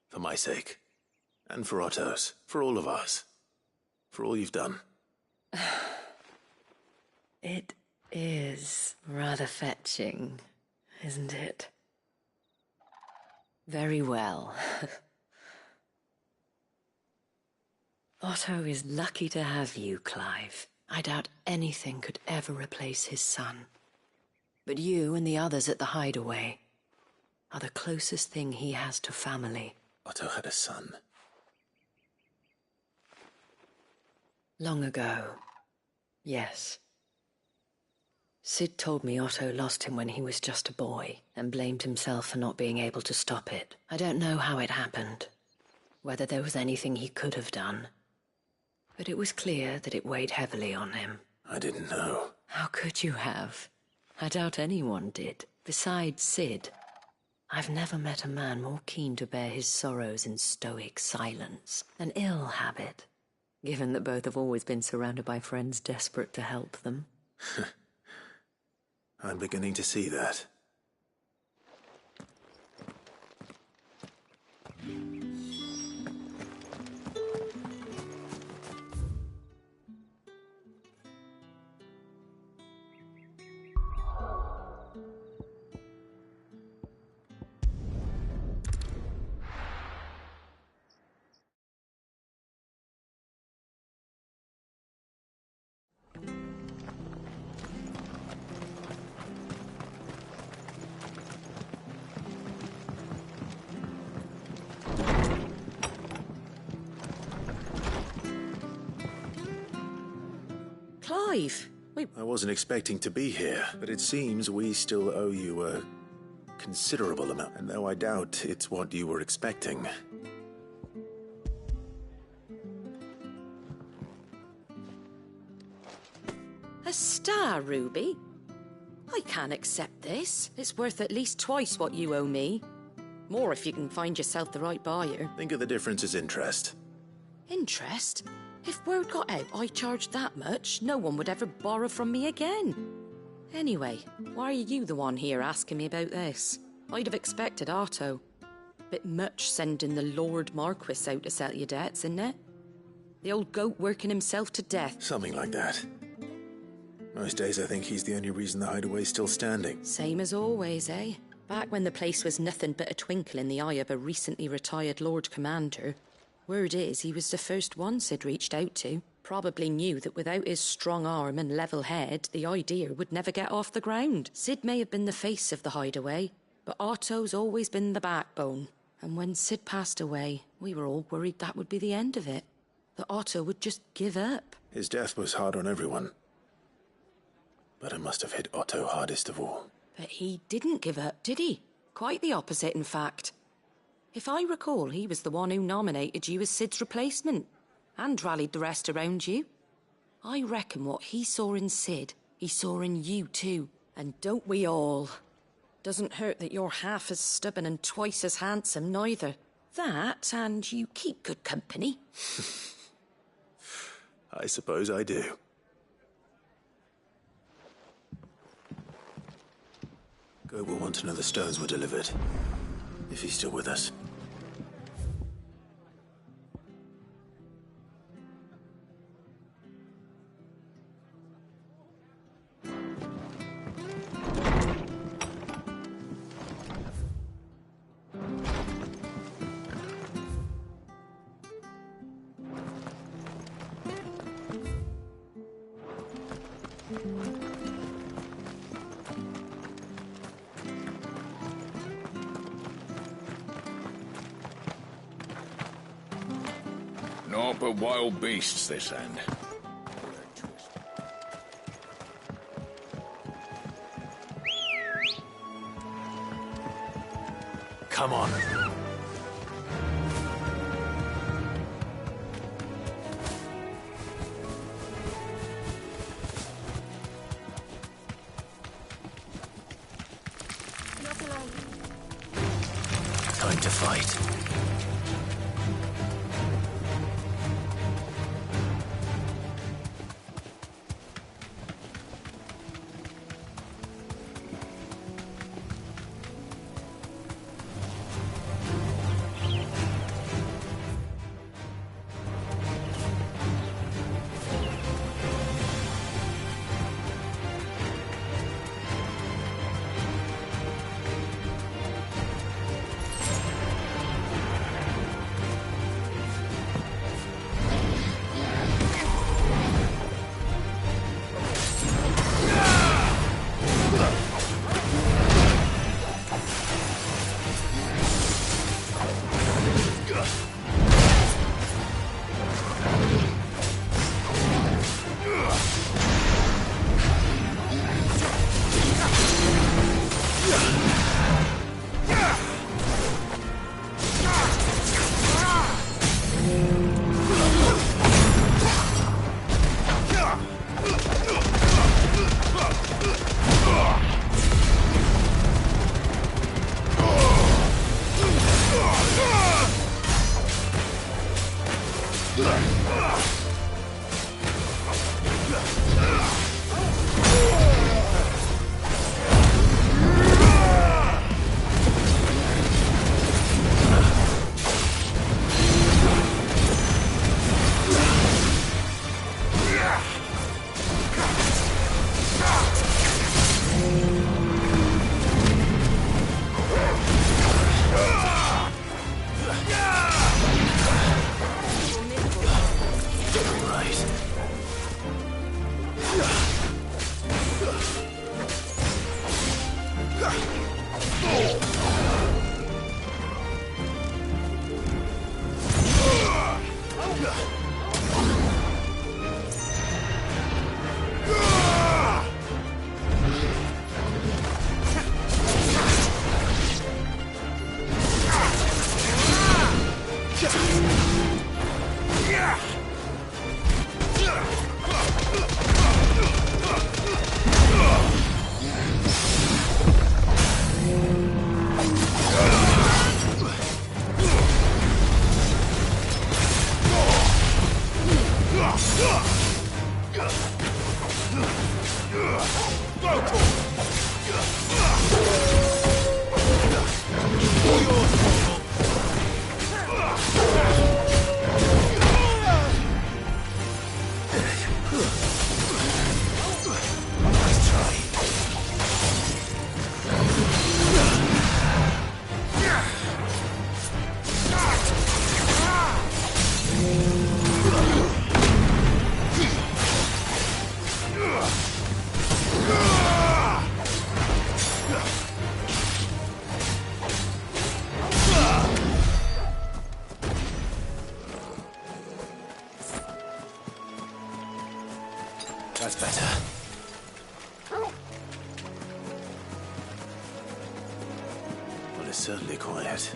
For my sake. And for Otto's. For all of us. For all you've done. It is rather fetching, isn't it? Very well. Otto is lucky to have you, Clive. I doubt anything could ever replace his son. But you and the others at the Hideaway are the closest thing he has to family. Otto had a son. Long ago, yes. Sid told me Otto lost him when he was just a boy, and blamed himself for not being able to stop it. I don't know how it happened, whether there was anything he could have done, but it was clear that it weighed heavily on him. I didn't know. How could you have? I doubt anyone did. Besides Sid, I've never met a man more keen to bear his sorrows in stoic silence. An ill habit, given that both have always been surrounded by friends desperate to help them. I'm beginning to see that. Clive! I wasn't expecting to be here, but it seems we still owe you a considerable amount, and though I doubt it's what you were expecting. A star, Ruby? I can't accept this. It's worth at least twice what you owe me. More if you can find yourself the right buyer. Think of the difference as interest. Interest? If word got out I charged that much, no one would ever borrow from me again. Anyway, why are you the one here asking me about this? I'd have expected Otto. Bit much sending the Lord Marquis out to settle your debts, isn't it? The old goat working himself to death. Something like that. Most days I think he's the only reason the Hideaway's still standing. Same as always, eh? Back when the place was nothing but a twinkle in the eye of a recently retired Lord Commander, word is he was the first one Sid reached out to. Probably knew that without his strong arm and level head, the idea would never get off the ground. Sid may have been the face of the Hideaway, But Otto's always been the backbone. And when Sid passed away, we were all worried that would be the end of it. That Otto would just give up. His death was hard on everyone. But it must have hit Otto hardest of all. But he didn't give up, did he? Quite the opposite, in fact. If I recall, he was the one who nominated you as Sid's replacement. And rallied the rest around you. I reckon what he saw in Sid, he saw in you too. And don't we all? Doesn't hurt that you're half as stubborn and twice as handsome, neither. That, and you keep good company. I suppose I do. Go will want to know the stones were delivered. If he's still with us. Naught but wild beasts this end. Come on. Time to fight. That's better. Well, it's certainly quiet.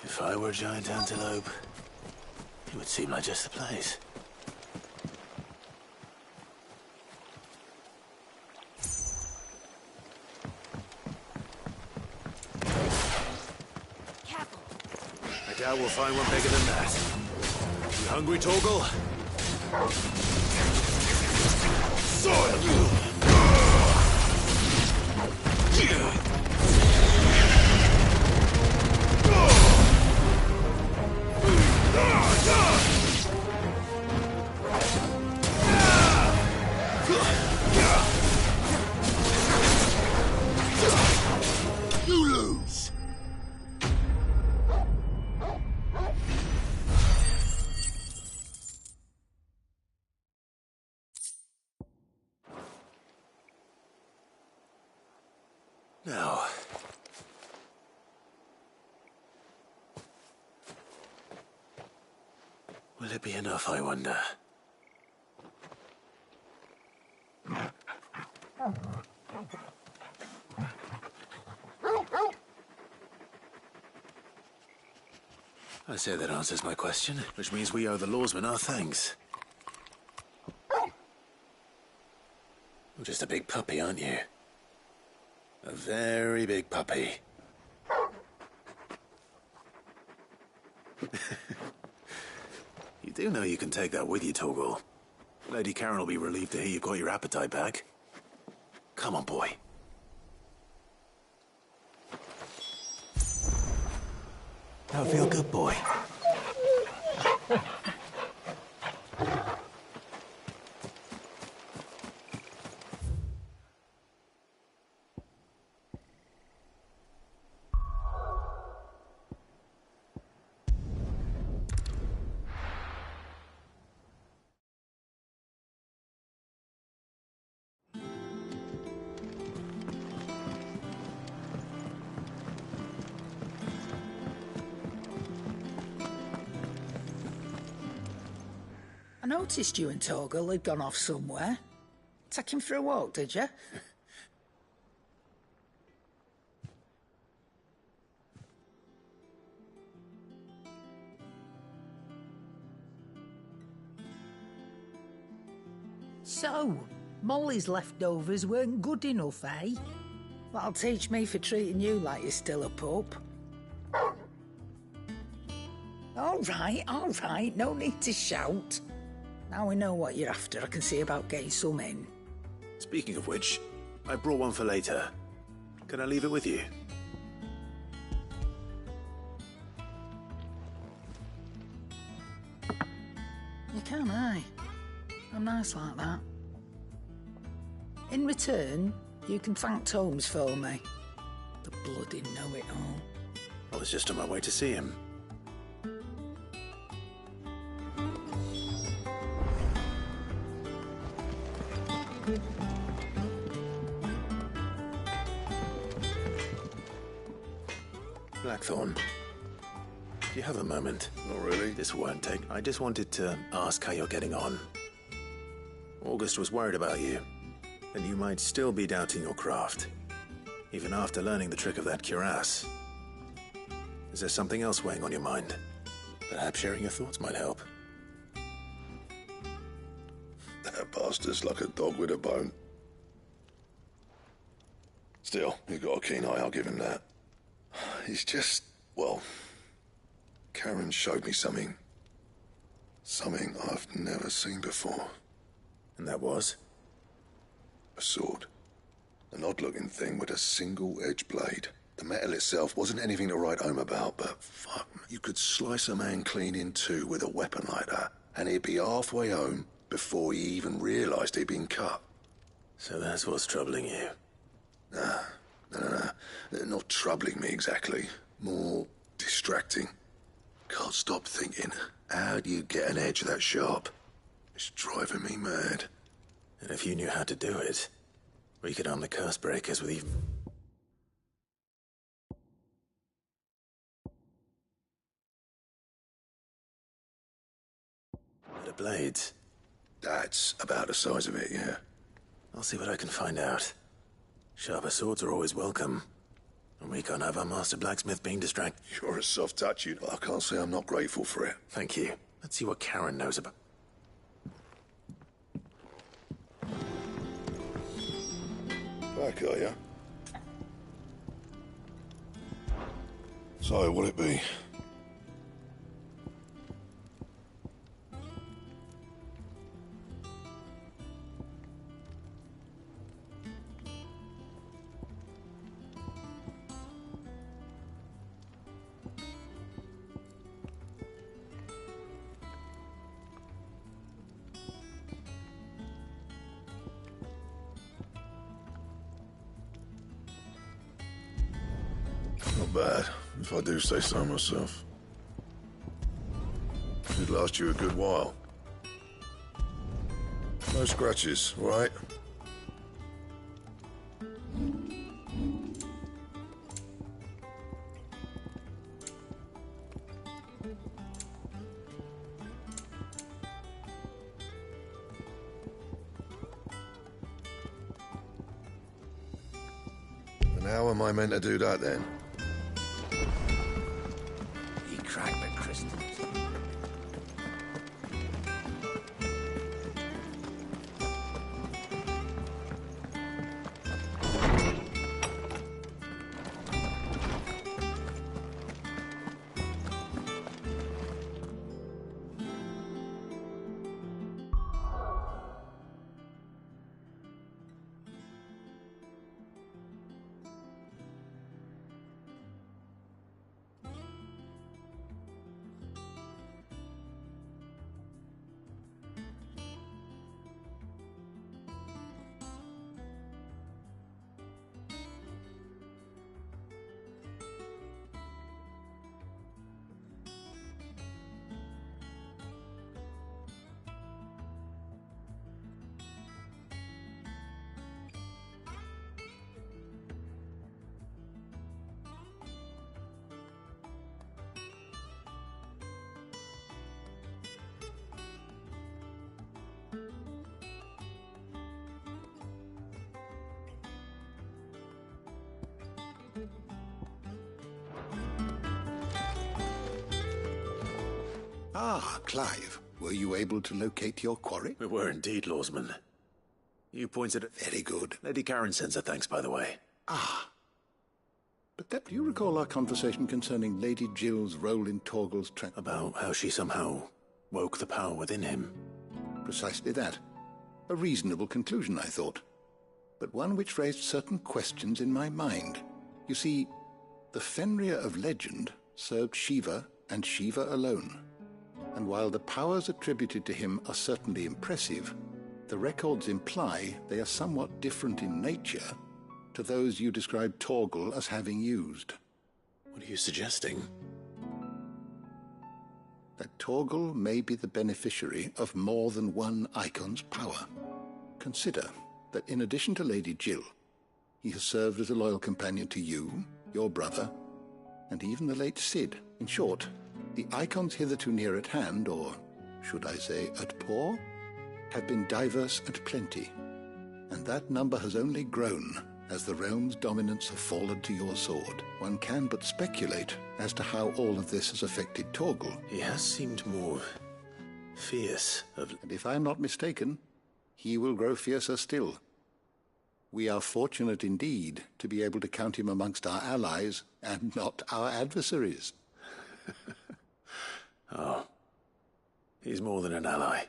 If I were a giant antelope, it would seem like just the place. Careful. I doubt we'll find one bigger than that. You hungry, Torgal? You lose. Now. Will it be enough, I wonder? I say that answers my question, which means we owe the lawsmen our thanks. You're just a big puppy, aren't you? A very big puppy. You do know you can take that with you, Torgal. Lady Karen will be relieved to hear you got your appetite back. Come on, boy. That would feel good, boy. I noticed you and Torgal had gone off somewhere. Take him for a walk, did you? So, Molly's leftovers weren't good enough, eh? That'll teach me for treating you like you're still a pup. All right, no need to shout. Now we know what you're after, I can see about getting some in. Speaking of which, I brought one for later. Can I leave it with you? You can, aye. I'm nice like that. In return, you can thank Tomes for me. The bloody know-it-all. I was just on my way to see him. Blackthorn, do you have a moment? Not really. This won't take. I just wanted to ask how you're getting on. August was worried about you, and you might still be doubting your craft, even after learning the trick of that cuirass. Is there something else weighing on your mind? Perhaps sharing your thoughts might help. That bastard's like a dog with a bone. Still, he's got a keen eye, I'll give him that. He's just, well, Karen showed me something. Something I've never seen before. And that was? A sword. An odd-looking thing with a single-edged blade. The metal itself wasn't anything to write home about, but fuck, you could slice a man clean in two with a weapon like that, and he'd be halfway home before he even realised he'd been cut. So that's what's troubling you? Nah. Not troubling me exactly. More distracting. Can't stop thinking, how do you get an edge that sharp? It's driving me mad. And if you knew how to do it, we could arm the curse breakers with even... The blades. That's about the size of it, yeah. I'll see what I can find out. Sharper swords are always welcome. And we can't have our master blacksmith being distracted. You're a soft touch, you. I can't say I'm not grateful for it. Thank you. Let's see what Karen knows about. Back, are ya? So, what'll it be? Not bad, if I do say so myself. Should last you a good while. No scratches, all right? And how am I meant to do that then? He cracked the crystals. Ah, Clive, were you able to locate your quarry? We were indeed, Lawsman. You pointed at... Very good. Lady Karen sends her thanks, by the way. Ah. But do you recall our conversation concerning Lady Jill's role in Torgal's track? About how she somehow woke the power within him. Precisely that. A reasonable conclusion, I thought. But one which raised certain questions in my mind. You see, the Fenrir of legend served Shiva and Shiva alone. And while the powers attributed to him are certainly impressive, the records imply they are somewhat different in nature to those you described Torgal as having used. What are you suggesting? That Torgal may be the beneficiary of more than one icon's power. Consider that in addition to Lady Jill, he has served as a loyal companion to you, your brother, and even the late Cid. In short, the icons hitherto near at hand, or should I say at paw, have been diverse and plenty, and that number has only grown as the realm's dominance have fallen to your sword. One can but speculate as to how all of this has affected Torgal. He has seemed more fierce And if I'm not mistaken, he will grow fiercer still. We are fortunate indeed to be able to count him amongst our allies and not our adversaries. Oh, he's more than an ally.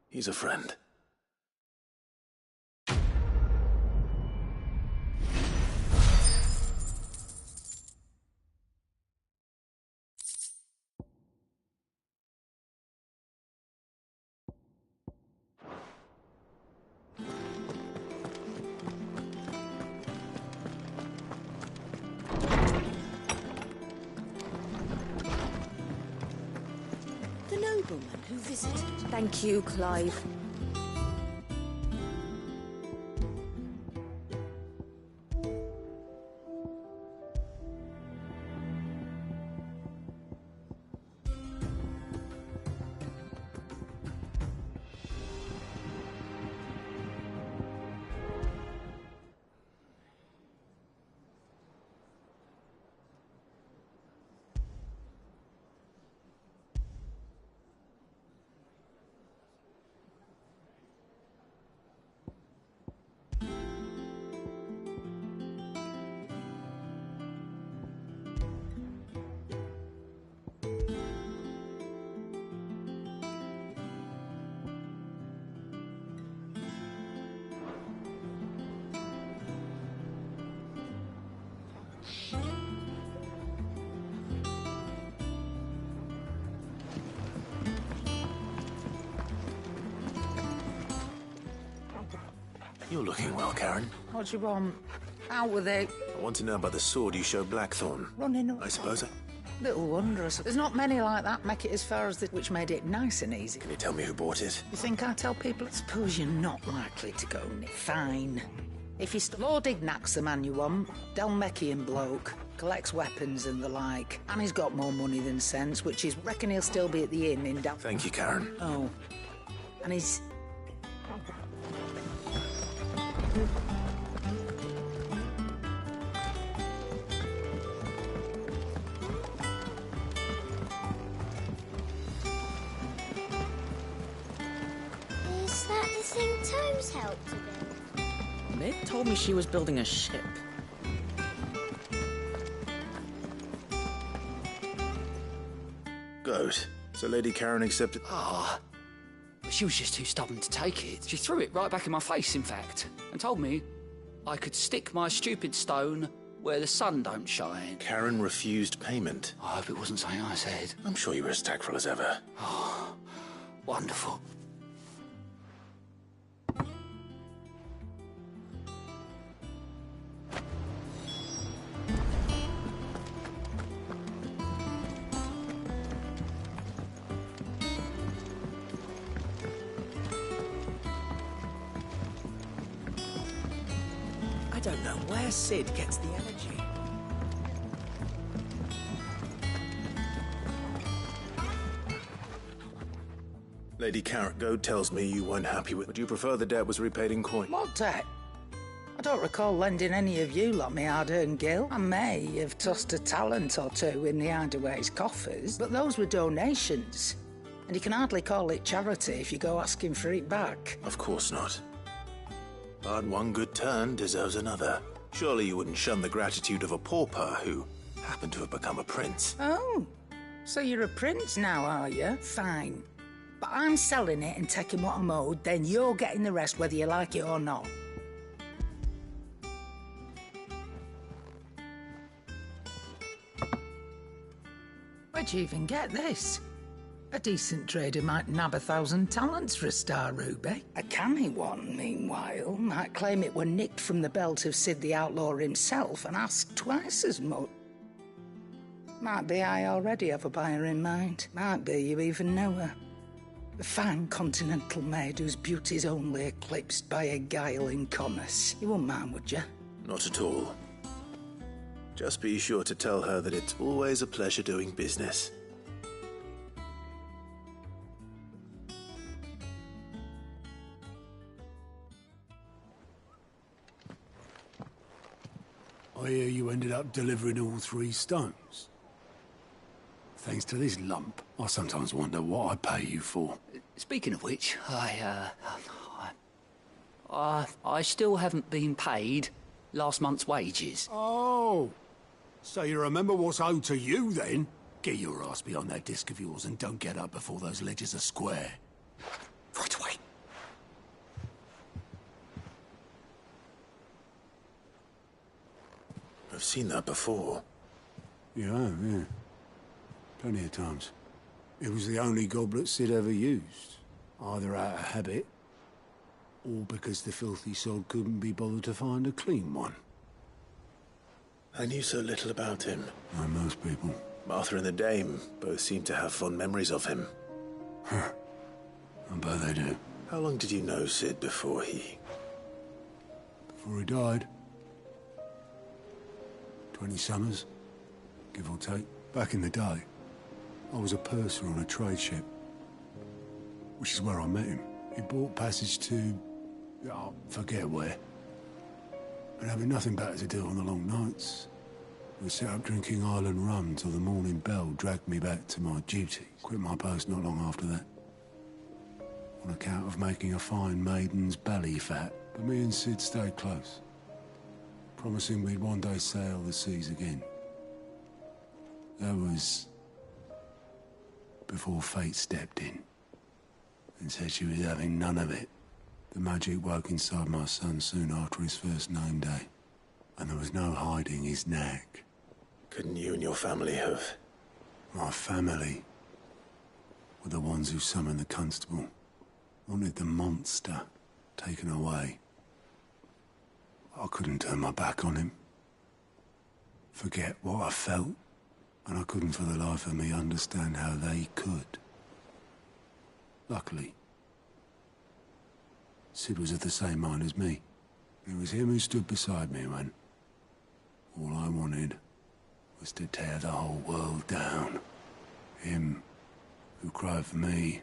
He's a friend. The nobleman who visited. Thank you, Clive. You're looking well, Karen. What do you want? Out with it. I want to know about the sword you showed Blackthorn. Running up. I suppose Little wondrous. There's not many like that make it as far as which made it nice and easy. Can you tell me who bought it? You think I tell people? I suppose you're not likely to go fine. If you're Lord Ignac's the man you want, Dalmekian bloke, collects weapons and the like, and he's got more money than sense, which is reckon he'll still be at the inn in Dal... Thank you, Karen. Oh. And he's... Is that the thing Tomes helped to build? Mid told me she was building a ship. Good. So Lady Karen accepted... Ah. She was just too stubborn to take it. She threw it right back in my face, in fact, and told me I could stick my stupid stone where the sun don't shine. Karen refused payment. I hope it wasn't something I said. I'm sure you were as tactful as ever. Oh, wonderful. I don't know where Sid gets the energy. Lady Carrot tells me you weren't happy with... Would you prefer the debt was repaid in coin? What debt? I don't recall lending any of you lot me hard-earned gil. I may have tossed a talent or two in the Hideaway's coffers, but those were donations. And you can hardly call it charity if you go asking for it back. Of course not. But one good turn deserves another. Surely you wouldn't shun the gratitude of a pauper who happened to have become a prince. Oh, so you're a prince now, are you? Fine. But I'm selling it and taking what I'm owed, then you're getting the rest whether you like it or not. Where'd you even get this? A decent trader might nab 1,000 talents for a star ruby. A canny one, meanwhile, might claim it were nicked from the belt of Sid the Outlaw himself and ask twice as much. Might be I already have a buyer in mind. Might be you even know her. A fine continental maid whose beauty's only eclipsed by a guile in commerce. You wouldn't mind, would you? Not at all. Just be sure to tell her that it's always a pleasure doing business. I hear you ended up delivering all 3 stones. Thanks to this lump, I sometimes wonder what I pay you for. Speaking of which, I still haven't been paid last month's wages. Oh, so you remember what's owed to you then? Get your ass behind that disc of yours and don't get up before those ledgers are square. Right away. I've seen that before. You have, yeah. Plenty of times. It was the only goblet Sid ever used. Either out of habit, or because the filthy sod couldn't be bothered to find a clean one. I knew so little about him. Like most people. Martha and the Dame both seem to have fond memories of him. I bet they do. How long did you know Sid before he... Before he died? 20 summers, give or take. Back in the day, I was a purser on a trade ship, which is where I met him. He bought passage to... oh, forget where. And having nothing better to do on the long nights, we set up drinking island rum till the morning bell dragged me back to my duties. Quit my post not long after that. On account of making a fine maiden's belly fat. But me and Sid stayed close, promising we'd one day sail the seas again. That was before fate stepped in and said she was having none of it. The magic woke inside my son soon after his first name day, and there was no hiding his knack Couldn't you and your family have... My family were the ones who summoned the constable. Wanted the monster taken away. I couldn't turn my back on him. Forget what I felt. And I couldn't for the life of me understand how they could. Luckily, Sid was of the same mind as me. It was him who stood beside me when all I wanted was to tear the whole world down. Him who cried for me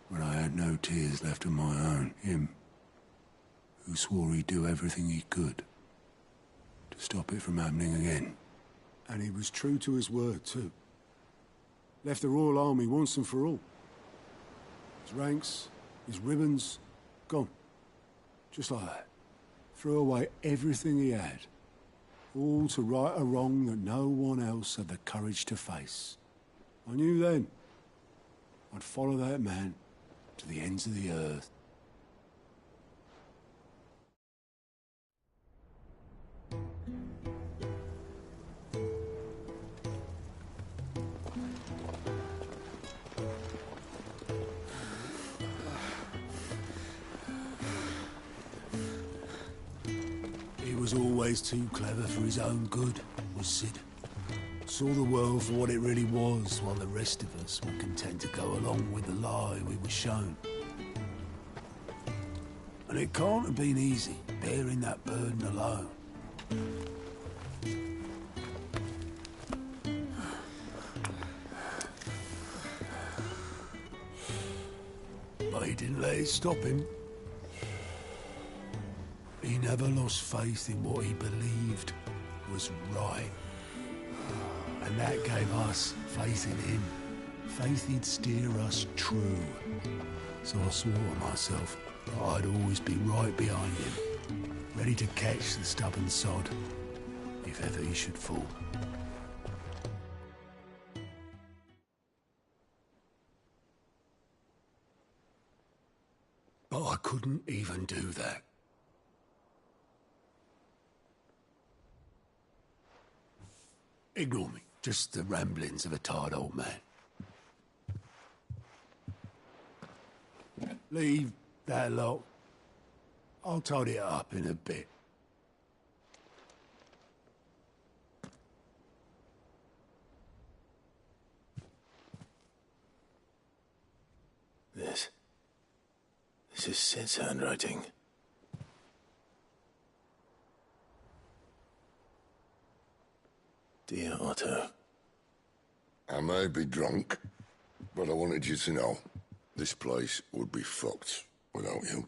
when I had no tears left of my own. Him who swore he'd do everything he could to stop it from happening again. And he was true to his word, too. Left the Royal Army once and for all. His ranks, his ribbons, gone. Just like that. Threw away everything he had. All to right a wrong that no one else had the courage to face. I knew then I'd follow that man to the ends of the earth. He was always too clever for his own good, was Sid. Saw the world for what it really was, while the rest of us were content to go along with the lie we were shown. And it can't have been easy, bearing that burden alone. But he didn't let it stop him. He never lost faith in what he believed was right. And that gave us faith in him. Faith he'd steer us true. So I swore to myself that I'd always be right behind him, ready to catch the stubborn sod, if ever he should fall. But I couldn't even do that. Ignore me. Just the ramblings of a tired old man. Leave that lot. I'll tidy it up in a bit. This is Sid's handwriting. Dear Otto. I may be drunk, but I wanted you to know this place would be fucked without you.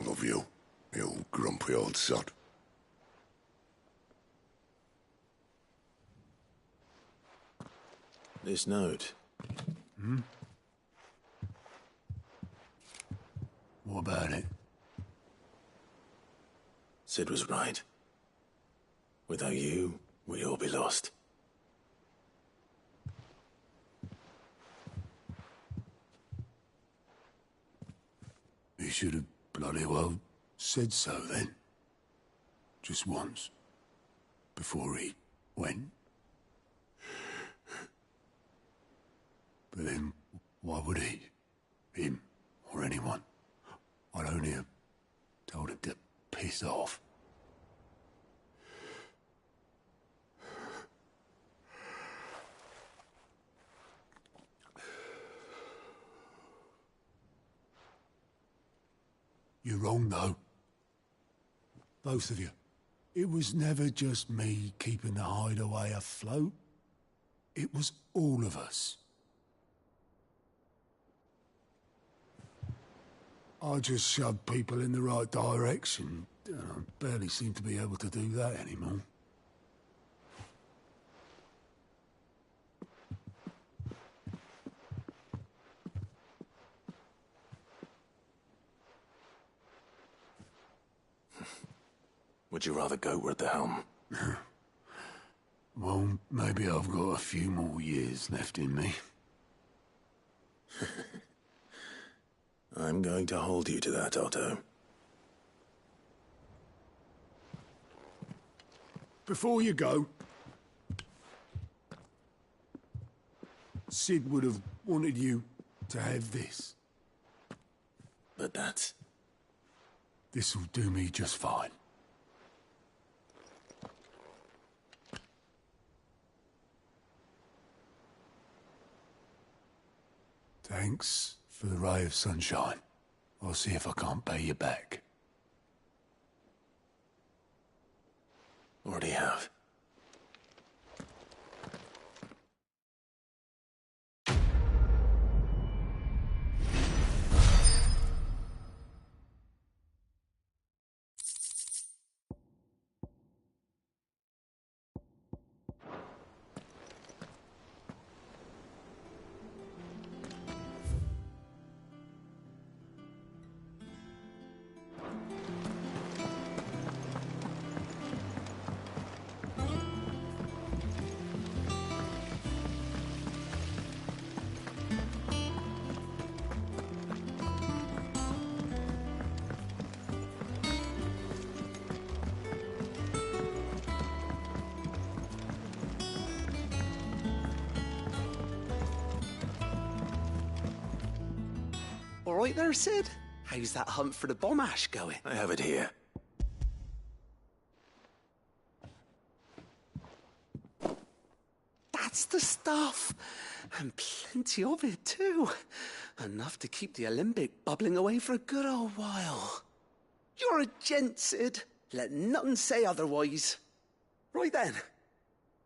Love you, you grumpy old sod. This note. Hmm? What about it? Sid was right. Without you, we'd all be lost. He should have bloody well said so then. Just once. Before he went. But then, why would he? Him, or anyone. I'd only have told him to piss off. You're wrong, though. Both of you. It was never just me keeping the hideaway afloat. It was all of us. I just shoved people in the right direction. I barely seem to be able to do that anymore. Would you rather go at the helm? Well, maybe I've got a few more years left in me. I'm going to hold you to that, Otto. Before you go, Sid would have wanted you to have this. But that's... This'll do me just fine. Thanks for the ray of sunshine. I'll see if I can't pay you back. Already have. All right there, Sid? How's that hunt for the bomb ash going? I have it here. That's the stuff. And plenty of it, too. Enough to keep the Olympic bubbling away for a good old while. You're a gent, Sid. Let nothing say otherwise. Right then.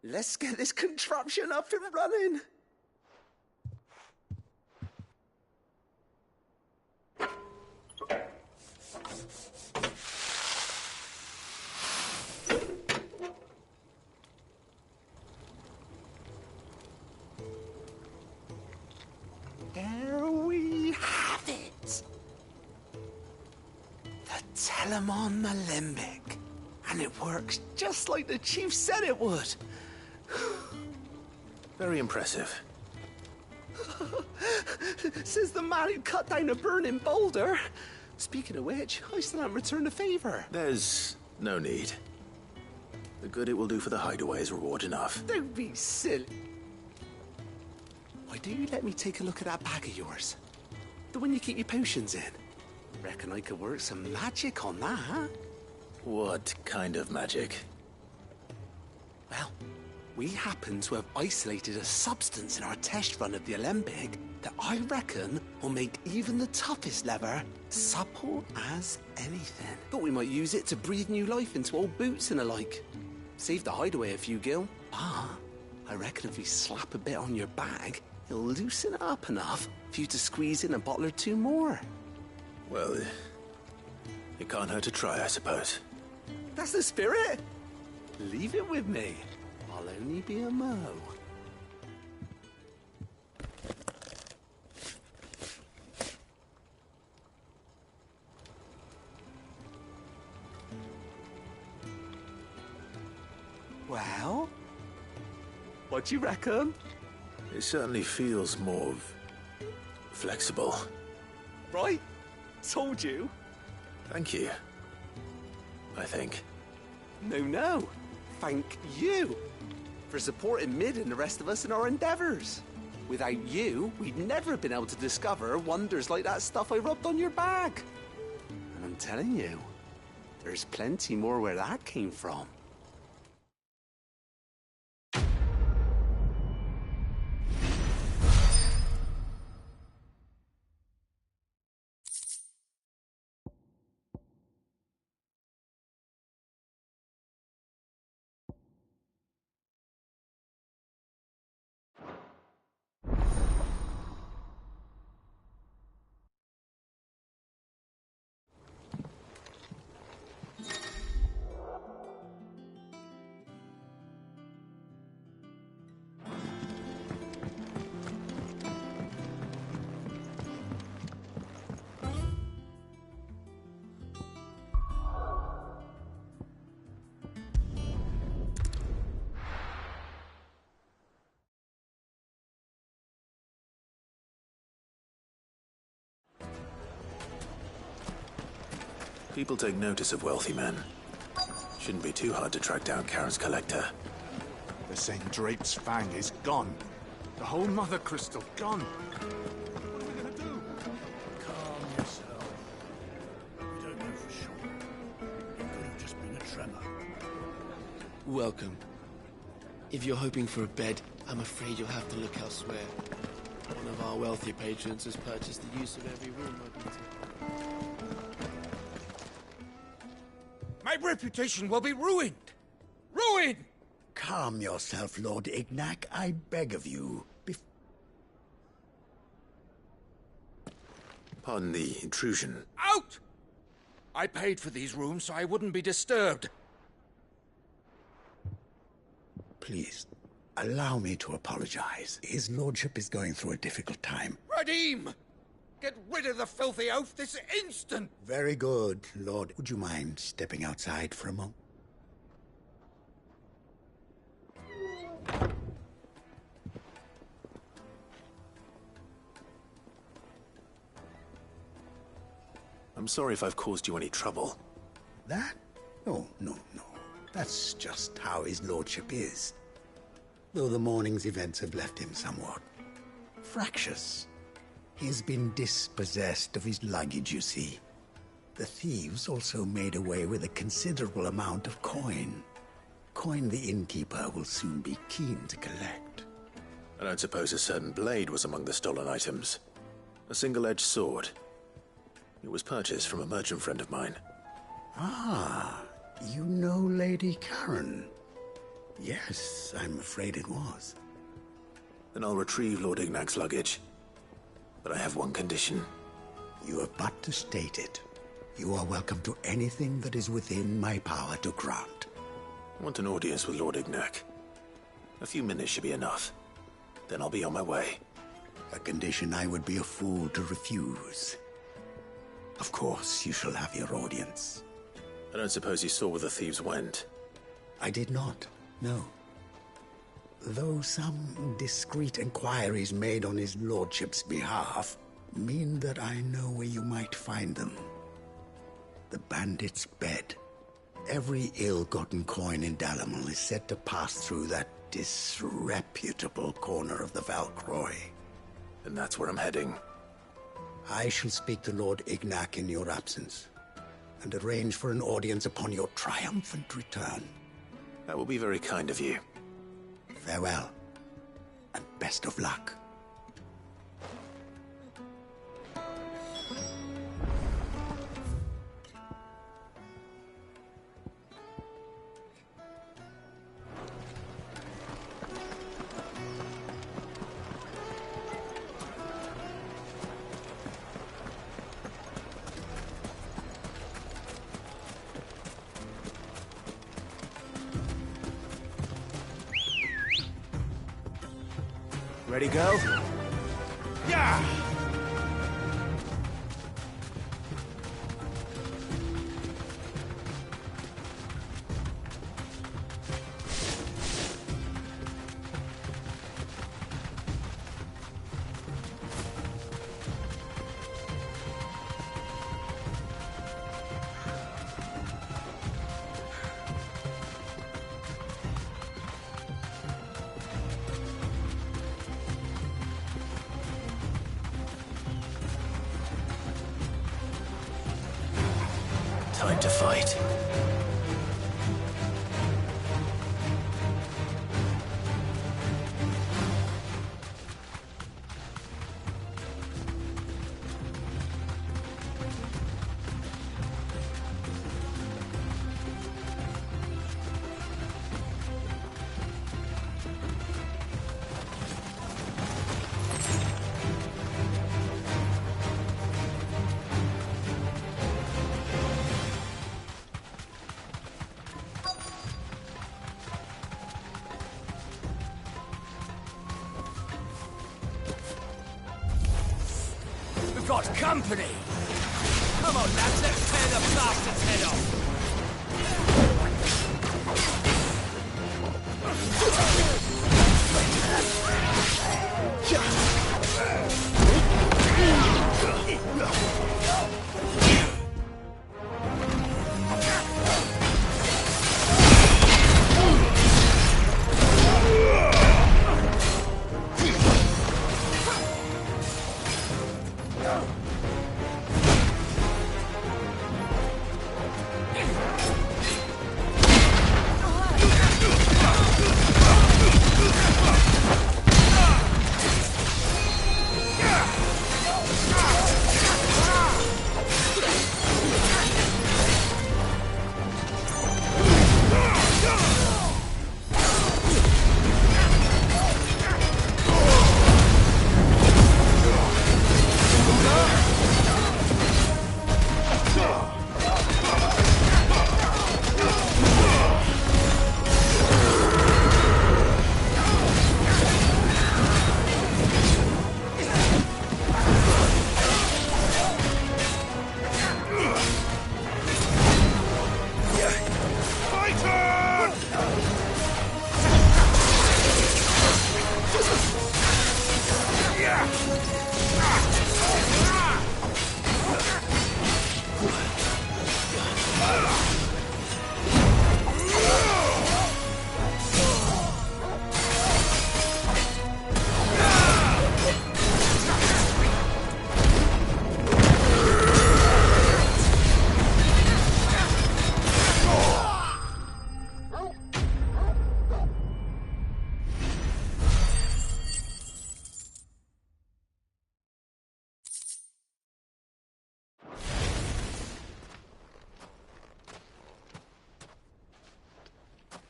Let's get this contraption up and running. There we have it. The Telemon Alembic. And it works just like the chief said it would. Very impressive. Says the man who cut down a burning boulder. Speaking of which, I still haven't returned the favor. There's no need. The good it will do for the hideaway is reward enough. Don't be silly. Why don't you let me take a look at that bag of yours? The one you keep your potions in. Reckon I could work some magic on that, huh? What kind of magic? Well, we happen to have isolated a substance in our test run of the Alembic that I reckon will make even the toughest leather supple as anything. Thought we might use it to breathe new life into old boots and the like. Save the hideaway a few gil. Ah, I reckon if we slap a bit on your bag, it'll loosen it up enough for you to squeeze in a bottle or two more. Well, it can't hurt to try, I suppose. That's the spirit. Leave it with me. I'll only be a mo. Well, what do you reckon? It certainly feels more flexible. Right? Told you. Thank you. I think. No. Thank you for supporting Mid and the rest of us in our endeavors. Without you, we'd never have been able to discover wonders like that stuff I rubbed on your bag. And I'm telling you, there's plenty more where that came from. People take notice of wealthy men. Shouldn't be too hard to track down Karen's collector. They're saying Drake's Fang is gone. The whole Mother Crystal gone. What are we gonna do? Calm yourself. We don't know for sure. It could have just been a tremor. Welcome. If you're hoping for a bed, I'm afraid you'll have to look elsewhere. One of our wealthier patrons has purchased the use of every room open to... My reputation will be ruined! Ruined! Calm yourself, Lord Ignac, I beg of you. Pardon the intrusion. Out! I paid for these rooms so I wouldn't be disturbed. Please, allow me to apologize. His lordship is going through a difficult time. Radim! Get rid of the filthy oaf this instant! Very good, Lord. Would you mind stepping outside for a moment? I'm sorry if I've caused you any trouble. That? Oh, no. That's just how his lordship is. Though the morning's events have left him somewhat fractious. He's been dispossessed of his luggage, you see. The thieves also made away with a considerable amount of coin. Coin the innkeeper will soon be keen to collect. I don't suppose a certain blade was among the stolen items. A single-edged sword. It was purchased from a merchant friend of mine. Ah, you know Lady Karen. Yes, I'm afraid it was. Then I'll retrieve Lord Ignac's luggage. But I have one condition. You have but to state it. You are welcome to anything that is within my power to grant. I want an audience with Lord Ignac. A few minutes should be enough. Then I'll be on my way. A condition I would be a fool to refuse. Of course, you shall have your audience. I don't suppose you saw where the thieves went? I did not, no. Though some discreet inquiries made on his lordship's behalf mean that I know where you might find them. The bandit's bed. Every ill-gotten coin in Dalamil is said to pass through that disreputable corner of the Valcroy. And that's where I'm heading. I shall speak to Lord Ignac in your absence, and arrange for an audience upon your triumphant return. That will be very kind of you. Farewell, and best of luck. Ready, go? Yeah! Time to fight. Got company! Come on, lads, let's tear the bastard's head off!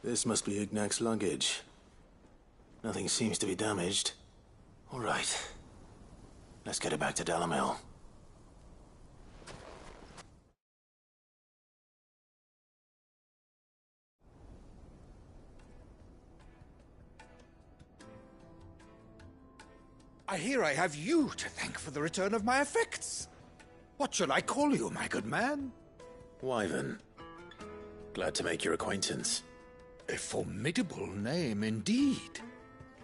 This must be Ignac's luggage. Nothing seems to be damaged. All right. Let's get it back to Dalamel. I hear I have you to thank for the return of my effects. What shall I call you, my good man? Wyvern. Glad to make your acquaintance. A formidable name indeed.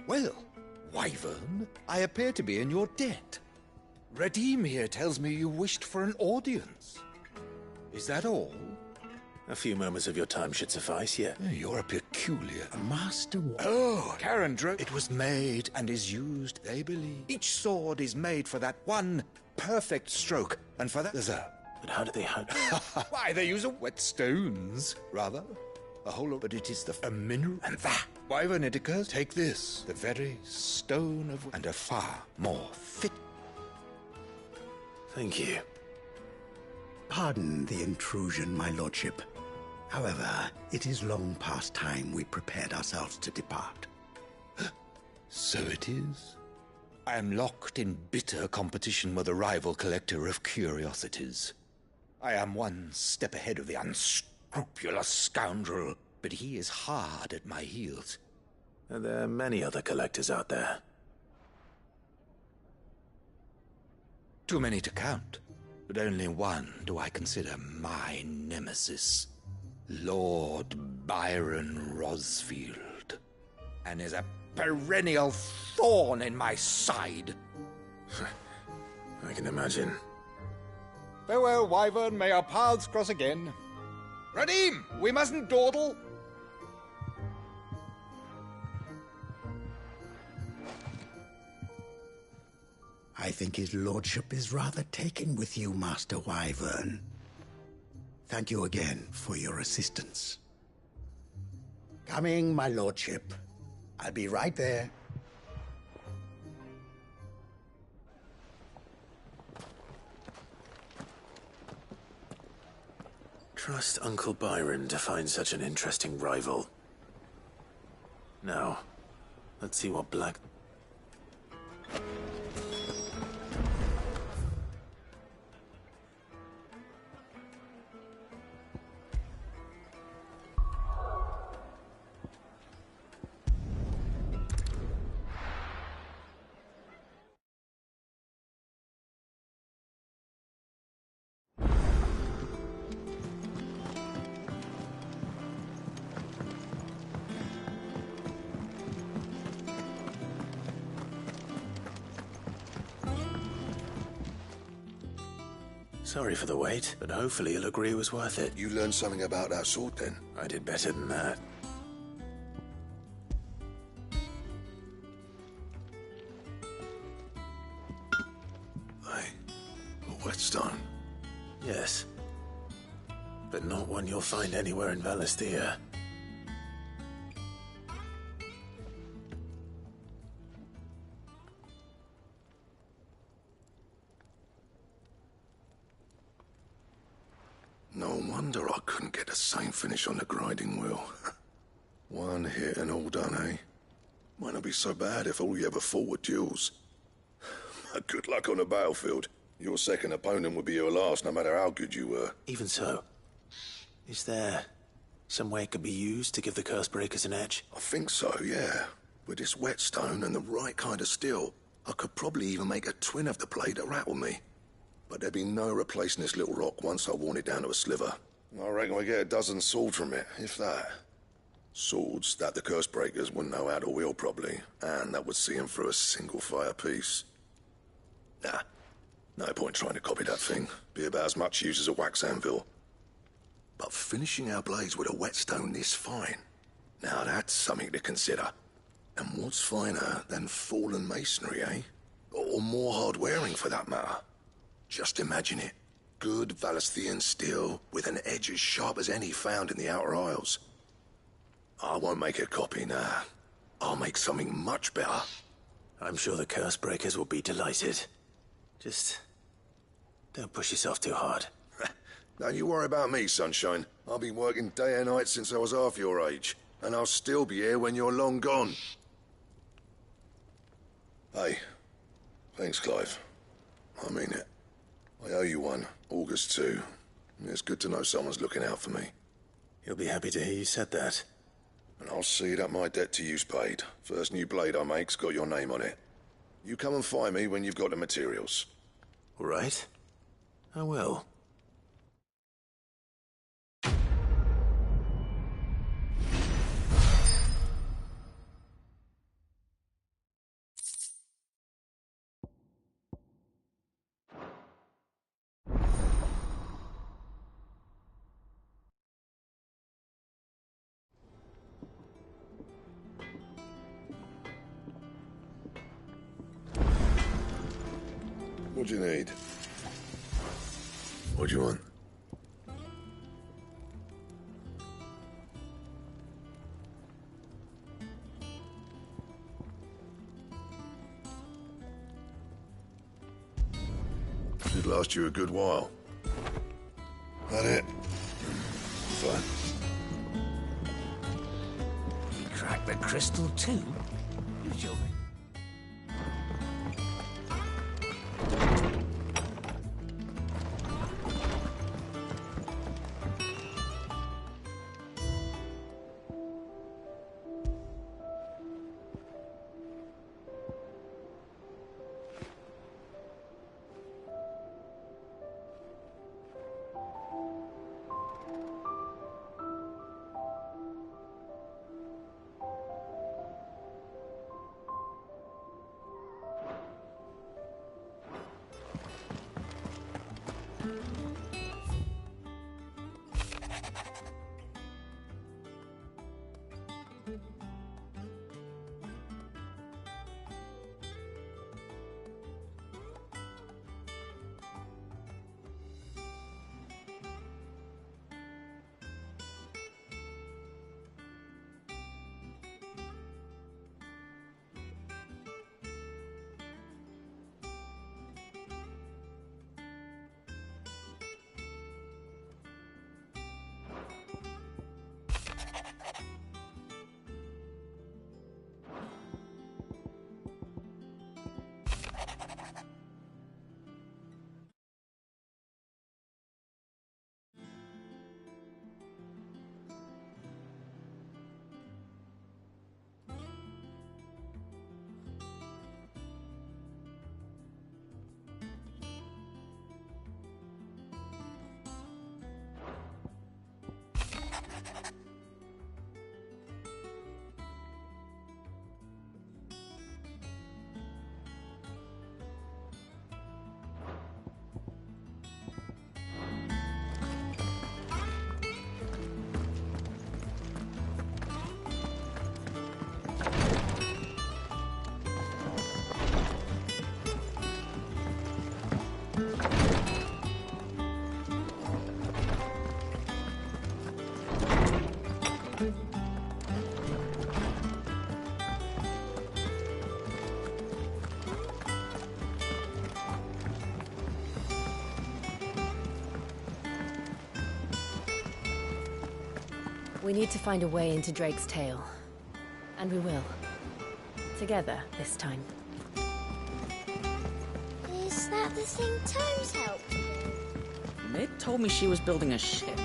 Well, Wyvern, I appear to be in your debt. Redeem here tells me you wished for an audience. Is that all? A few moments of your time should suffice, yeah. You're a peculiar... Master what? Oh, Carandra. It was made and is used, they believe. Each sword is made for that one perfect stroke, and for that there's a... But how do they... Why, they use whetstones, rather. A whole lot, but it is a mineral. And that, Wyvern, it occurs, take this, the very stone of... and a far more fit... Thank you. Pardon the intrusion, my lordship. However, it is long past time we prepared ourselves to depart. So it is. I am locked in bitter competition with a rival collector of curiosities. I am one step ahead of the unscrupulous scoundrel, but he is hard at my heels. Are there many other collectors out there? Too many to count, but only one do I consider my nemesis. Lord Byron Rosfield, and is a perennial thorn in my side. I can imagine. Farewell, Wyvern. May our paths cross again. Redeem! We mustn't dawdle. I think his lordship is rather taken with you, Master Wyvern. Thank you again for your assistance. Coming, my lordship. I'll be right there. Trust Uncle Byron to find such an interesting rival. Now, let's see what Black... Sorry for the wait, but hopefully you'll agree it was worth it. You learned something about that sword, then? I did better than that. Hey, a whetstone? Yes. But not one you'll find anywhere in Valisthea. No wonder I couldn't get the same finish on the grinding wheel. One hit and all done, eh? Might not be so bad if all you ever fought were duels. Good luck on the battlefield. Your second opponent would be your last, no matter how good you were. Even so, is there some way it could be used to give the curse breakers an edge? I think so, yeah. With this whetstone and the right kind of steel, I could probably even make a twin of the blade that rattled me. But there'd be no replacing this little rock once I worn it down to a sliver. I reckon we get a dozen swords from it, if that. Swords that the curse breakers wouldn't know how to wield properly, and that would see them through a single fire piece. Nah, no point trying to copy that thing. Be about as much use as a wax anvil. But finishing our blades with a whetstone this fine, now that's something to consider. And what's finer than fallen masonry, eh? Or more hard-wearing, for that matter. Just imagine it. Good Valisthean steel with an edge as sharp as any found in the Outer Isles. I won't make a copy, nah. I'll make something much better. I'm sure the curse breakers will be delighted. Just don't push yourself too hard. Don't you worry about me, sunshine. I've been working day and night since I was half your age. and I'll still be here when you're long gone. Hey, thanks, Clive. I mean it. I owe you one. August too. It's good to know someone's looking out for me. He'll be happy to hear you said that. And I'll see that my debt to you's paid. First new blade I make's got your name on it. You come and find me when you've got the materials. All right. I will. What do you need? What do you want? Should last you a good while. That it? Fine. You cracked the crystal too? You joking? We need to find a way into Drake's tail. And we will. Together, this time. Is that the thing Tomes helped with? Mid told me she was building a ship.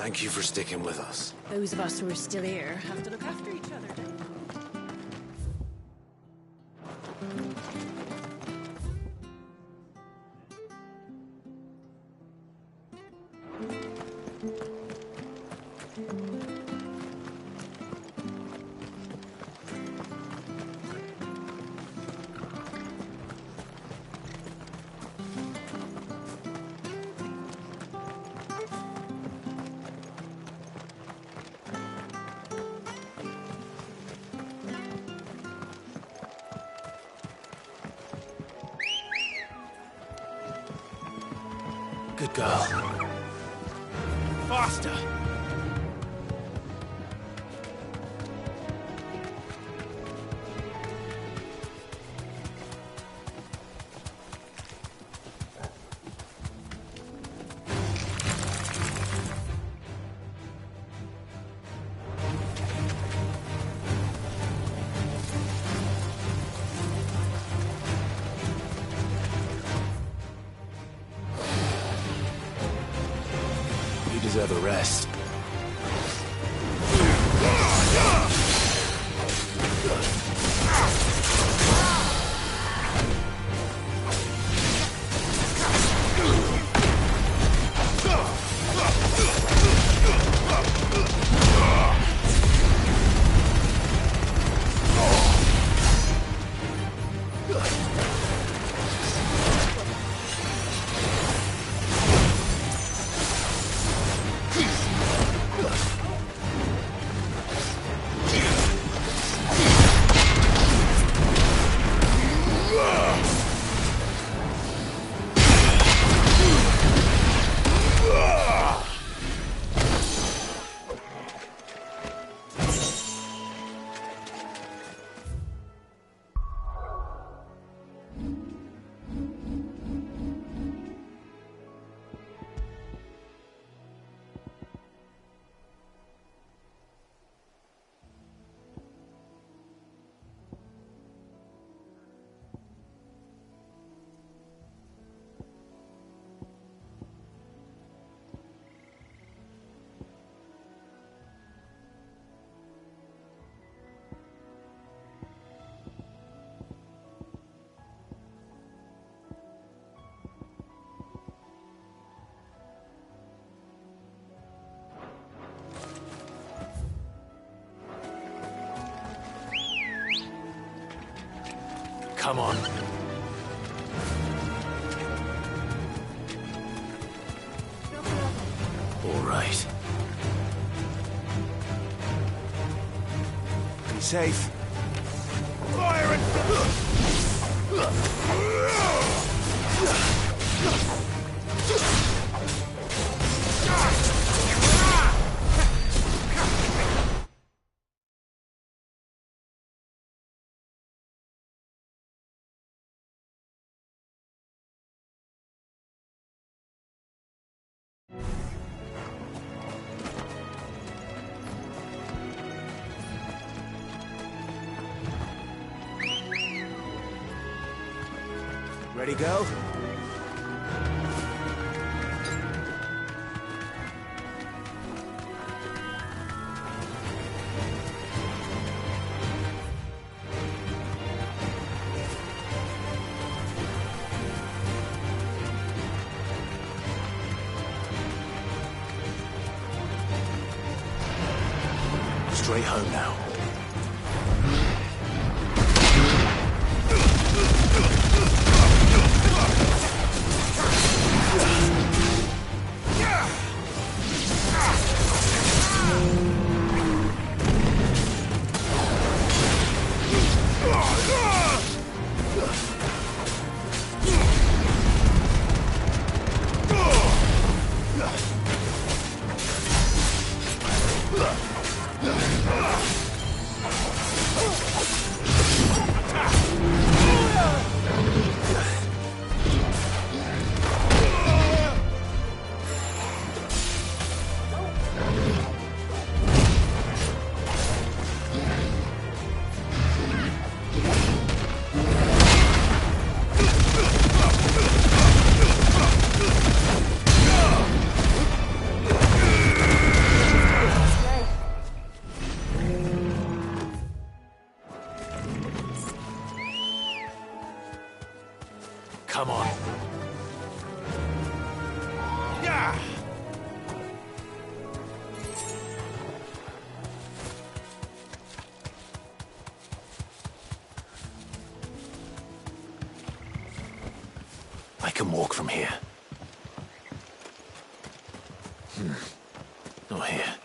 Thank you for sticking with us. Those of us who are still here have to look after each other, don't we? Good girl. Faster! Deserve a rest. Come on. All right. Be safe. Fire Ready, go? Straight home now. Come on. Yeah! I can walk from here. Not here.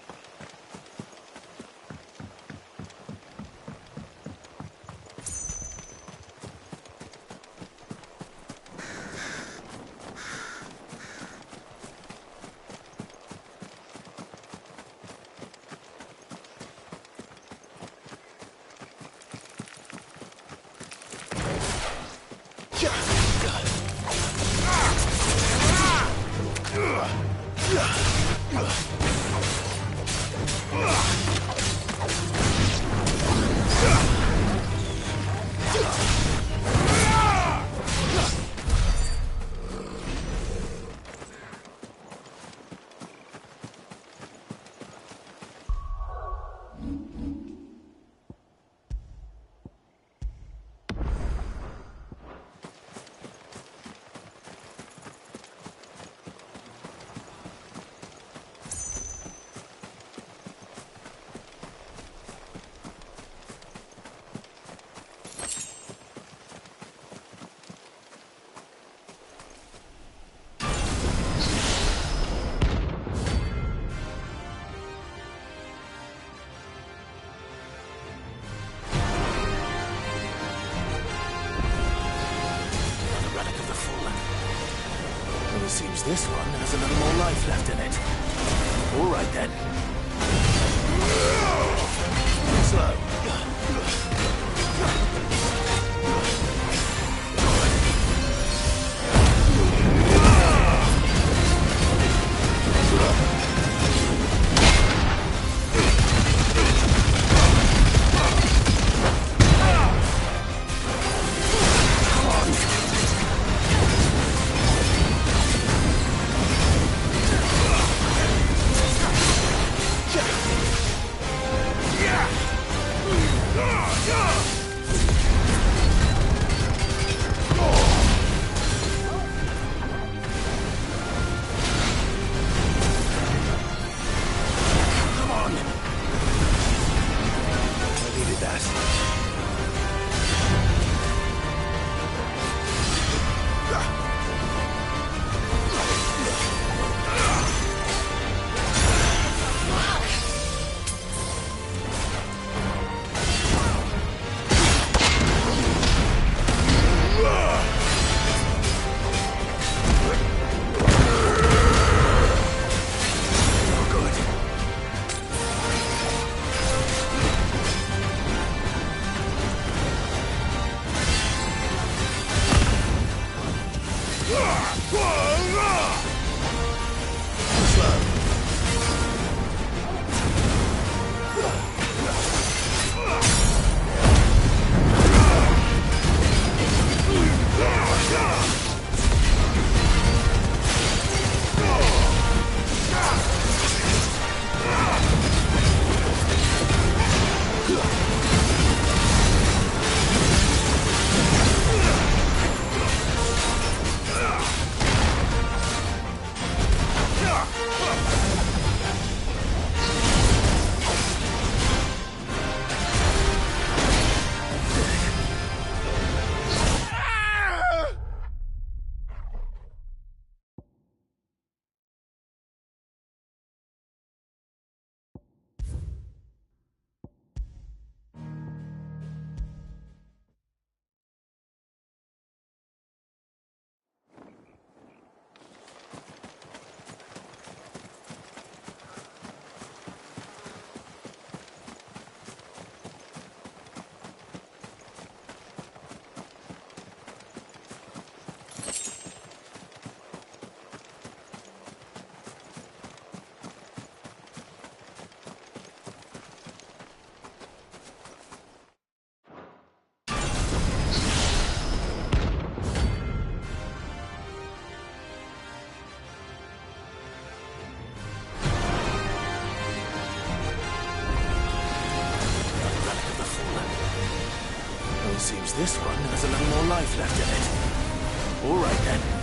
Seems this one has a little more life left in it. All right then. Slow. Seems this one has a little more life left in it. All right, then.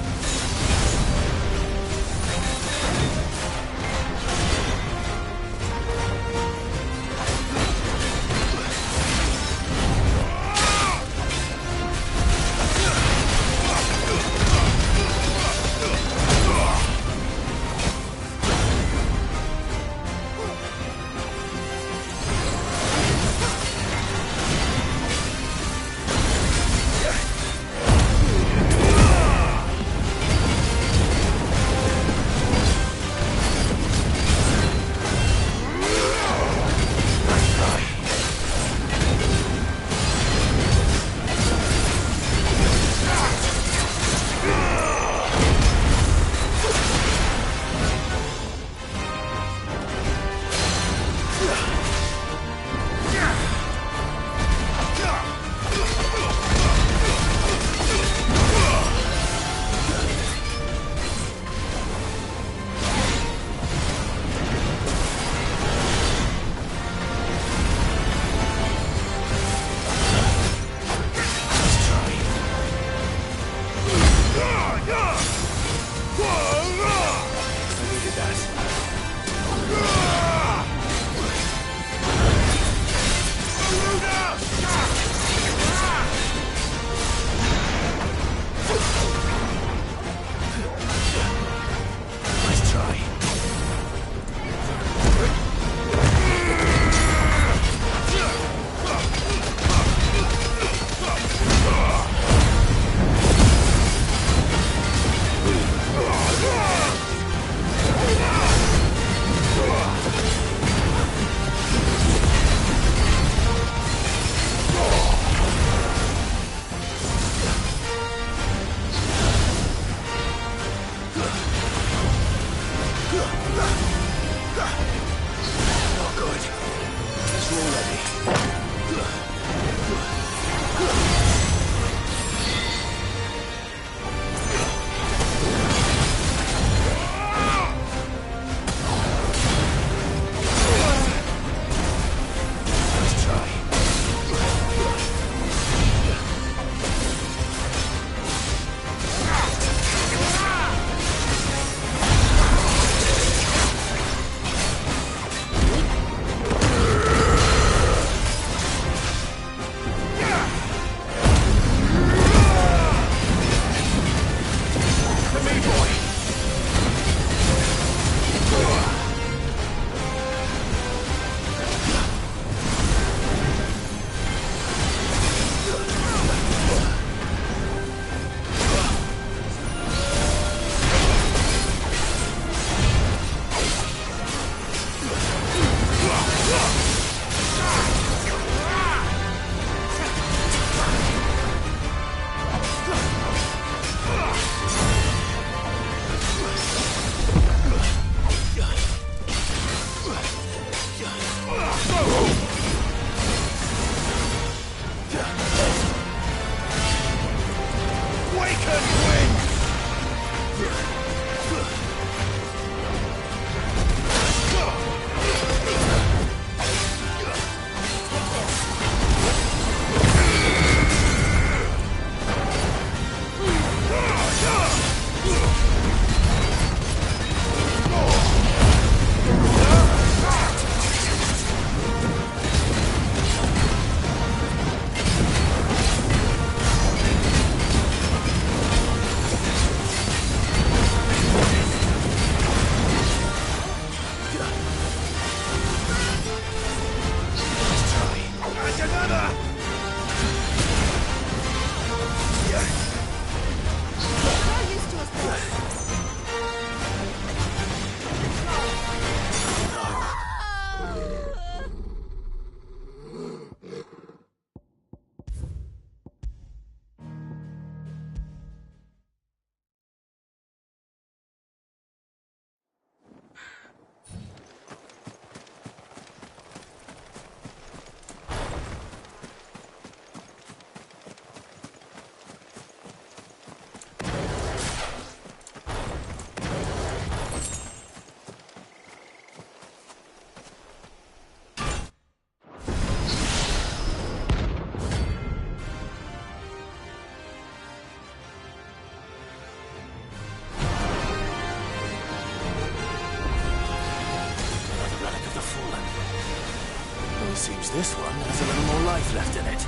Has a little more life left in it.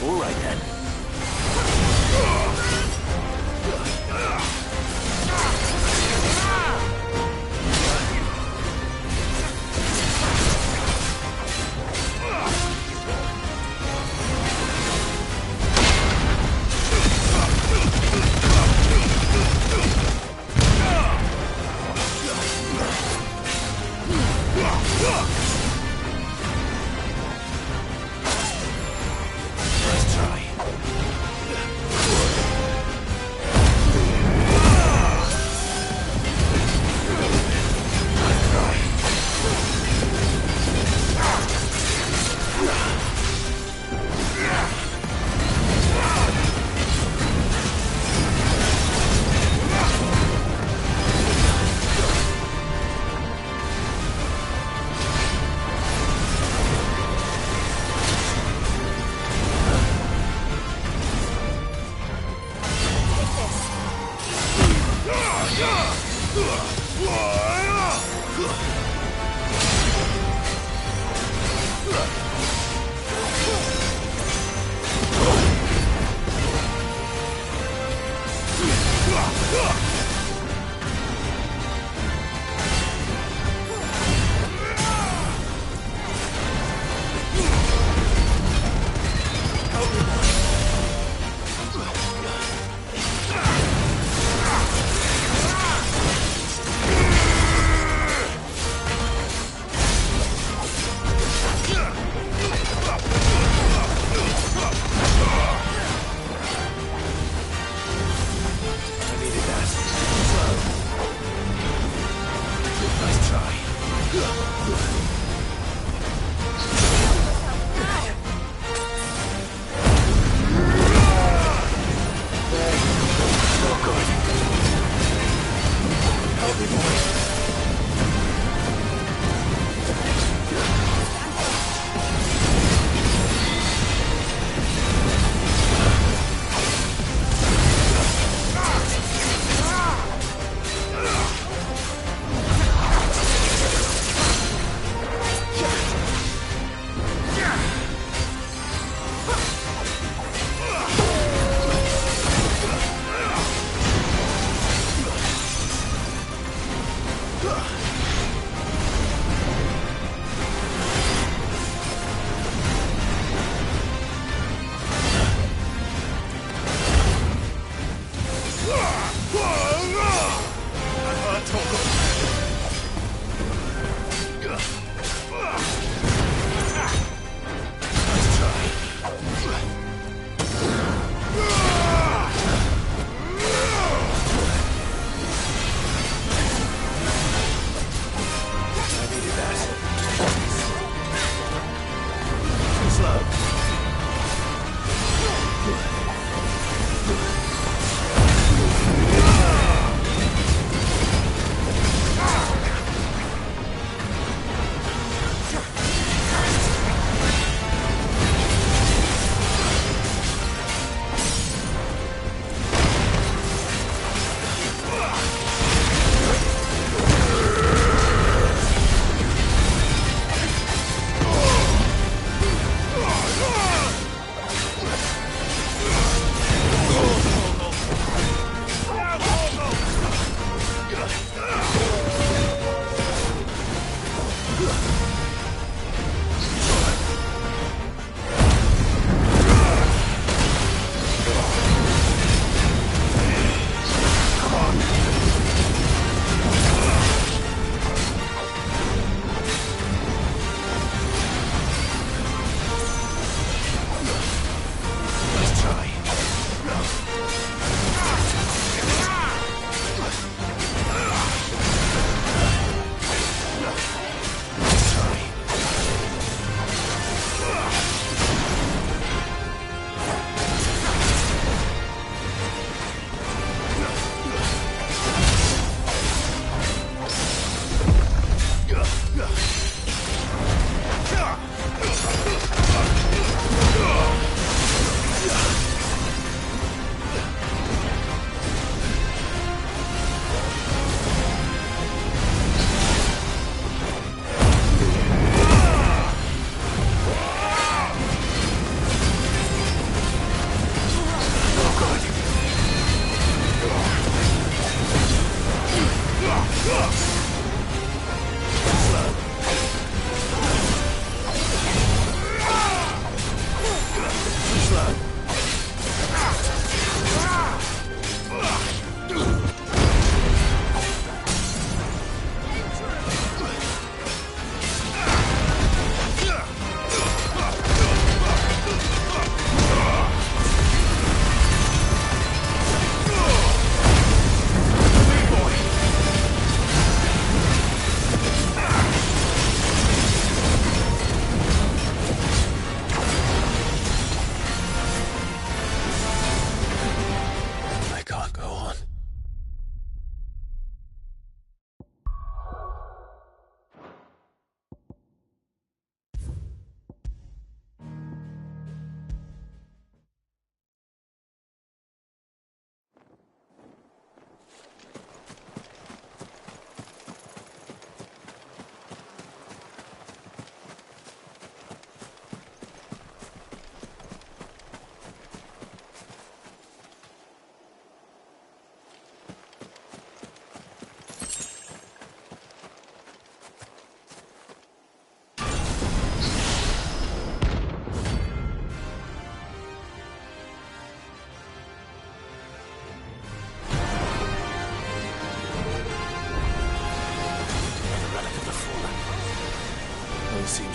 All right then. Let's try.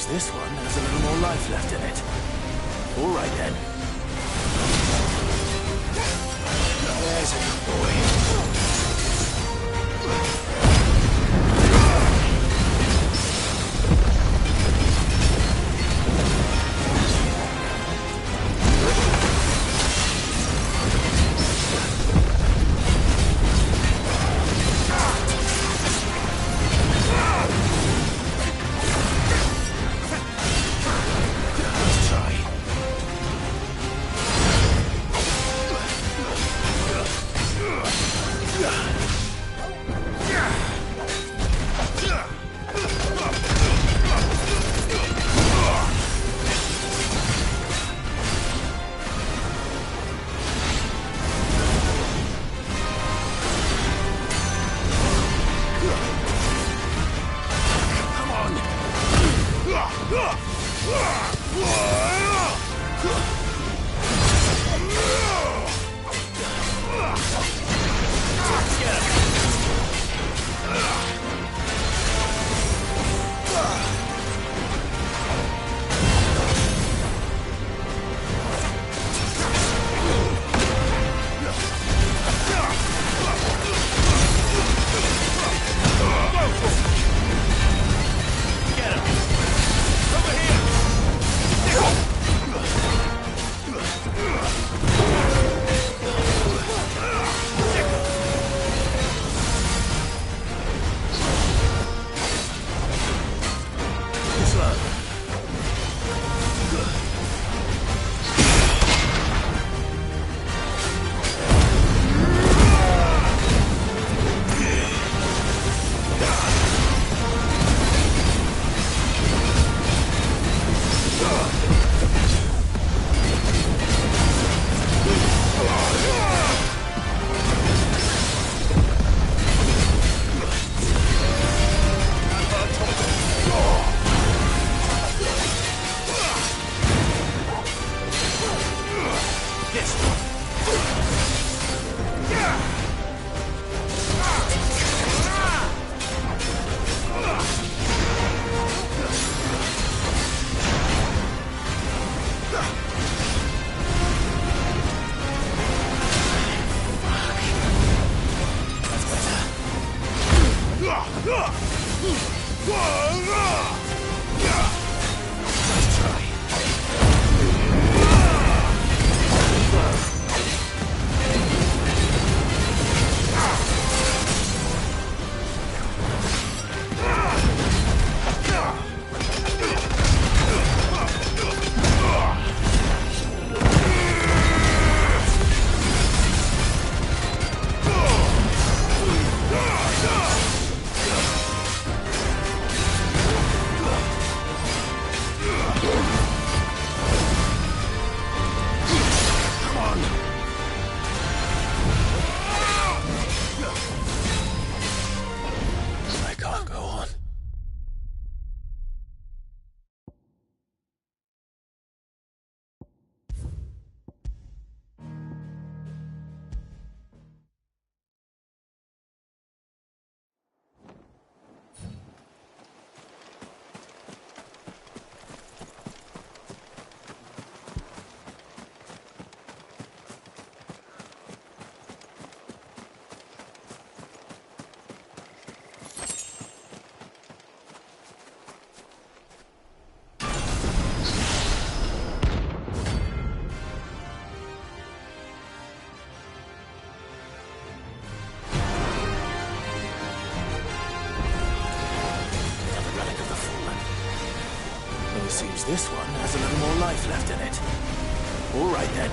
this one has a little more life left in it. All right, then. There's a good boy. Seems this one has a little more life left in it. All right, then.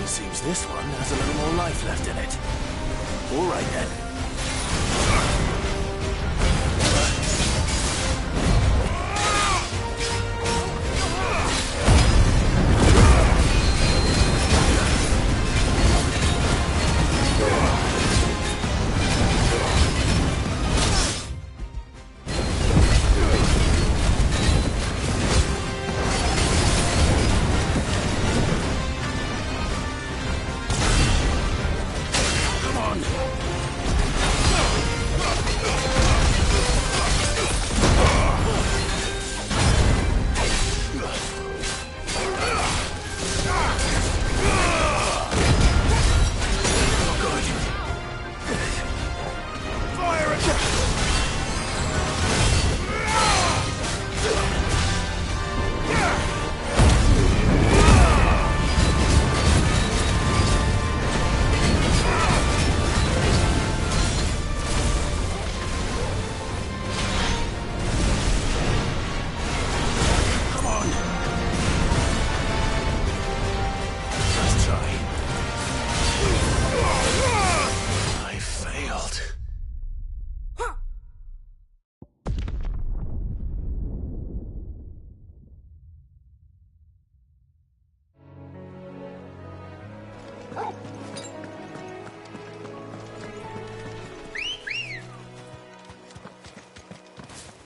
Seems this one has a little more life left in it. All right then.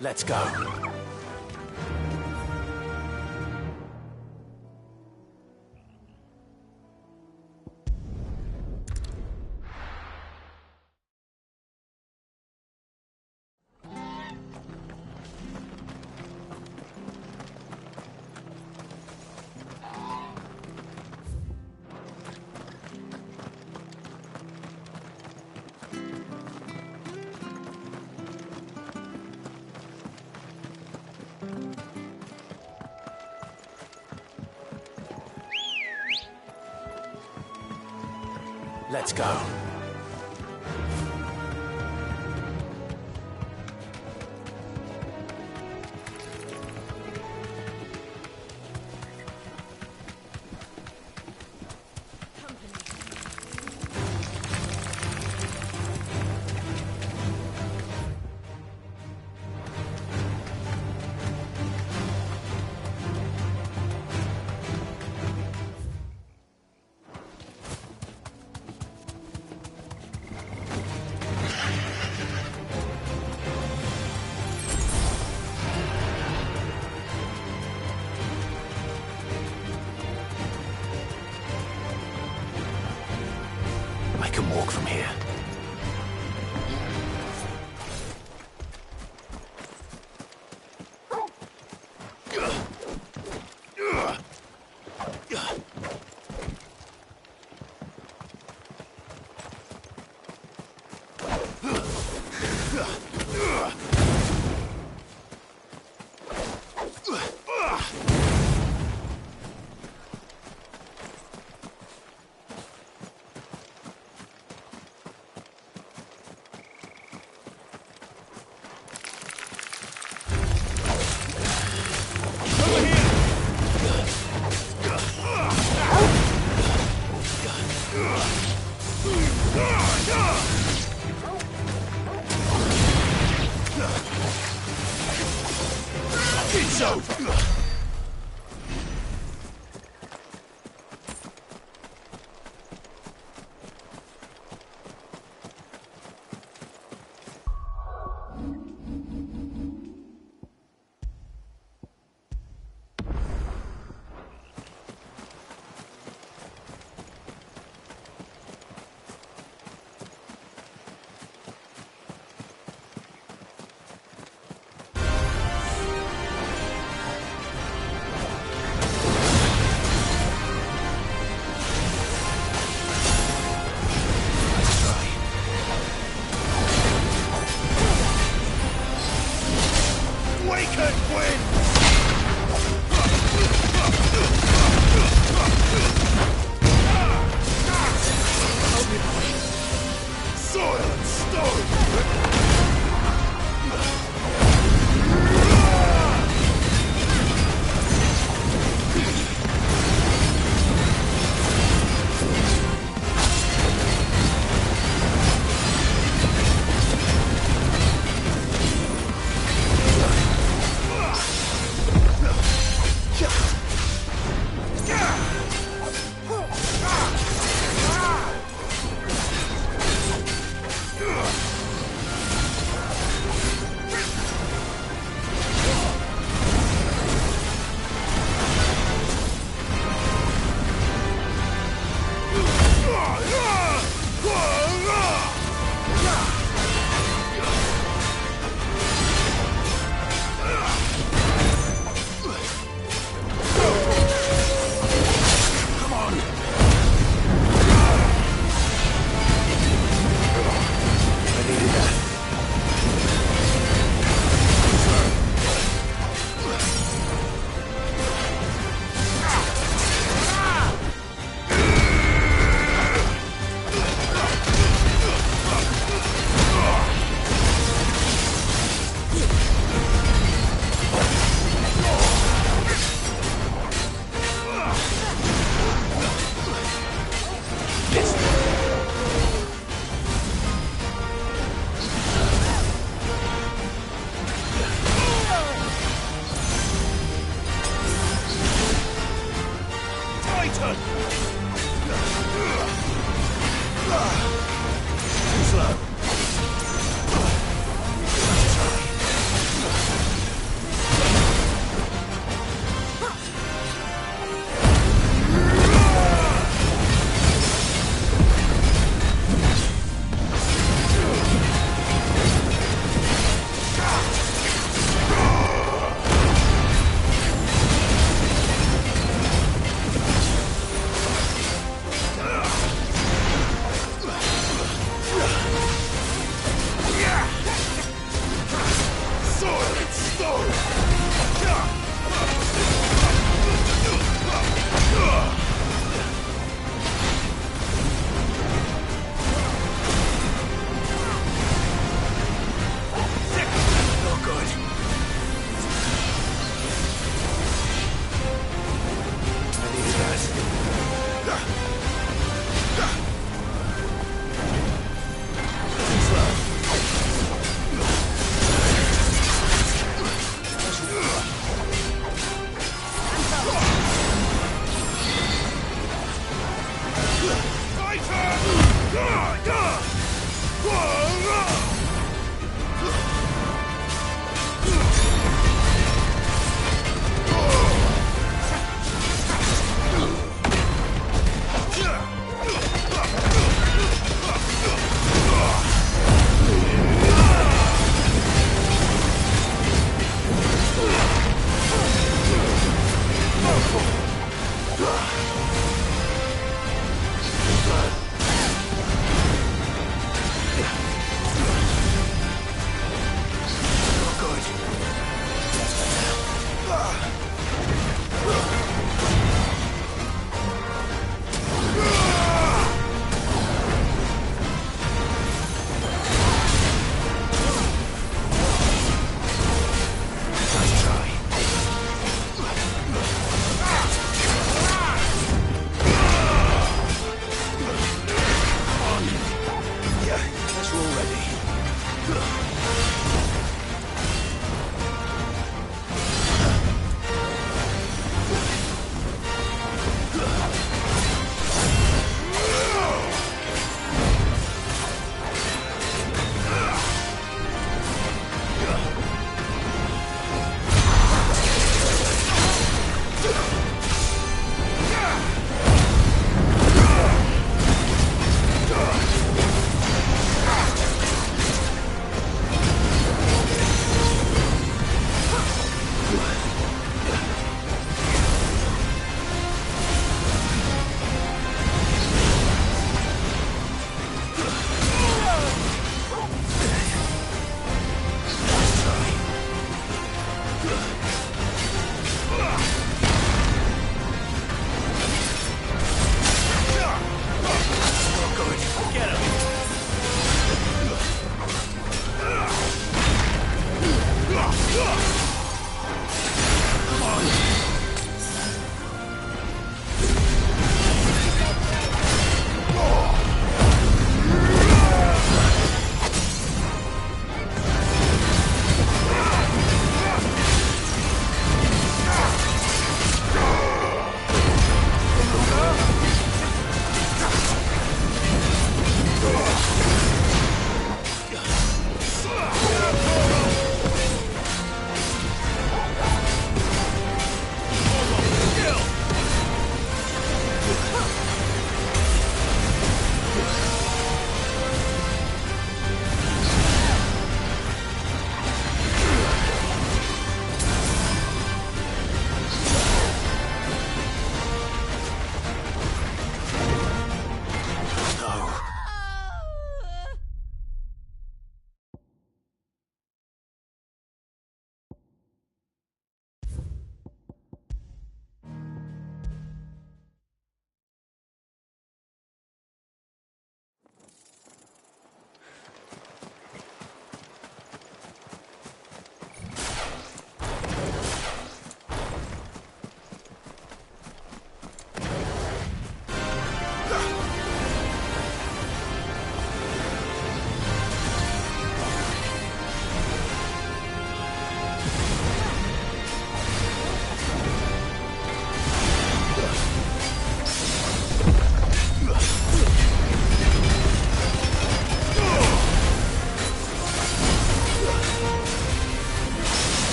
Let's go. Let's go. I can walk from here. It's over!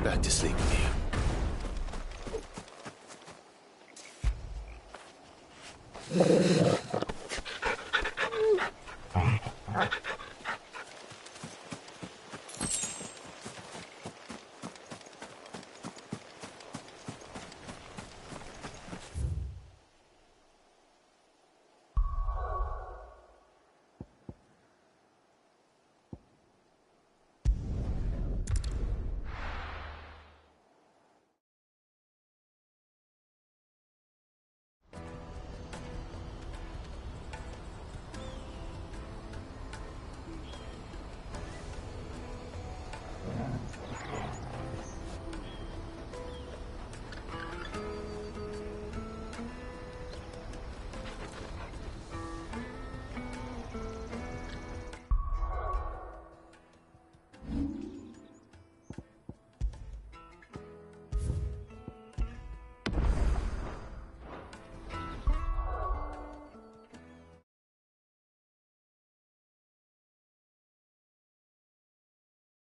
Back to sleep with you.